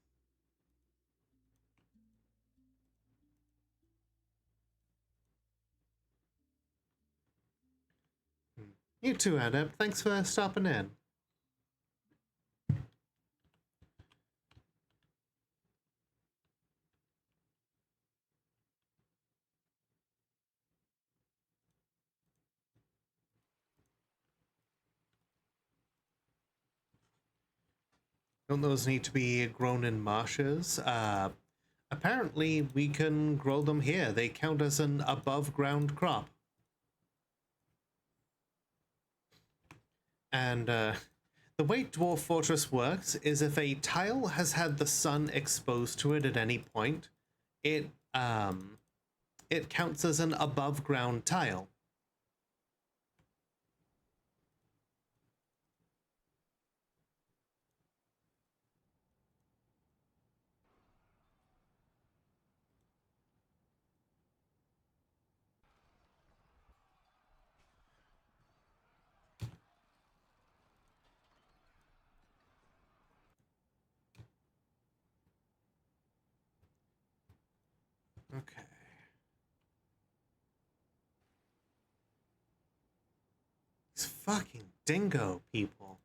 You too, Adept. Thanks for stopping in. Don't those need to be grown in marshes? Apparently, we can grow them here. They count as an above-ground crop. And the way Dwarf Fortress works is if a tile has had the sun exposed to it at any point, it counts as an above-ground tile. Okay. These fucking dingo people.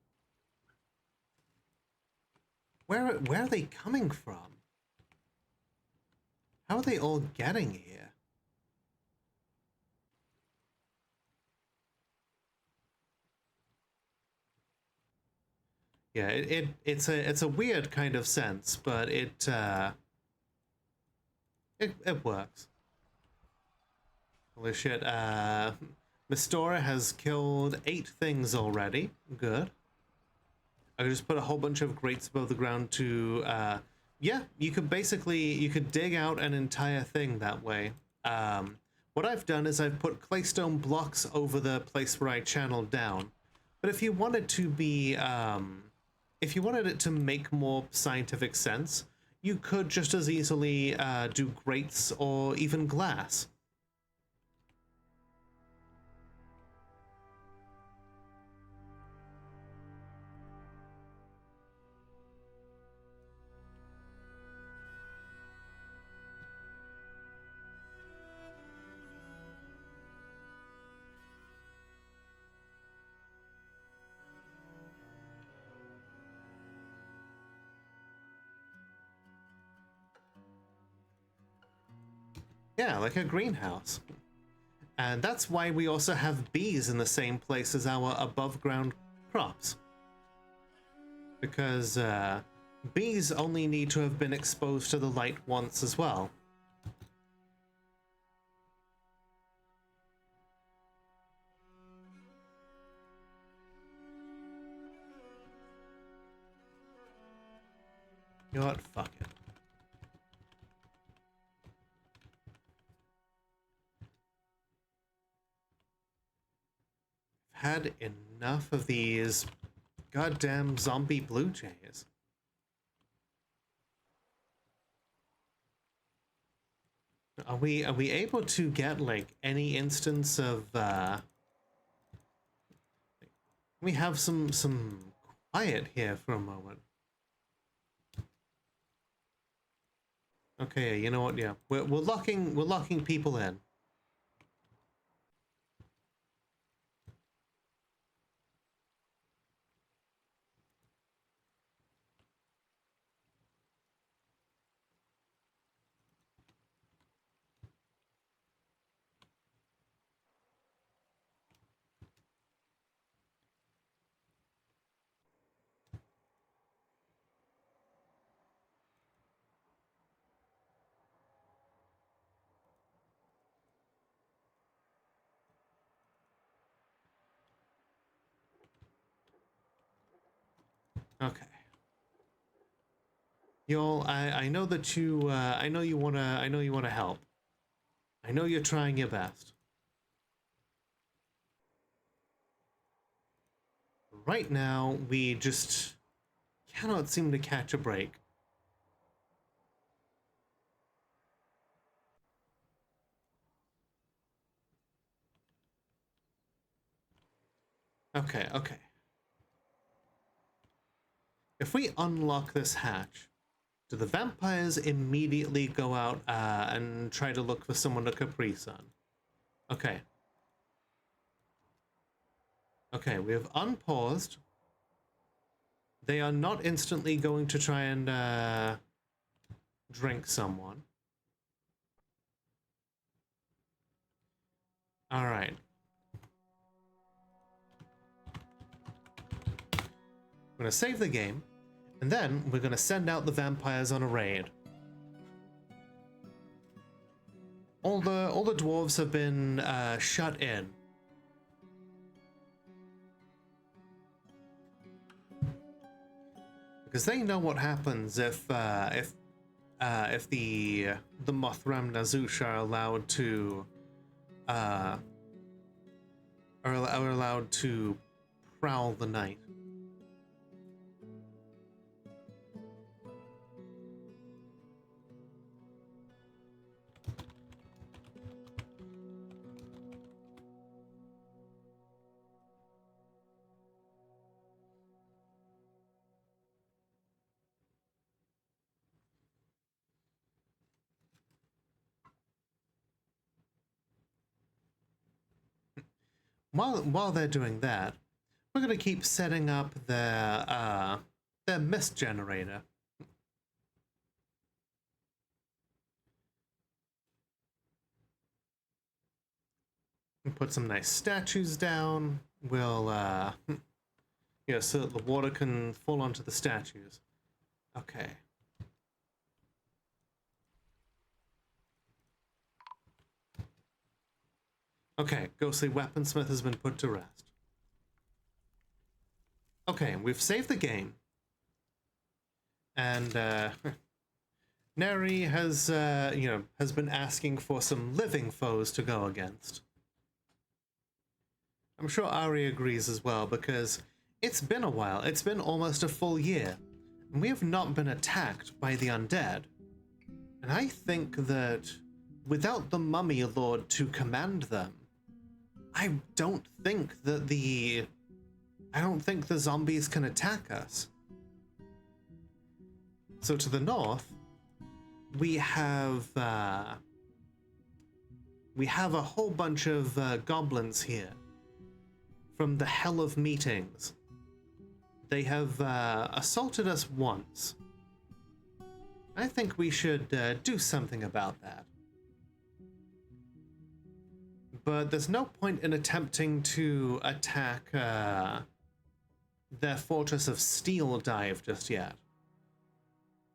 Where are they coming from? How are they all getting here? Yeah, it's a weird kind of sense, but it works. Holy shit, Mistora has killed 8 things already. Good. I could just put a whole bunch of grates above the ground to, yeah, you could dig out an entire thing that way. What I've done is I've put claystone blocks over the place where I channeled down. But if you wanted to be, if you wanted it to make more scientific sense, you could just as easily do grates or even glass. Yeah, like a greenhouse. And that's why we also have bees in the same place as our above ground crops. Because bees only need to have been exposed to the light once as well. You know what? Fuck it. Had enough of these goddamn zombie blue jays. Are we able to get like any instance of We have some quiet here for a moment. Okay, you know what? Yeah, we're locking people in. Okay. Y'all, I know that you I know you wanna help. I know you're trying your best. Right now, we just cannot seem to catch a break. Okay, okay. If we unlock this hatch, do the vampires immediately go out and try to look for someone to Caprice on? Okay. Okay, we have unpaused. They are not instantly going to try and drink someone. All right. I'm going to save the game, and then we're going to send out the vampires on a raid. All the dwarves have been shut in. Because they know what happens if the Mothram Nazush are allowed to prowl the night. While they're doing that, we're gonna keep setting up their mist generator. And put some nice statues down. We'll so that the water can fall onto the statues. Okay. Okay, Ghostly Weaponsmith has been put to rest. Okay, we've saved the game. And, Neri has, has been asking for some living foes to go against. I'm sure Ari agrees as well, because it's been a while. It's been almost a full year. And we have not been attacked by the undead. And I think that without the Mummy Lord to command them, I don't think the zombies can attack us. So to the north, we have a whole bunch of goblins here from the Hell of Meetings. They have assaulted us once. I think we should do something about that. But there's no point in attempting to attack their Fortress of Steel dive just yet.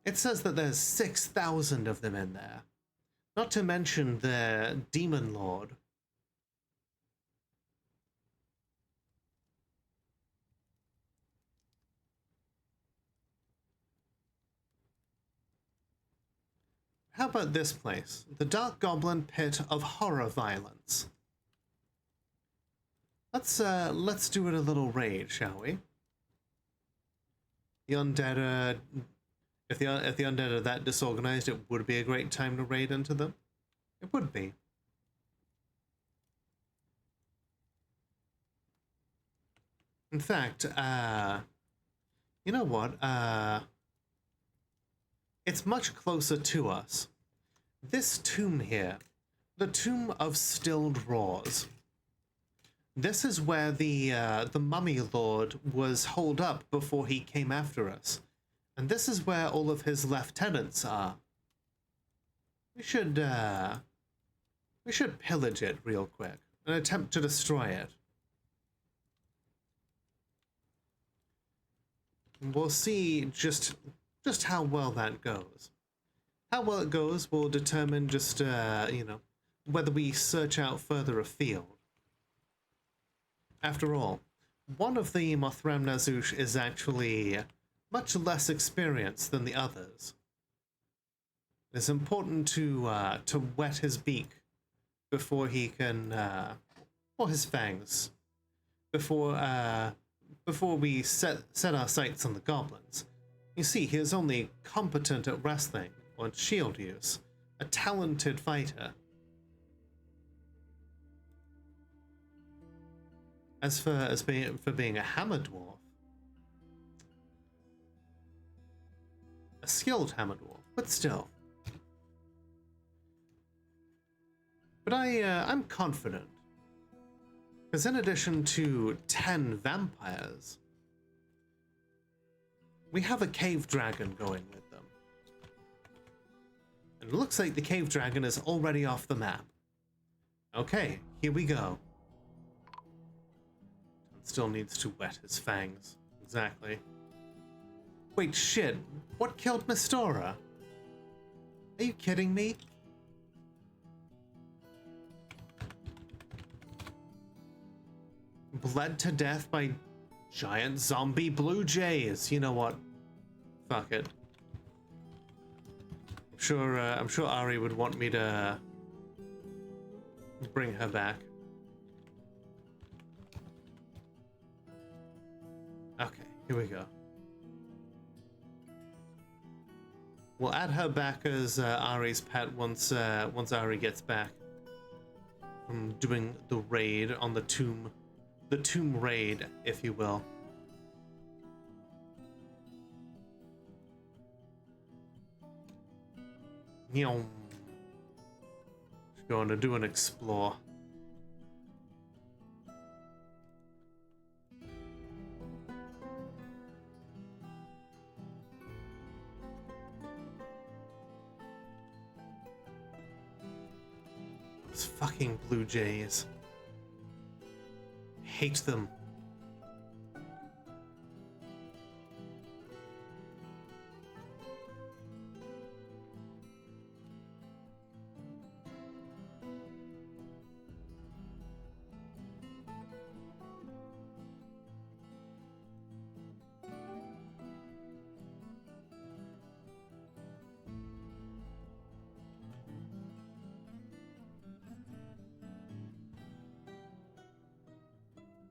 It says that there's 6,000 of them in there. Not to mention their Demon Lord. How about this place? The Dark Goblin Pit of Horror Violence. Let's do it a little raid, shall we? The undead if the undead are that disorganized, it would be a great time to raid into them. It would be. In fact, you know what? It's much closer to us. This tomb here, the Tomb of Stilled Roars. This is where the Mummy Lord was holed up before he came after us. And this is where all of his lieutenants are. We should pillage it real quick and attempt to destroy it. We'll see just how well that goes. How well it goes will determine just, you know, whether we search out further afield. After all, one of the Mothram Nazush is actually much less experienced than the others. It's important to wet his beak before he can, or his fangs, before we set our sights on the goblins. You see, he is only competent at wrestling or at shield use, a talented fighter. As for being a hammer dwarf, a skilled hammer dwarf, but still. But I'm confident, because in addition to 10 vampires, we have a cave dragon going with them. And it looks like the cave dragon is already off the map. Okay, here we go. Still needs to wet his fangs. Exactly. Wait, shit. What killed Mistora? Are you kidding me? Bled to death by giant zombie blue jays. You know what? Fuck it. I'm sure Ari would want me to bring her back. Okay, here we go. We'll add her back as Ari's pet once Ari gets back from doing the raid on the tomb raid, if you will. Just going to do an explore. Those fucking blue jays. Hate them.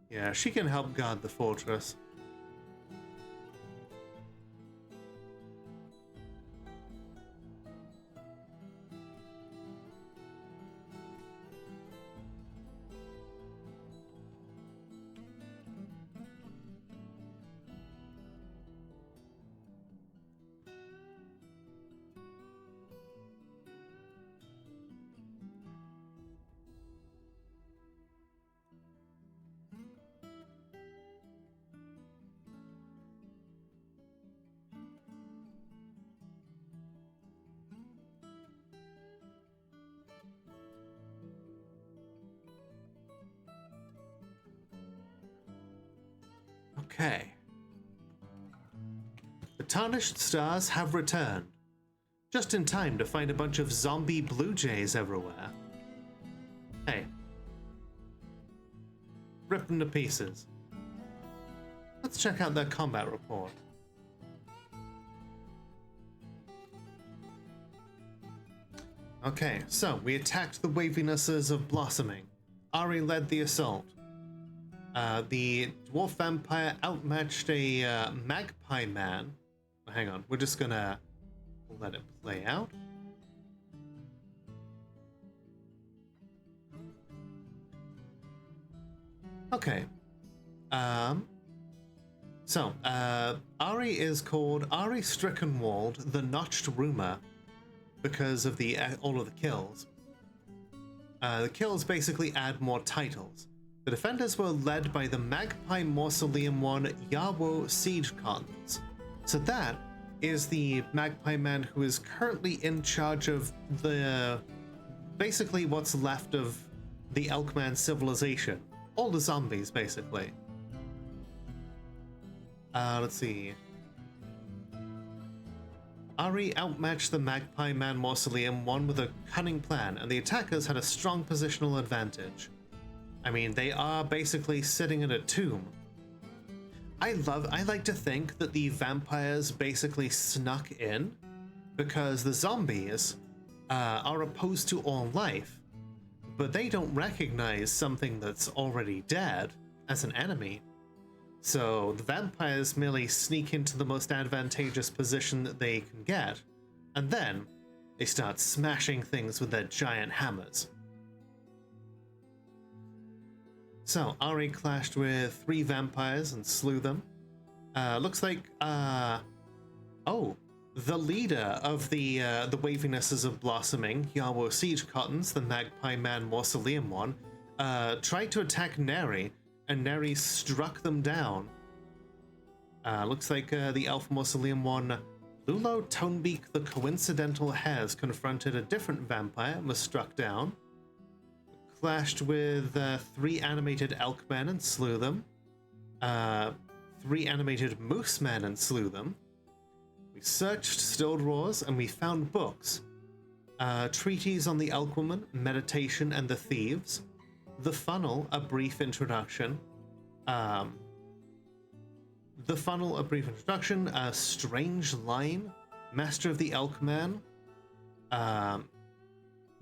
Yeah, she can help guard the fortress. Okay. The tarnished stars have returned. Just in time to find a bunch of zombie blue jays everywhere. Hey. Rip them to pieces. Let's check out their combat report. Okay, so we attacked the wavinesses of Blossoming. Ari led the assault. The dwarf vampire outmatched a magpie man. Hang on, we're just gonna let it play out. Okay. So, Ari is called Ari Strickenwald, the Notched Rumor, because of all of the kills. The kills basically add more titles. The defenders were led by the Magpie Mausoleum one Yawo Siege Cottons. So that is the Magpie Man who is currently in charge of basically what's left of the Elkman civilization. All the zombies, basically. Let's see. Ari outmatched the Magpie Man Mausoleum one with a cunning plan, and the attackers had a strong positional advantage. I mean, they are basically sitting in a tomb. I like to think that the vampires basically snuck in because the zombies are opposed to all life, but they don't recognize something that's already dead as an enemy. So the vampires merely sneak into the most advantageous position that they can get, and then they start smashing things with their giant hammers. So Ari clashed with 3 vampires and slew them. Looks like, oh, the leader of the Wavinesses of Blossoming, Yawo Siege Cottons, the Magpie Man Mausoleum one, tried to attack Neri, and Neri struck them down. Looks like the Elf Mausoleum one, Lulo Tonebeak the Coincidental Hares, confronted a different vampire and was struck down. Clashed with 3 animated elk men and slew them. 3 animated moose men and slew them. We searched Still Drawers and we found books. Treatise on the Elk Woman, Meditation and the Thieves. The Funnel, A Brief Introduction. The Funnel, A Brief Introduction. Strange Line, Master of the Elk Man.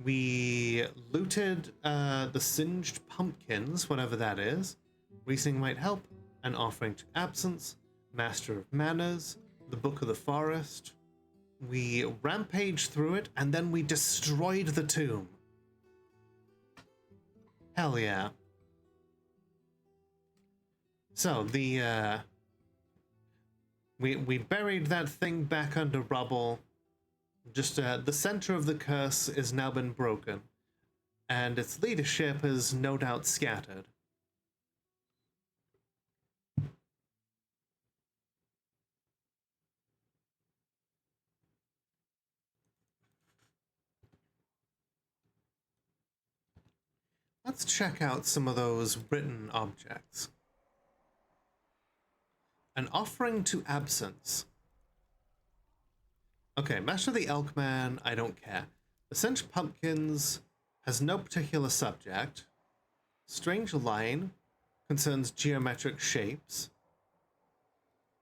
We looted the Singed Pumpkins, whatever that is. Reasoning Might Help, An Offering to Absence, Master of Manners, The Book of the Forest. We rampaged through it, and then we destroyed the tomb. Hell yeah. So, we buried that thing back under rubble. Just the center of the curse has now been broken, and its leadership is no doubt scattered. Let's check out some of those written objects. An offering to absence. Okay, Master of the Elkman, I don't care. The Singed Pumpkins has no particular subject. Strange Line concerns geometric shapes.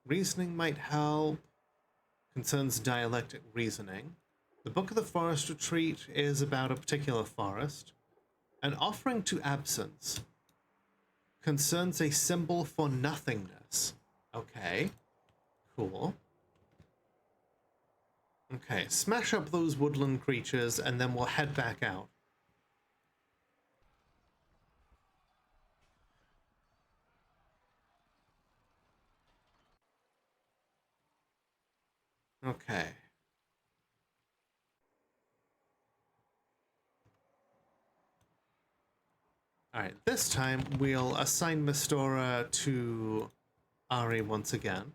Reasoning Might Help concerns dialectic reasoning. The Book of the Forest Retreat is about a particular forest. An Offering to Absence concerns a symbol for nothingness. Okay, cool. Okay, smash up those woodland creatures and then we'll head back out. Okay. Alright, this time we'll assign Mistora to Ari once again.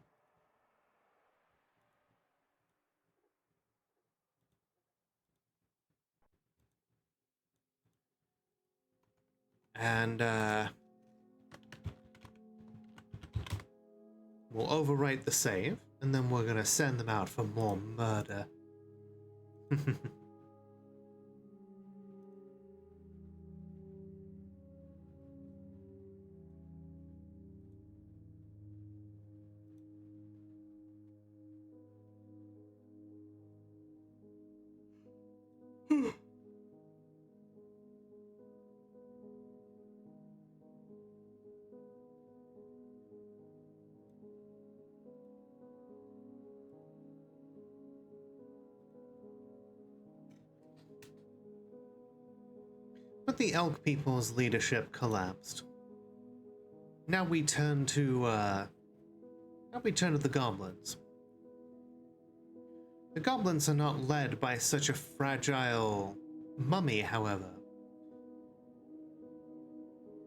And we'll overwrite the save, and then we're gonna send them out for more murder. But the Elk people's leadership collapsed. Now we turn to Now we turn to the goblins. The goblins are not led by such a fragile mummy, however.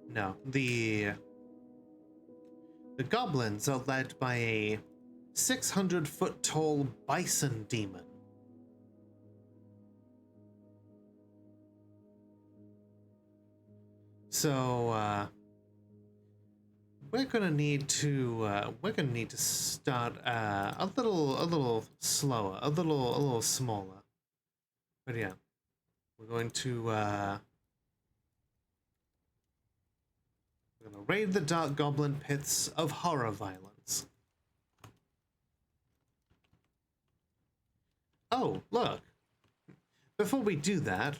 No, the goblins are led by a 600-foot tall bison demon. So, we're gonna need to start a little slower, a little smaller. But yeah, we're gonna raid the Dark Goblin pits of horror violence. Oh, look! Before we do that,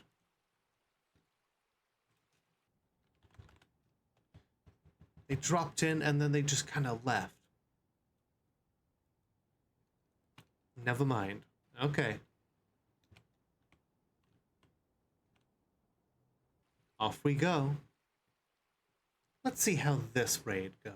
they dropped in and then they just kind of left. Never mind. Okay. Off we go. Let's see how this raid goes.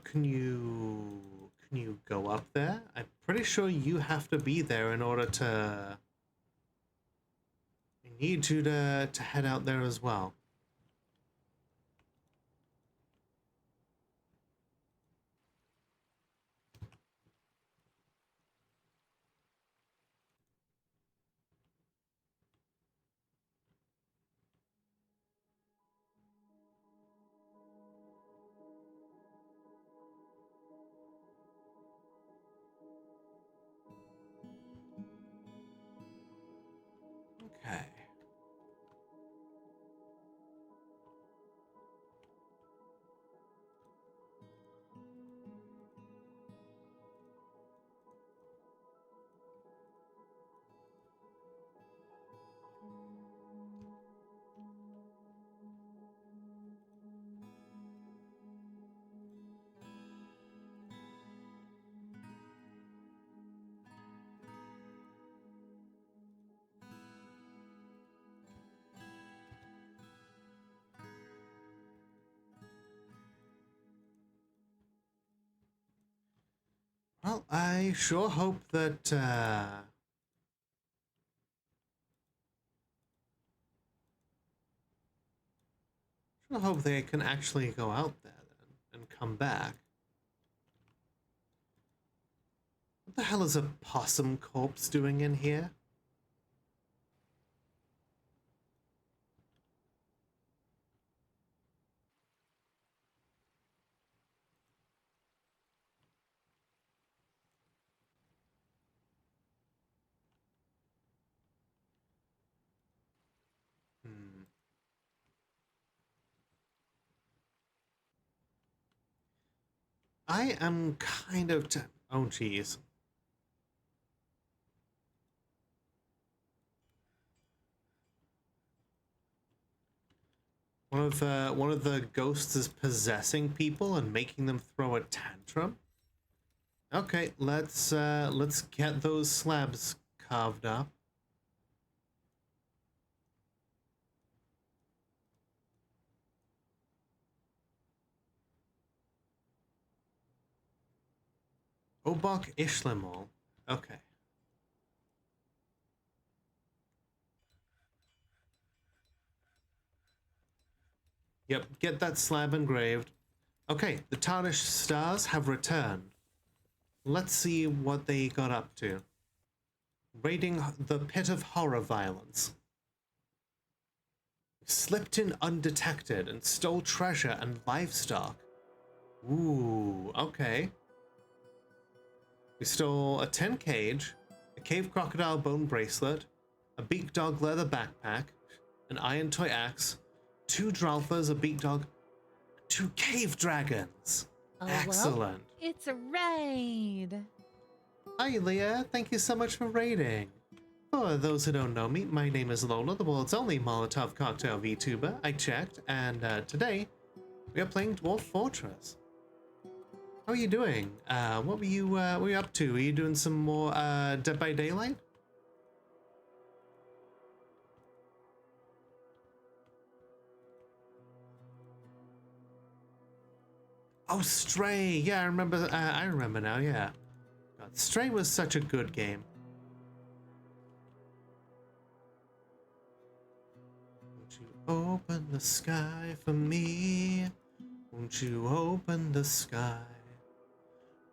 Can you go up there? I'm pretty sure you have to be there in order to... I need you to head out there as well. Okay. Well, I sure hope that, sure hope they can actually go out there then and come back. What the hell is a possum corpse doing in here? Hmm. I am kind of oh geez. One of the ghosts is possessing people and making them throw a tantrum. Okay, let's get those slabs carved up. Obok Ishlamol. Okay. Yep, get that slab engraved. Okay, the tarnished stars have returned. Let's see what they got up to. Raiding the pit of horror violence. Slipped in undetected and stole treasure and livestock. Ooh, okay. We stole a tin cage, a cave crocodile bone bracelet, a beak dog leather backpack, an iron toy axe, 2 Dralfas, a beak dog, 2 cave dragons. Oh, Excellent. well, it's a raid. Hi, Leah. Thank you so much for raiding. For those who don't know me, my name is Lola, the world's only Molotov cocktail VTuber. I checked, and today we are playing Dwarf Fortress. How are you doing? What were you up to? Were you doing some more Dead by Daylight? Oh, Stray. Yeah, I remember. I remember now. Yeah, God, Stray was such a good game. Won't you open the sky for me? Won't you open the sky?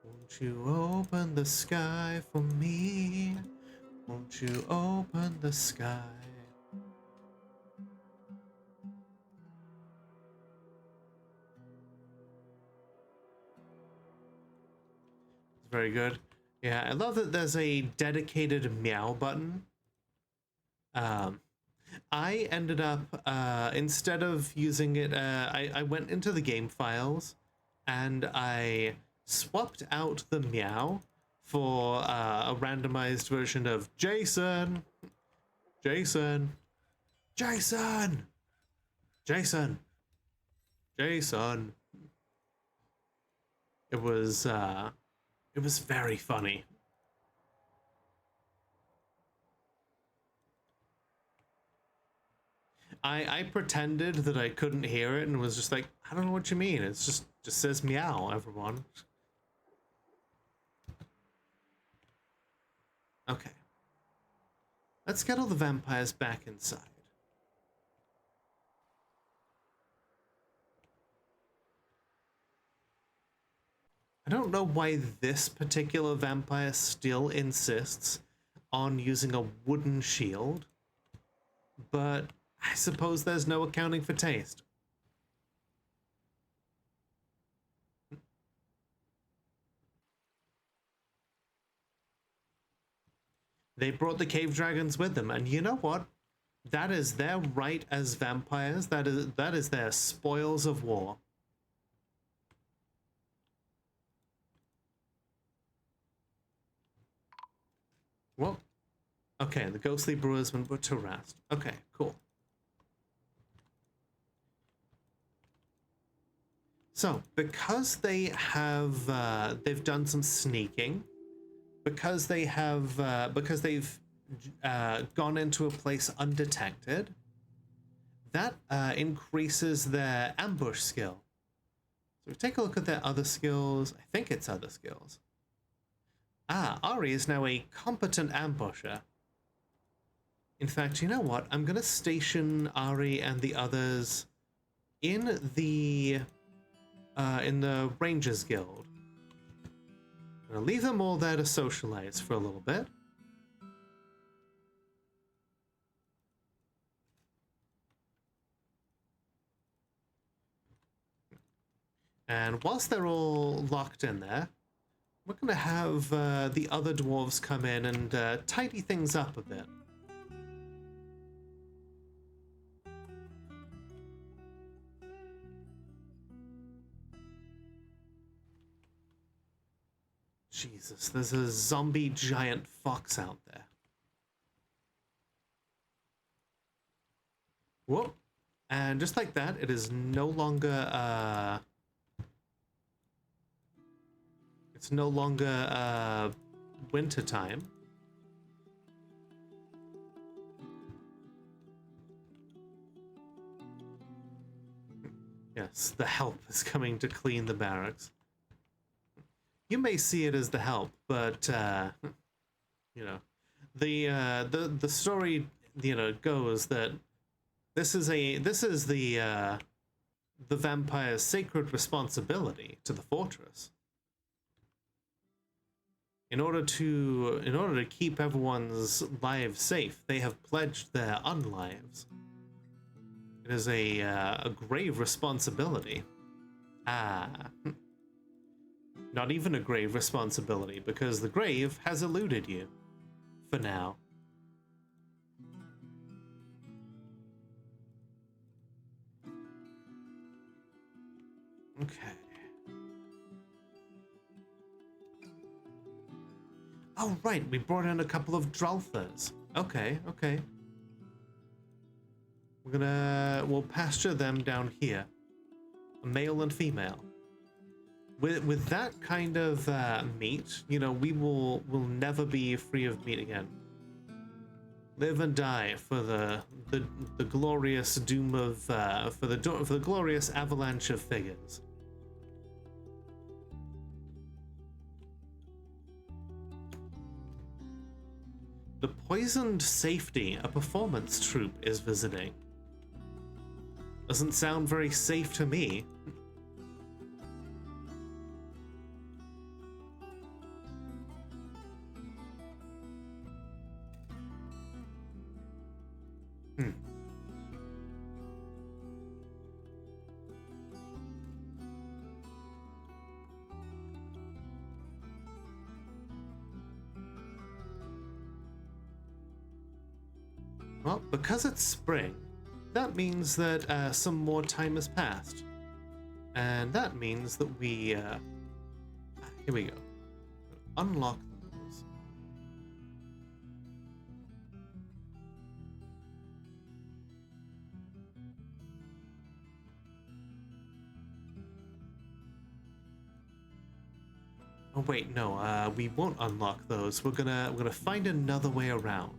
Won't you open the sky for me? Won't you open the sky? It's very good. Yeah, I love that there's a dedicated meow button. I ended up, instead of using it, I went into the game files and I swapped out the meow for a randomized version of Jason, Jason, Jason, Jason, Jason. It was very funny. I pretended that I couldn't hear it and was just like, I don't know what you mean. It's just says meow, everyone. Okay. Let's get all the vampires back inside. I don't know why this particular vampire still insists on using a wooden shield, but I suppose there's no accounting for taste. They brought the cave dragons with them, and you know what? That is their right as vampires. That is their spoils of war. Well, okay, the ghostly brewers been put to rest. Okay, cool. So, because they have, they've done some sneaking, because they have, because they've gone into a place undetected, that increases their ambush skill. So we take a look at their other skills. I think it's other skills. Ah, Ari is now a competent ambusher. In fact, you know what? I'm gonna station Ari and the others in the Rangers Guild. I'm gonna leave them all there to socialize for a little bit. And whilst they're all locked in there, we're gonna have the other dwarves come in and tidy things up a bit. Jesus, there's a zombie giant fox out there. Whoop. And just like that, it is no longer, it's no longer, winter time. Yes, the help is coming to clean the barracks. You may see it as the help, but you know, the story, you know, goes that this is the vampire's sacred responsibility to the fortress. In order to keep everyone's lives safe, they have pledged their unlives. It is a grave responsibility. Ah. Not even a grave responsibility, because the grave has eluded you. For now. Okay. Oh, right, we brought in a couple of Dralfers. Okay, okay. We'll pasture them down here. A male and female. With that kind of meat, you know, will never be free of meat again. Live and die for the glorious doom of for the glorious avalanche of figures. The Poisoned Safety, a performance troupe, is visiting. Doesn't sound very safe to me. Well, because it's spring, that means that some more time has passed. And that means that we... here we go. Unlock those. Oh wait, no, we won't unlock those. We're gonna find another way around.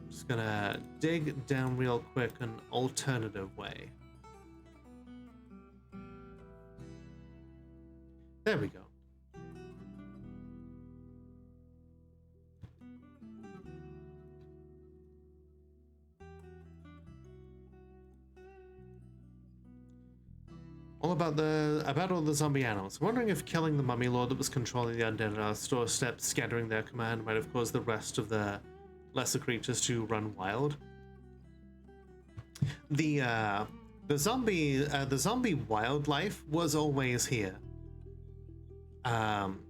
Just gonna dig down real quick an alternative way. There we go. All about all the zombie animals. Wondering if killing the mummy lord that was controlling the undead at our doorstep, scattering their command, might have caused the rest of the lesser creatures to run wild. The zombie wildlife was always here. From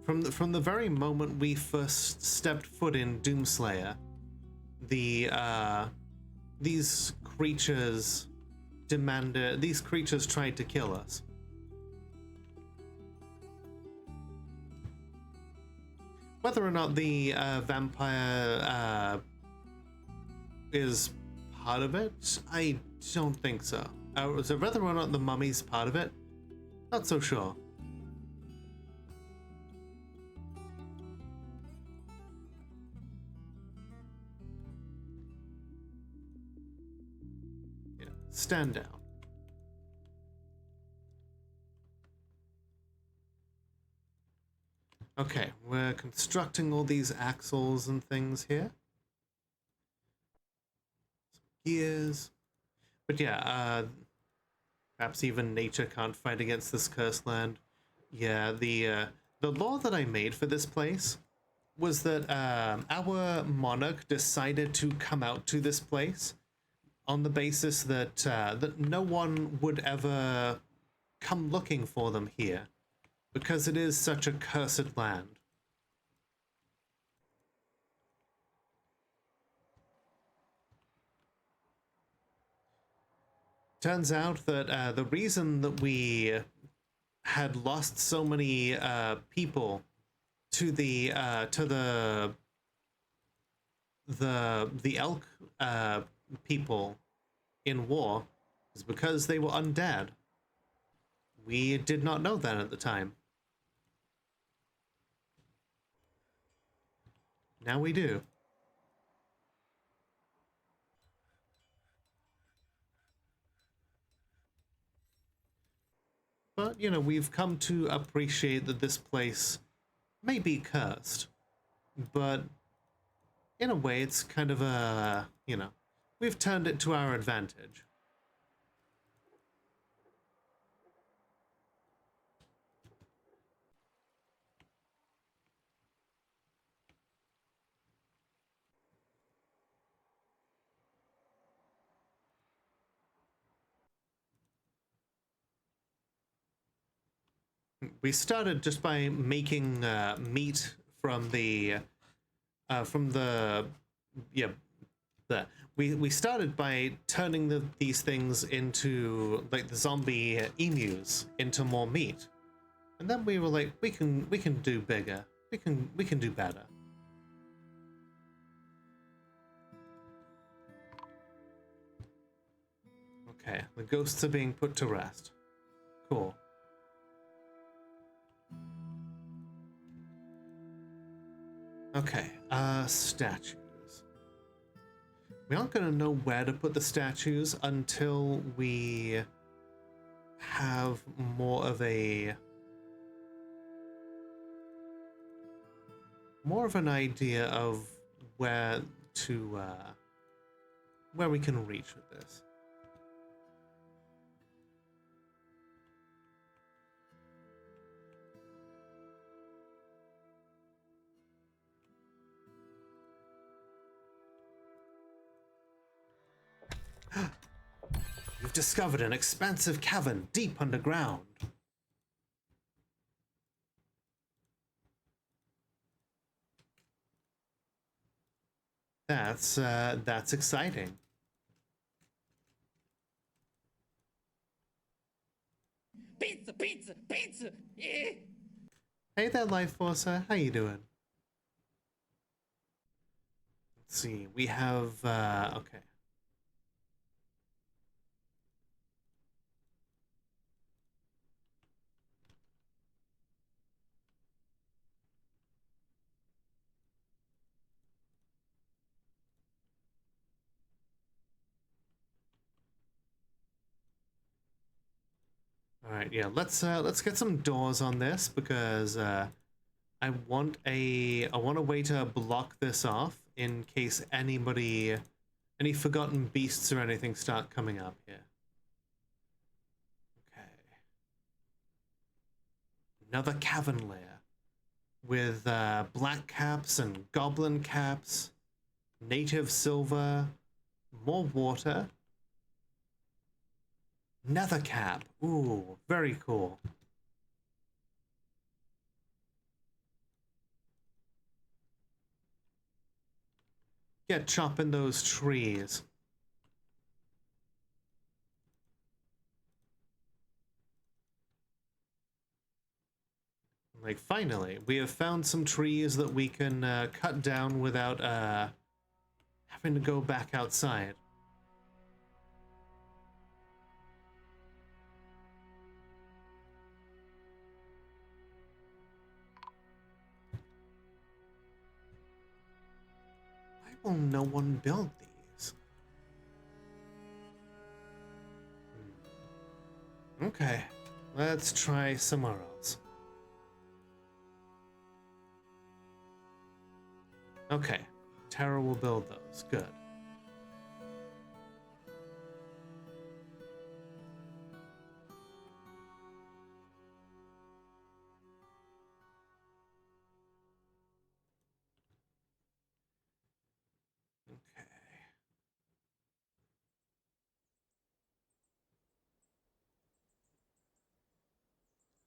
the very moment we first stepped foot in Doomslayer, these creatures tried to kill us. Whether or not the vampire is part of it, I don't think so. So whether or not the mummy's part of it, not so sure. Yeah, stand down. Okay, we're constructing all these axles and things here. Some gears. But yeah, perhaps even nature can't fight against this cursed land. Yeah, the law that I made for this place was that our monarch decided to come out to this place on the basis that that no one would ever come looking for them here, because it is such a cursed land. Turns out that the reason that we had lost so many people to the elk people in war is because they were undead. We did not know that at the time. Now we do. But, you know, we've come to appreciate that this place may be cursed, but in a way it's kind of a, you know, we've turned it to our advantage. We started just by making meat from the we started by turning these things into, like, the zombie emus into more meat. And then we were like, we can do bigger. We can do better. Okay, the ghosts are being put to rest. Cool. Okay, statues. We aren't gonna know where to put the statues until we have more of an idea of where to where we can reach with this. You've discovered an expansive cavern deep underground. That's exciting. Pizza, pizza, pizza! Eh. Hey there, Life Forcer. How you doing? Let's see. We have okay. All right, yeah. Let's get some doors on this because I want a way to block this off in case any forgotten beasts or anything start coming up here. Okay. Another cavern layer with black caps and goblin caps, native silver, more water. Nether cap. Ooh, very cool. Get chopping those trees. Like, finally, we have found some trees that we can cut down without having to go back outside. Why will no one build these? Okay, let's try somewhere else. Okay, Tara will build those. Good. Okay.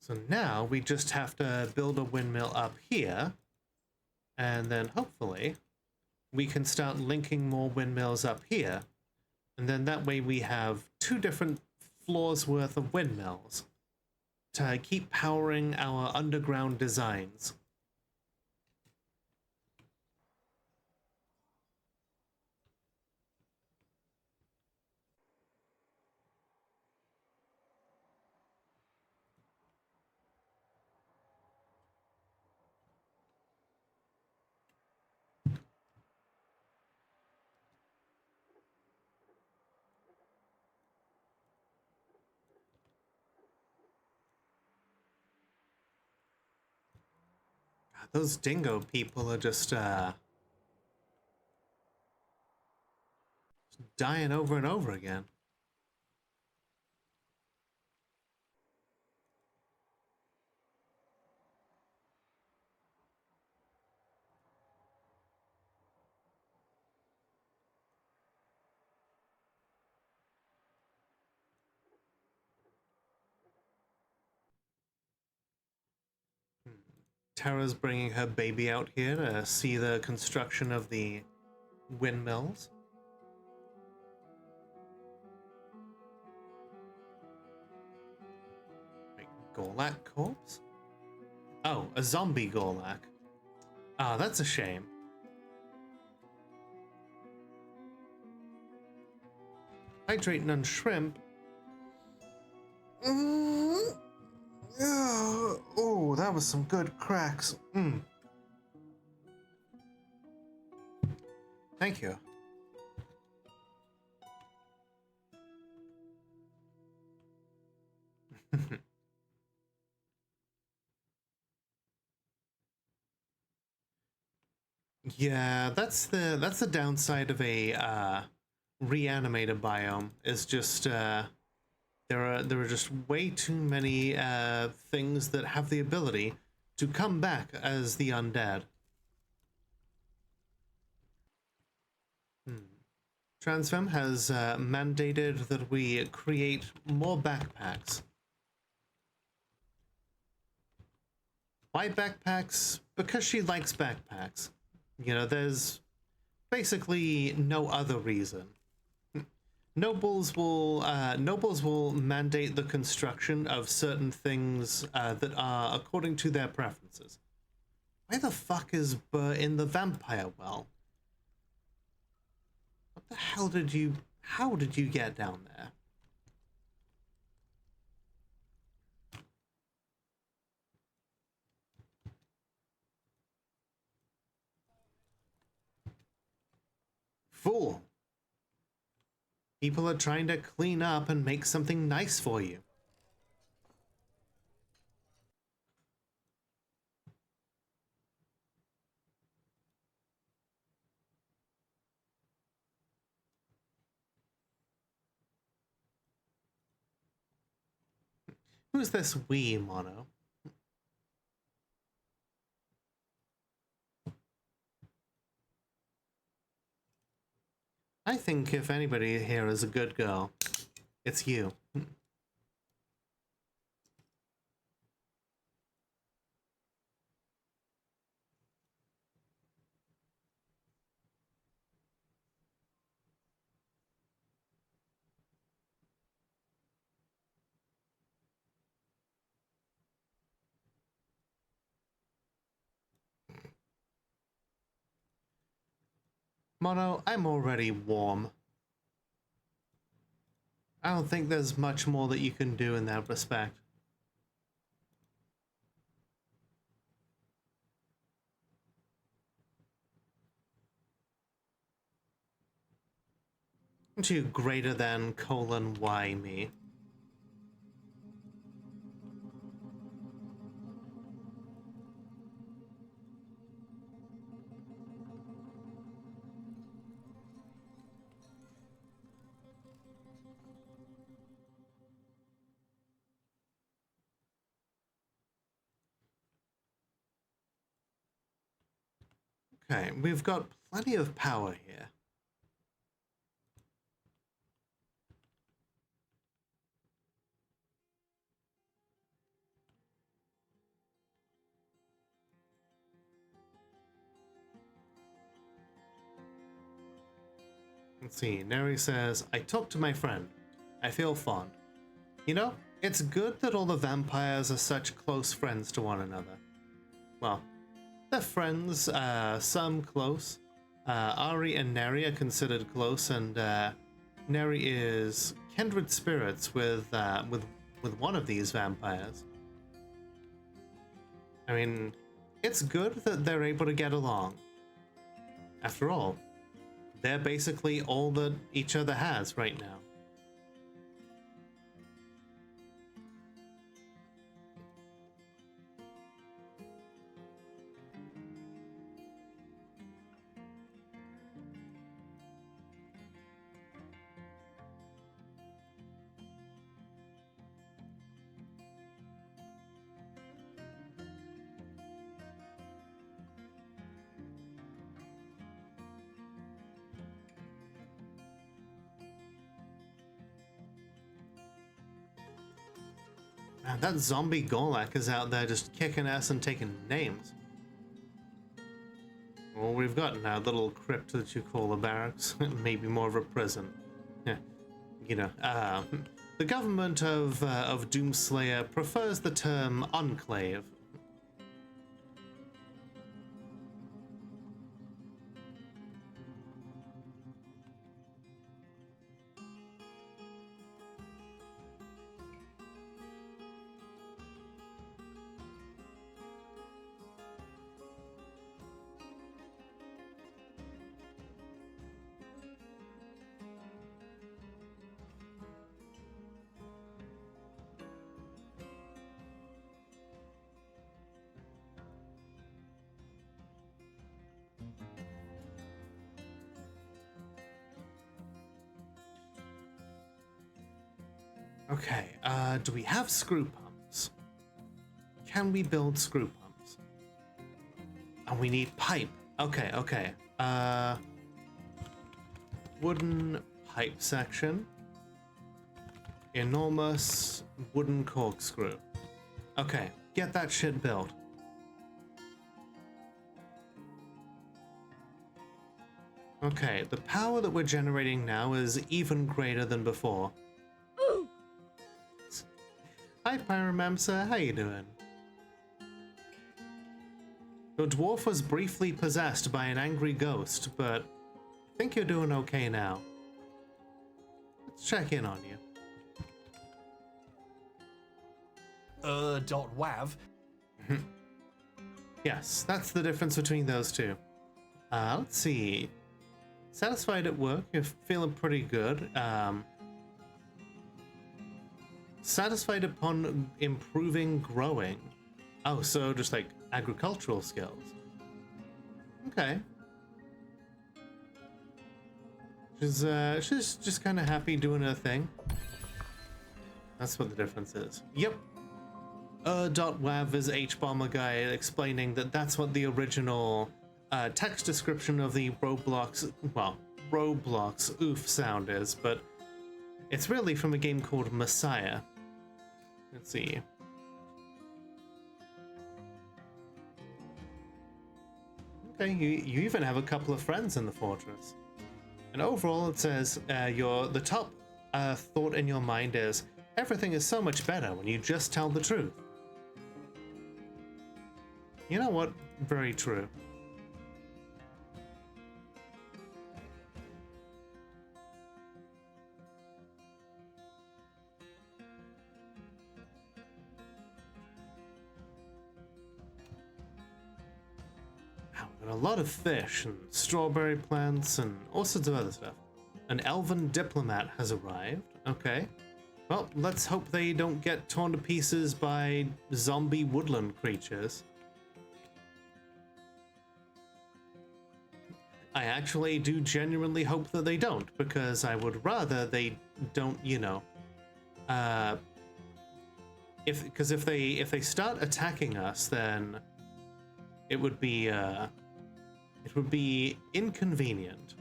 So now we just have to build a windmill up here, and then hopefully we can start linking more windmills up here, and then that way we have 2 different floors worth of windmills to keep powering our underground designs. God, those dingo people are just dying over and over again. Tara's bringing her baby out here to see the construction of the windmills. Wait, Golak corpse? Oh, a zombie Gorlak. Ah, that's a shame. Hydrate none shrimp. Oh, that was some good cracks. Thank you. Yeah, that's the downside of a reanimated biome. Is just there are just way too many things that have the ability to come back as the undead. Transfem has mandated that we create more backpacks. Why backpacks? Because she likes backpacks. You know, there's basically no other reason. Nobles will mandate the construction of certain things that are according to their preferences. Why the fuck is Burr in the vampire well? What the hell did you... How did you get down there? Fool! People are trying to clean up and make something nice for you. Who's this we, Mono? I think if anybody here is a good girl, it's you. Mono, I'm already warm. I don't think there's much more that you can do in that respect. Aren't you greater than :y me? Okay, we've got plenty of power here. Let's see, Neri says, I talked to my friend. I feel fond. You know, it's good that all the vampires are such close friends to one another. Well, they're friends, some close. Ari and Neri are considered close, and Neri is kindred spirits with one of these vampires. I mean, it's good that they're able to get along. After all, they're basically all that each other has right now. Man, that zombie Golak is out there just kicking ass and taking names. Well, we've got now, the little crypt that you call a barracks, maybe more of a prison. You know, the government of Doomslayer prefers the term enclave. Okay, do we have screw pumps? Can we build screw pumps? And we need pipe. Okay, okay. Wooden pipe section. Enormous wooden corkscrew. Okay, get that shit built. Okay, the power that we're generating now is even greater than before. Hi Pyromancer, how you doing? Your dwarf was briefly possessed by an angry ghost, but I think you're doing okay now. Let's check in on you. .wav. Yes, that's the difference between those two. Let's see. Satisfied at work, you're feeling pretty good. Satisfied upon improving growing. Oh, so just like agricultural skills. Okay. She's just kind of happy doing her thing. That's what the difference is. Yep. .wav is H-Bomber guy explaining that that's what the original text description of the Roblox oof sound is, but it's really from a game called Messiah. Let's see. Okay, you even have a couple of friends in the fortress. And overall it says the top thought in your mind is, everything is so much better when you just tell the truth. You know what? Very true. Wow, and a lot of fish and strawberry plants and all sorts of other stuff. An elven diplomat has arrived. Okay. Well, let's hope they don't get torn to pieces by zombie woodland creatures. I actually do genuinely hope that they don't, because I would rather they don't, you know, because if they start attacking us, then it would be inconvenient.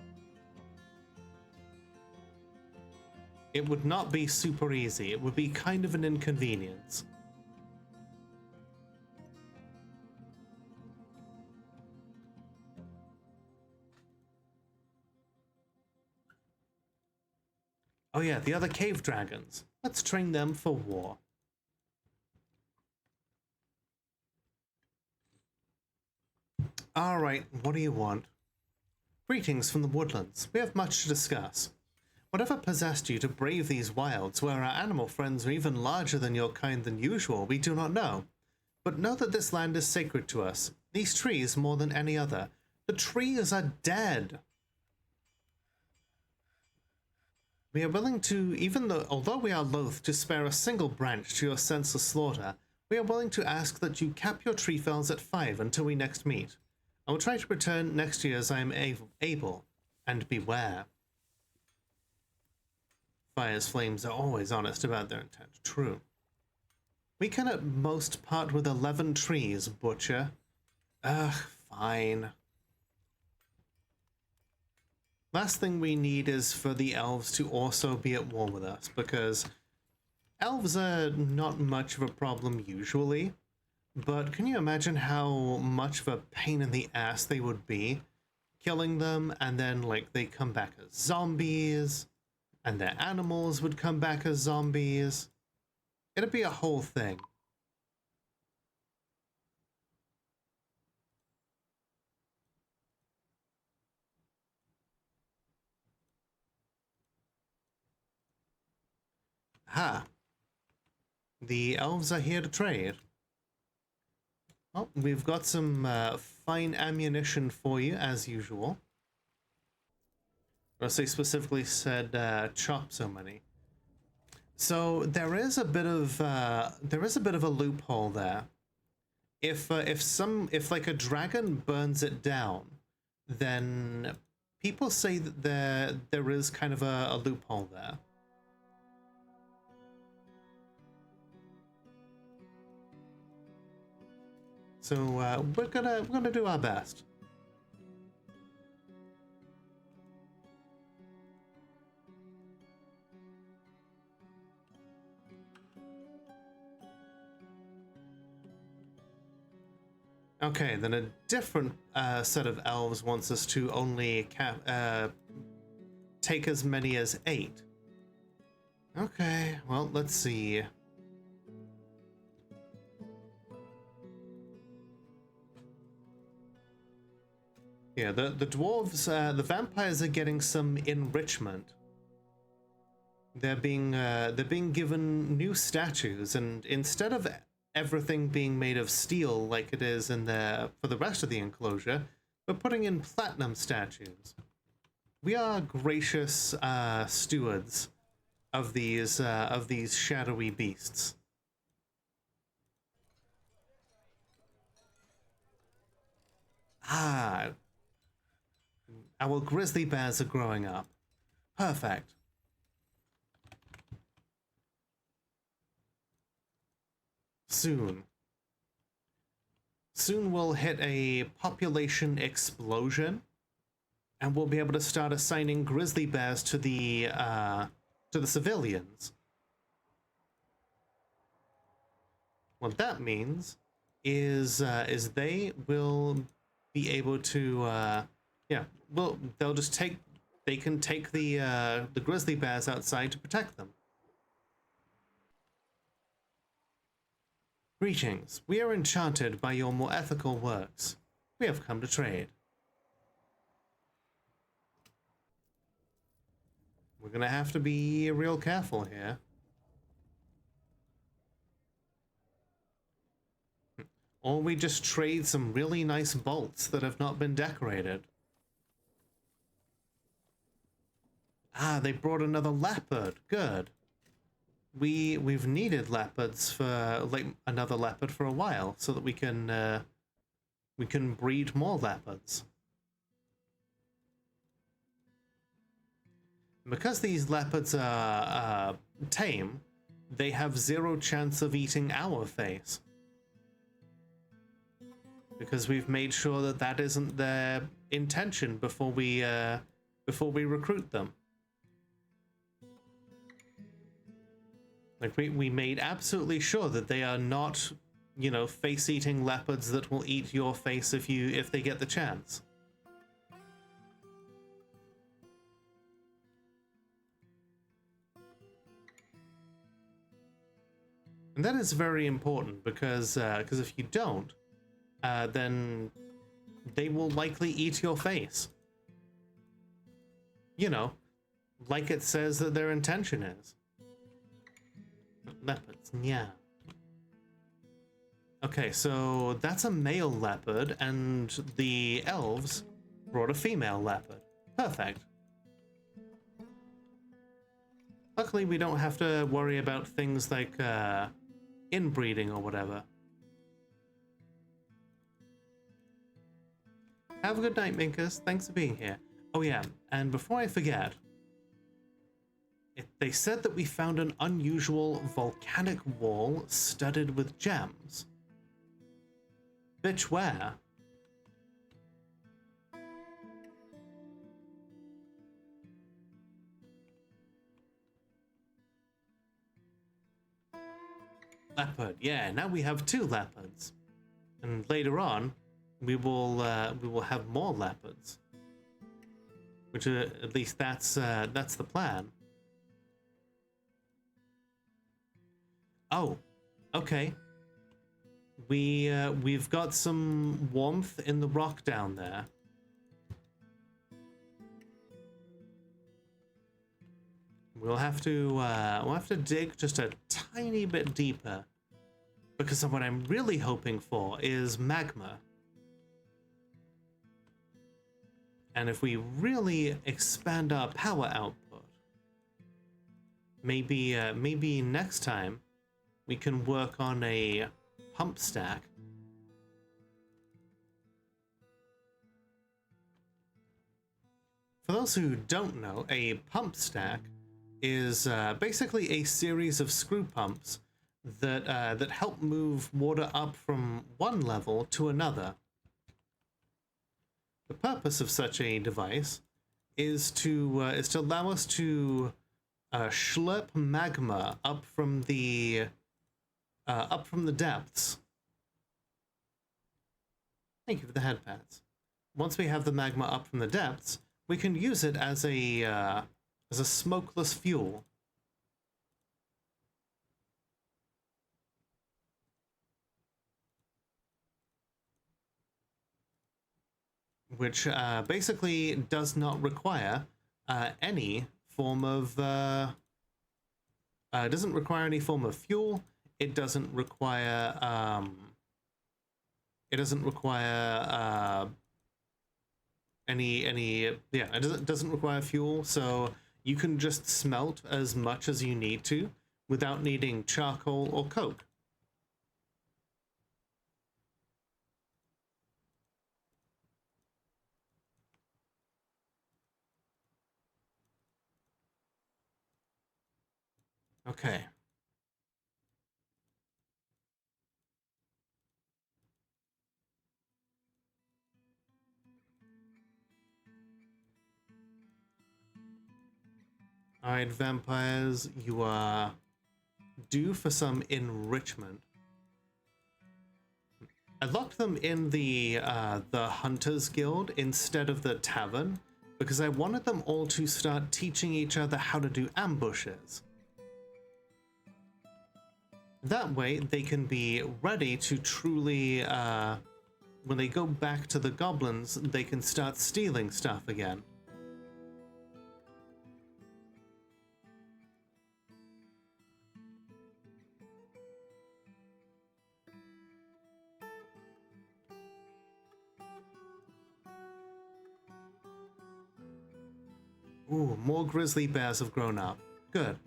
It would not be super easy. It would be kind of an inconvenience. Oh yeah, the other cave dragons. Let's train them for war. Alright, what do you want? Greetings from the woodlands. We have much to discuss. Whatever possessed you to brave these wilds, where our animal friends are even larger than your kind than usual, we do not know. But know that this land is sacred to us. These trees more than any other. The trees are dead. We are willing to, although we are loath to spare a single branch to your senseless slaughter, we are willing to ask that you cap your tree fells at 5 until we next meet. I will try to return next year as I am able, and beware. Fire's flames are always honest about their intent. True. We can at most part with 11 trees, butcher. Ugh, fine. Last thing we need is for the elves to also be at war with us, because elves are not much of a problem usually, but can you imagine how much of a pain in the ass they would be killing them, and then like they come back as zombies, and their animals would come back as zombies? It'd be a whole thing. Ha! The elves are here to trade. Well, we've got some fine ammunition for you, as usual. Unless they specifically said chop so many. So there is a bit of a loophole there. If like a dragon burns it down, then people say that there is kind of a loophole there. So we're gonna do our best. Okay, then a different set of elves wants us to only take as many as 8. Okay, well, let's see. Yeah, the dwarves, the vampires are getting some enrichment. They're being given new statues, and instead of everything being made of steel like it is in for the rest of the enclosure, we're putting in platinum statues. We are gracious stewards of these shadowy beasts. Ah, our grizzly bears are growing up. Perfect. Soon we'll hit a population explosion, and we'll be able to start assigning grizzly bears to the civilians. What that means is they will be able to they can take the grizzly bears outside to protect them. Greetings. We are enchanted by your more ethical works. We have come to trade. We're gonna have to be real careful here. Or we just trade some really nice bolts that have not been decorated. Ah, they brought another leopard. Good. We've needed leopards for like another leopard for a while, so that we can breed more leopards. Because these leopards are tame, they have 0 chance of eating our face. Because we've made sure that that isn't their intention before we recruit them. Like we made absolutely sure that they are not, you know, face-eating leopards that will eat your face if they get the chance. And that is very important because if you don't, then they will likely eat your face. You know, like it says that their intention is. Leopards, yeah. Okay, so that's a male leopard, and the elves brought a female leopard. Perfect. Luckily, we don't have to worry about things like inbreeding or whatever. Have a good night, Minkus. Thanks for being here. Oh yeah, and before I forget, they said that we found an unusual volcanic wall studded with gems. Bitch, where? Leopard, yeah, now we have 2 leopards. And later on, we will have more leopards. Which at least that's the plan. Oh, okay. We've got some warmth in the rock down there. We'll have to dig just a tiny bit deeper, because what I'm really hoping for is magma. And if we really expand our power output, maybe next time we can work on a pump stack. For those who don't know, a pump stack is basically a series of screw pumps that help move water up from one level to another. The purpose of such a device is to allow us to schlep magma up from the depths. Thank you for the head pats. Once we have the magma up from the depths, we can use it as a smokeless fuel. Which basically does not require any form of doesn't require any form of fuel. It doesn't require it doesn't require fuel, so you can just smelt as much as you need to without needing charcoal or coke. Okay. Alright, vampires, you are due for some enrichment. I locked them in the Hunters Guild instead of the tavern because I wanted them all to start teaching each other how to do ambushes. That way, they can be ready to truly, when they go back to the goblins, they can start stealing stuff again. Ooh, more grizzly bears have grown up. Good.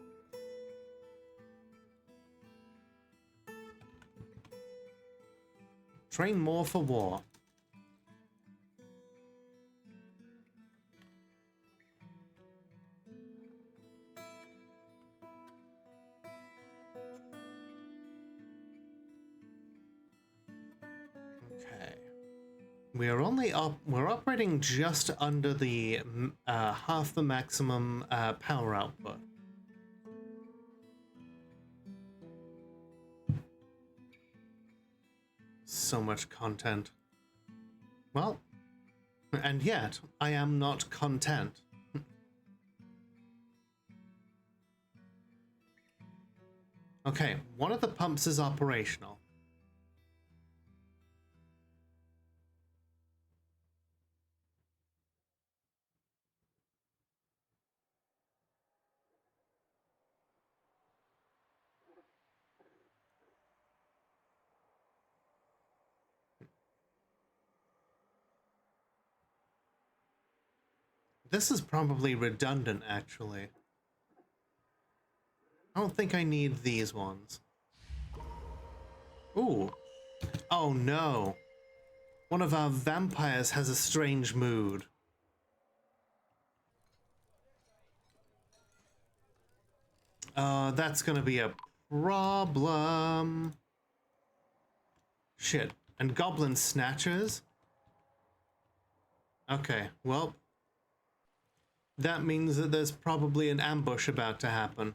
Train more for war. Okay. We're operating just under the half the maximum power output. So much content. Well, and yet I am not content. Okay, one of the pumps is operational. This is probably redundant, actually. I don't think I need these ones. Ooh. Oh no. One of our vampires has a strange mood. That's gonna be a problem. Shit. And goblin snatchers? Okay, well, that means that there's probably an ambush about to happen.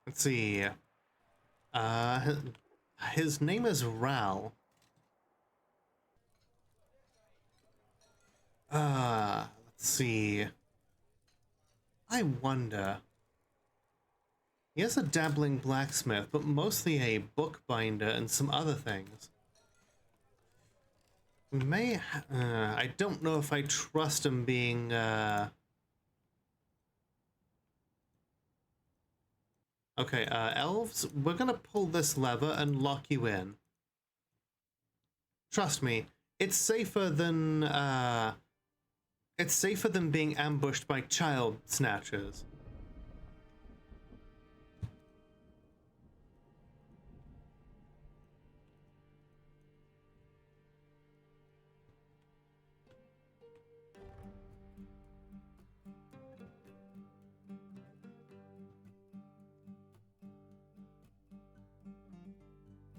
Let's see. His name is Ral. Let's see. I wonder. He is a dabbling blacksmith, but mostly a bookbinder and some other things. We may. I don't know if I trust him being. Okay, elves, we're gonna pull this lever and lock you in. Trust me, it's safer than being ambushed by child snatchers.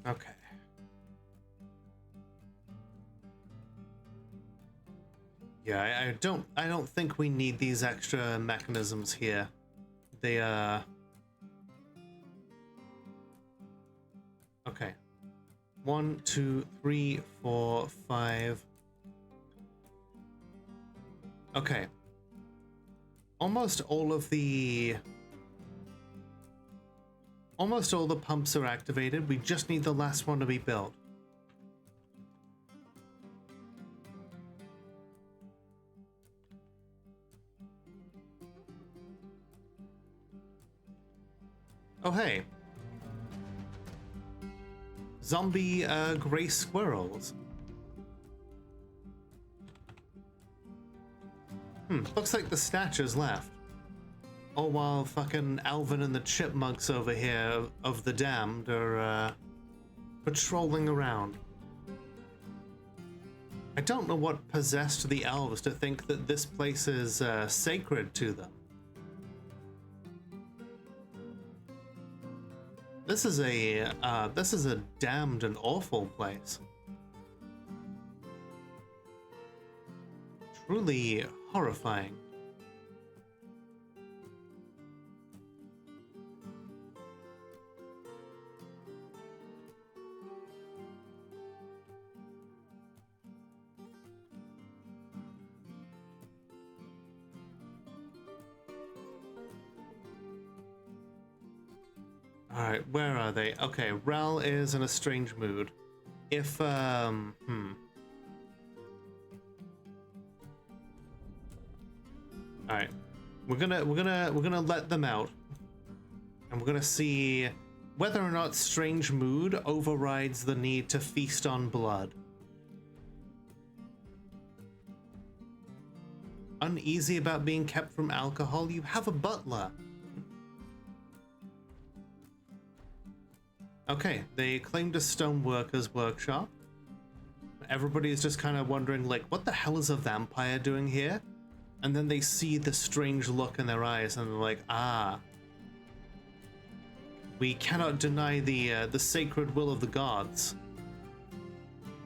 Okay. Yeah, I don't think we need these extra mechanisms here. They okay. 1, 2, 3, 4, 5. Okay. Almost all the pumps are activated. We just need the last one to be built. Oh, hey. Zombie gray squirrels. Looks like the Snatchers left. All while fucking Alvin and the Chipmunks over here of the Damned are patrolling around. I don't know what possessed the elves to think that this place is sacred to them. This is a damned and awful place. Truly horrifying. Alright, where are they? Okay, Rel is in a strange mood. If, Alright. We're gonna let them out. And we're gonna see whether or not strange mood overrides the need to feast on blood. Uneasy about being kept from alcohol? You have a butler. Okay, they claimed a stoneworker's workshop. Everybody is just kind of wondering, like, what the hell is a vampire doing here? And then they see the strange look in their eyes and they're like, ah. We cannot deny the sacred will of the gods.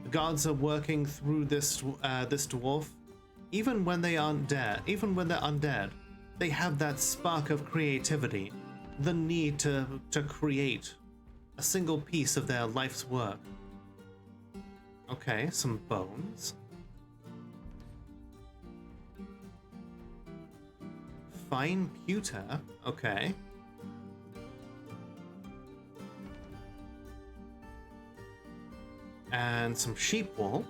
The gods are working through this dwarf. Even when they aren't dead, even when they're undead, they have that spark of creativity, the need to create a single piece of their life's work. Okay, some bones. Fine pewter, okay. And some sheep wool.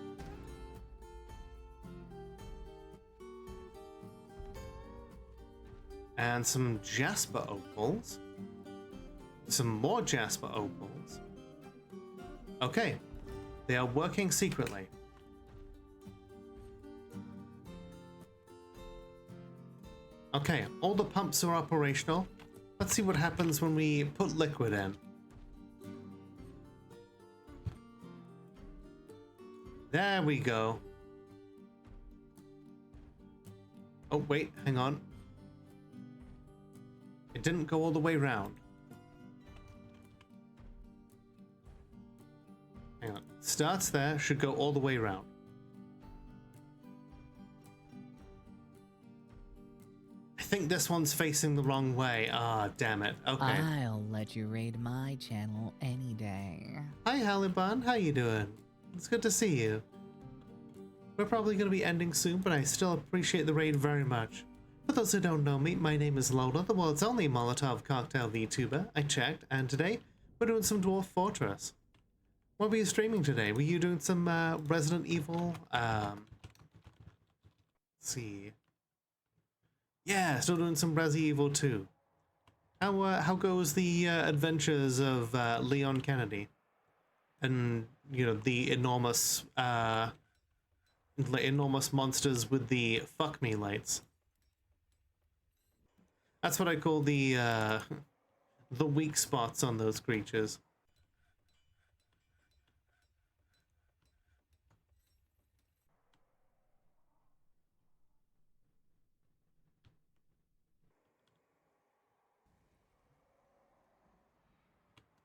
And some jasper opals. Some more jasper opals. Okay, they are working secretly. Okay, all the pumps are operational. Let's see what happens when we put liquid in. There we go. Oh, wait, hang on. It didn't go all the way round. Hang on. Starts there, should go all the way around. I think this one's facing the wrong way. Ah, damn it. Okay. I'll let you raid my channel any day. Hi, Halliburton. How you doing? It's good to see you. We're probably going to be ending soon, but I still appreciate the raid very much. For those who don't know me, my name is Lola, the world's only Molotov cocktail VTuber. I checked, and today we're doing some Dwarf Fortress. What were you streaming today? Were you doing some Resident Evil? Let's see. Yeah, still doing some Resident Evil 2. How goes the adventures of Leon Kennedy? And, you know, the enormous monsters with the fuck me lights. That's what I call the weak spots on those creatures.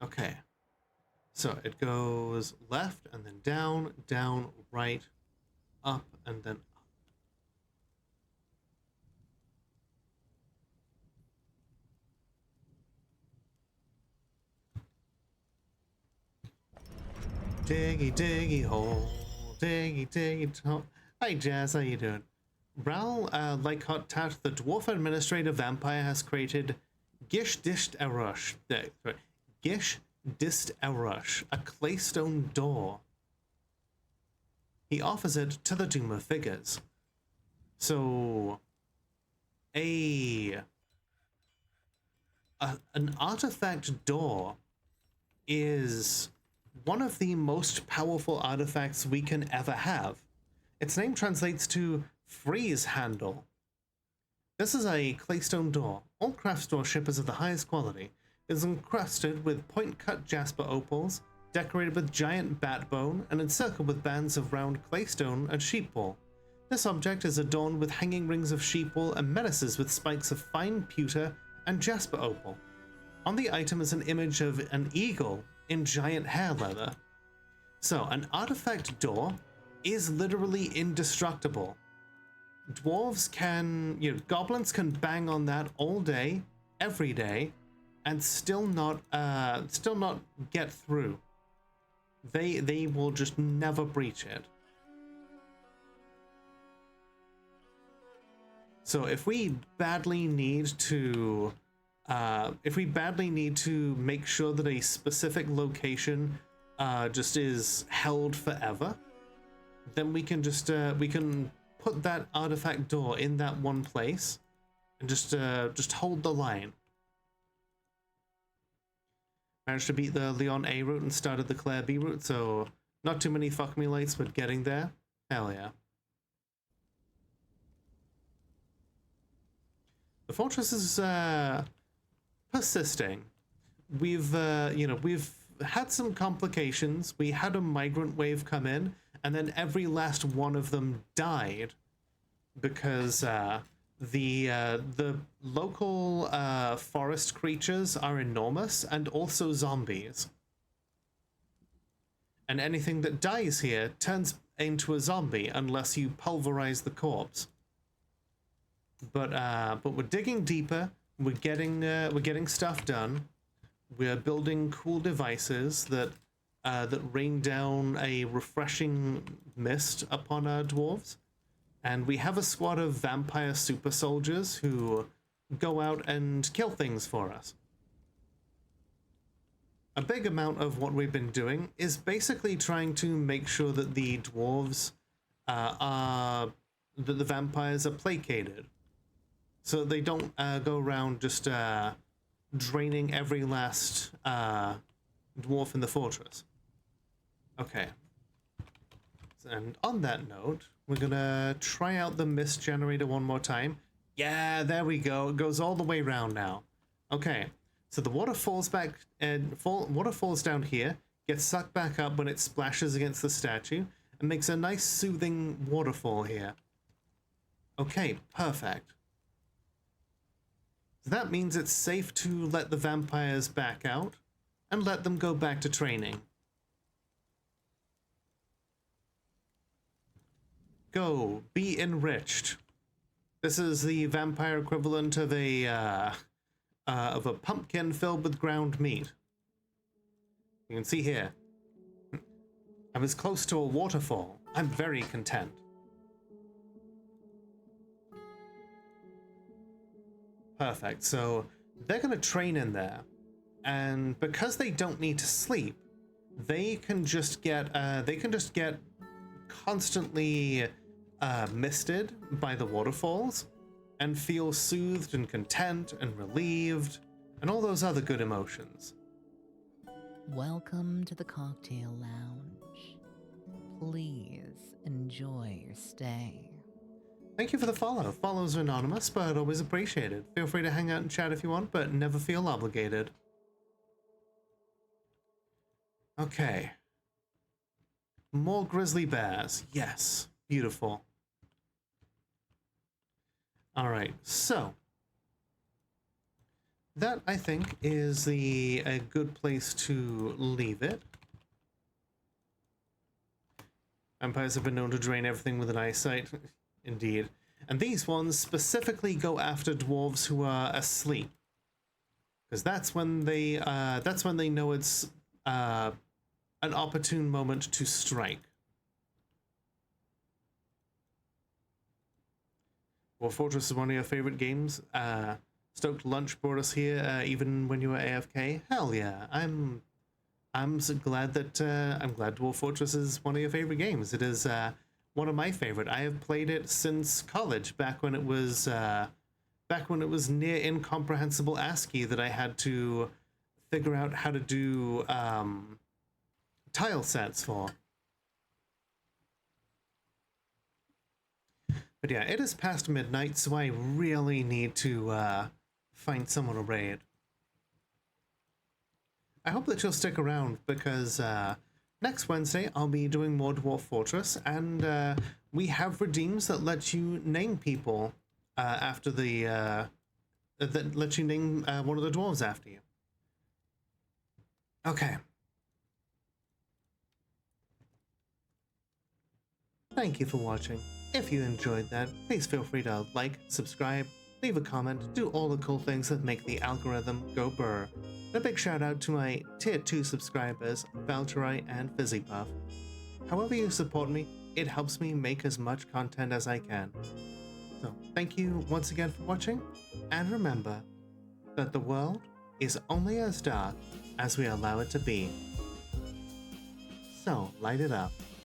Okay. So it goes left and then down, down, right, up, and then up. Diggy, diggy hole, diggy, diggy hole. Hi, Jazz, how you doing? Ral Lycott Tat, the dwarf administrator vampire, has created Gish Disht Arush. Gish Dist Arush, a claystone door. He offers it to the Doomer figures. So, an artifact door is one of the most powerful artifacts we can ever have. Its name translates to Freeze Handle. This is a claystone door. All craft store shippers of the highest quality. It is encrusted with point-cut jasper opals, decorated with giant bat bone, and encircled with bands of round claystone and sheepwool. This object is adorned with hanging rings of sheepwool and menaces with spikes of fine pewter and jasper opal. On the item is an image of an eagle in giant hair leather. So, an artifact door is literally indestructible. Dwarves can, goblins can bang on that all day, every day, and still not get through. They will just never breach it. So if we badly need to make sure that a specific location just is held forever, then we can just we can put that artifact door in that one place and just hold the line. Managed to beat the Leon A route and started the Claire B route, so not too many fuck me lights, but getting there, hell yeah. The fortress is persisting. We've had some complications. We had a migrant wave come in, and then every last one of them died because the local forest creatures are enormous and also zombies. And anything that dies here turns into a zombie unless you pulverize the corpse. But we're digging deeper. We're getting stuff done. We're building cool devices that rain down a refreshing mist upon our dwarves. And we have a squad of vampire super soldiers who go out and kill things for us. A big amount of what we've been doing is basically trying to make sure that the dwarves that the vampires are placated. So they don't go around just draining every last dwarf in the fortress. Okay. And on that note, we're gonna try out the mist generator one more time. Yeah, there we go. It goes all the way around now. Okay, so the water falls back and water falls down here, gets sucked back up when it splashes against the statue, and makes a nice soothing waterfall here. Okay, perfect. So that means it's safe to let the vampires back out and let them go back to training. Go, be enriched. This is the vampire equivalent of a pumpkin filled with ground meat. You can see here. I was close to a waterfall. I'm very content. Perfect. So they're going to train in there, and because they don't need to sleep, they can just get constantly misted by the waterfalls and feel soothed and content and relieved and all those other good emotions. Welcome to the cocktail lounge. Please enjoy your stay. Thank you for the follow. Follows are anonymous, but always appreciated. Feel free to hang out and chat if you want, but never feel obligated. Okay. More grizzly bears. Yes. Beautiful. Alright, so that, I think, is a good place to leave it. Vampires have been known to drain everything with an eyesight. Indeed. And these ones specifically go after dwarves who are asleep. Because that's when they know it's an opportune moment to strike. Dwarf Fortress is one of your favorite games. Stoked Lunch brought us here even when you were AFK. Hell yeah, I'm so glad that I'm glad Dwarf Fortress is one of your favorite games. It is one of my favorite. I have played it since college, back when it was near incomprehensible ASCII that I had to figure out how to do tile sets for. But yeah, it is past midnight, so I really need to find someone to raid. I hope that you'll stick around, because next Wednesday I'll be doing more Dwarf Fortress, and we have redeems that let you name people after the that let you name one of the dwarves after you. Okay. Thank you for watching. If you enjoyed that, please feel free to like, subscribe, leave a comment, do all the cool things that make the algorithm go burr. And a big shout out to my tier 2 subscribers, Valtteri and Fizzypuff. However you support me, it helps me make as much content as I can. So thank you once again for watching, and remember that the world is only as dark as we allow it to be. So light it up.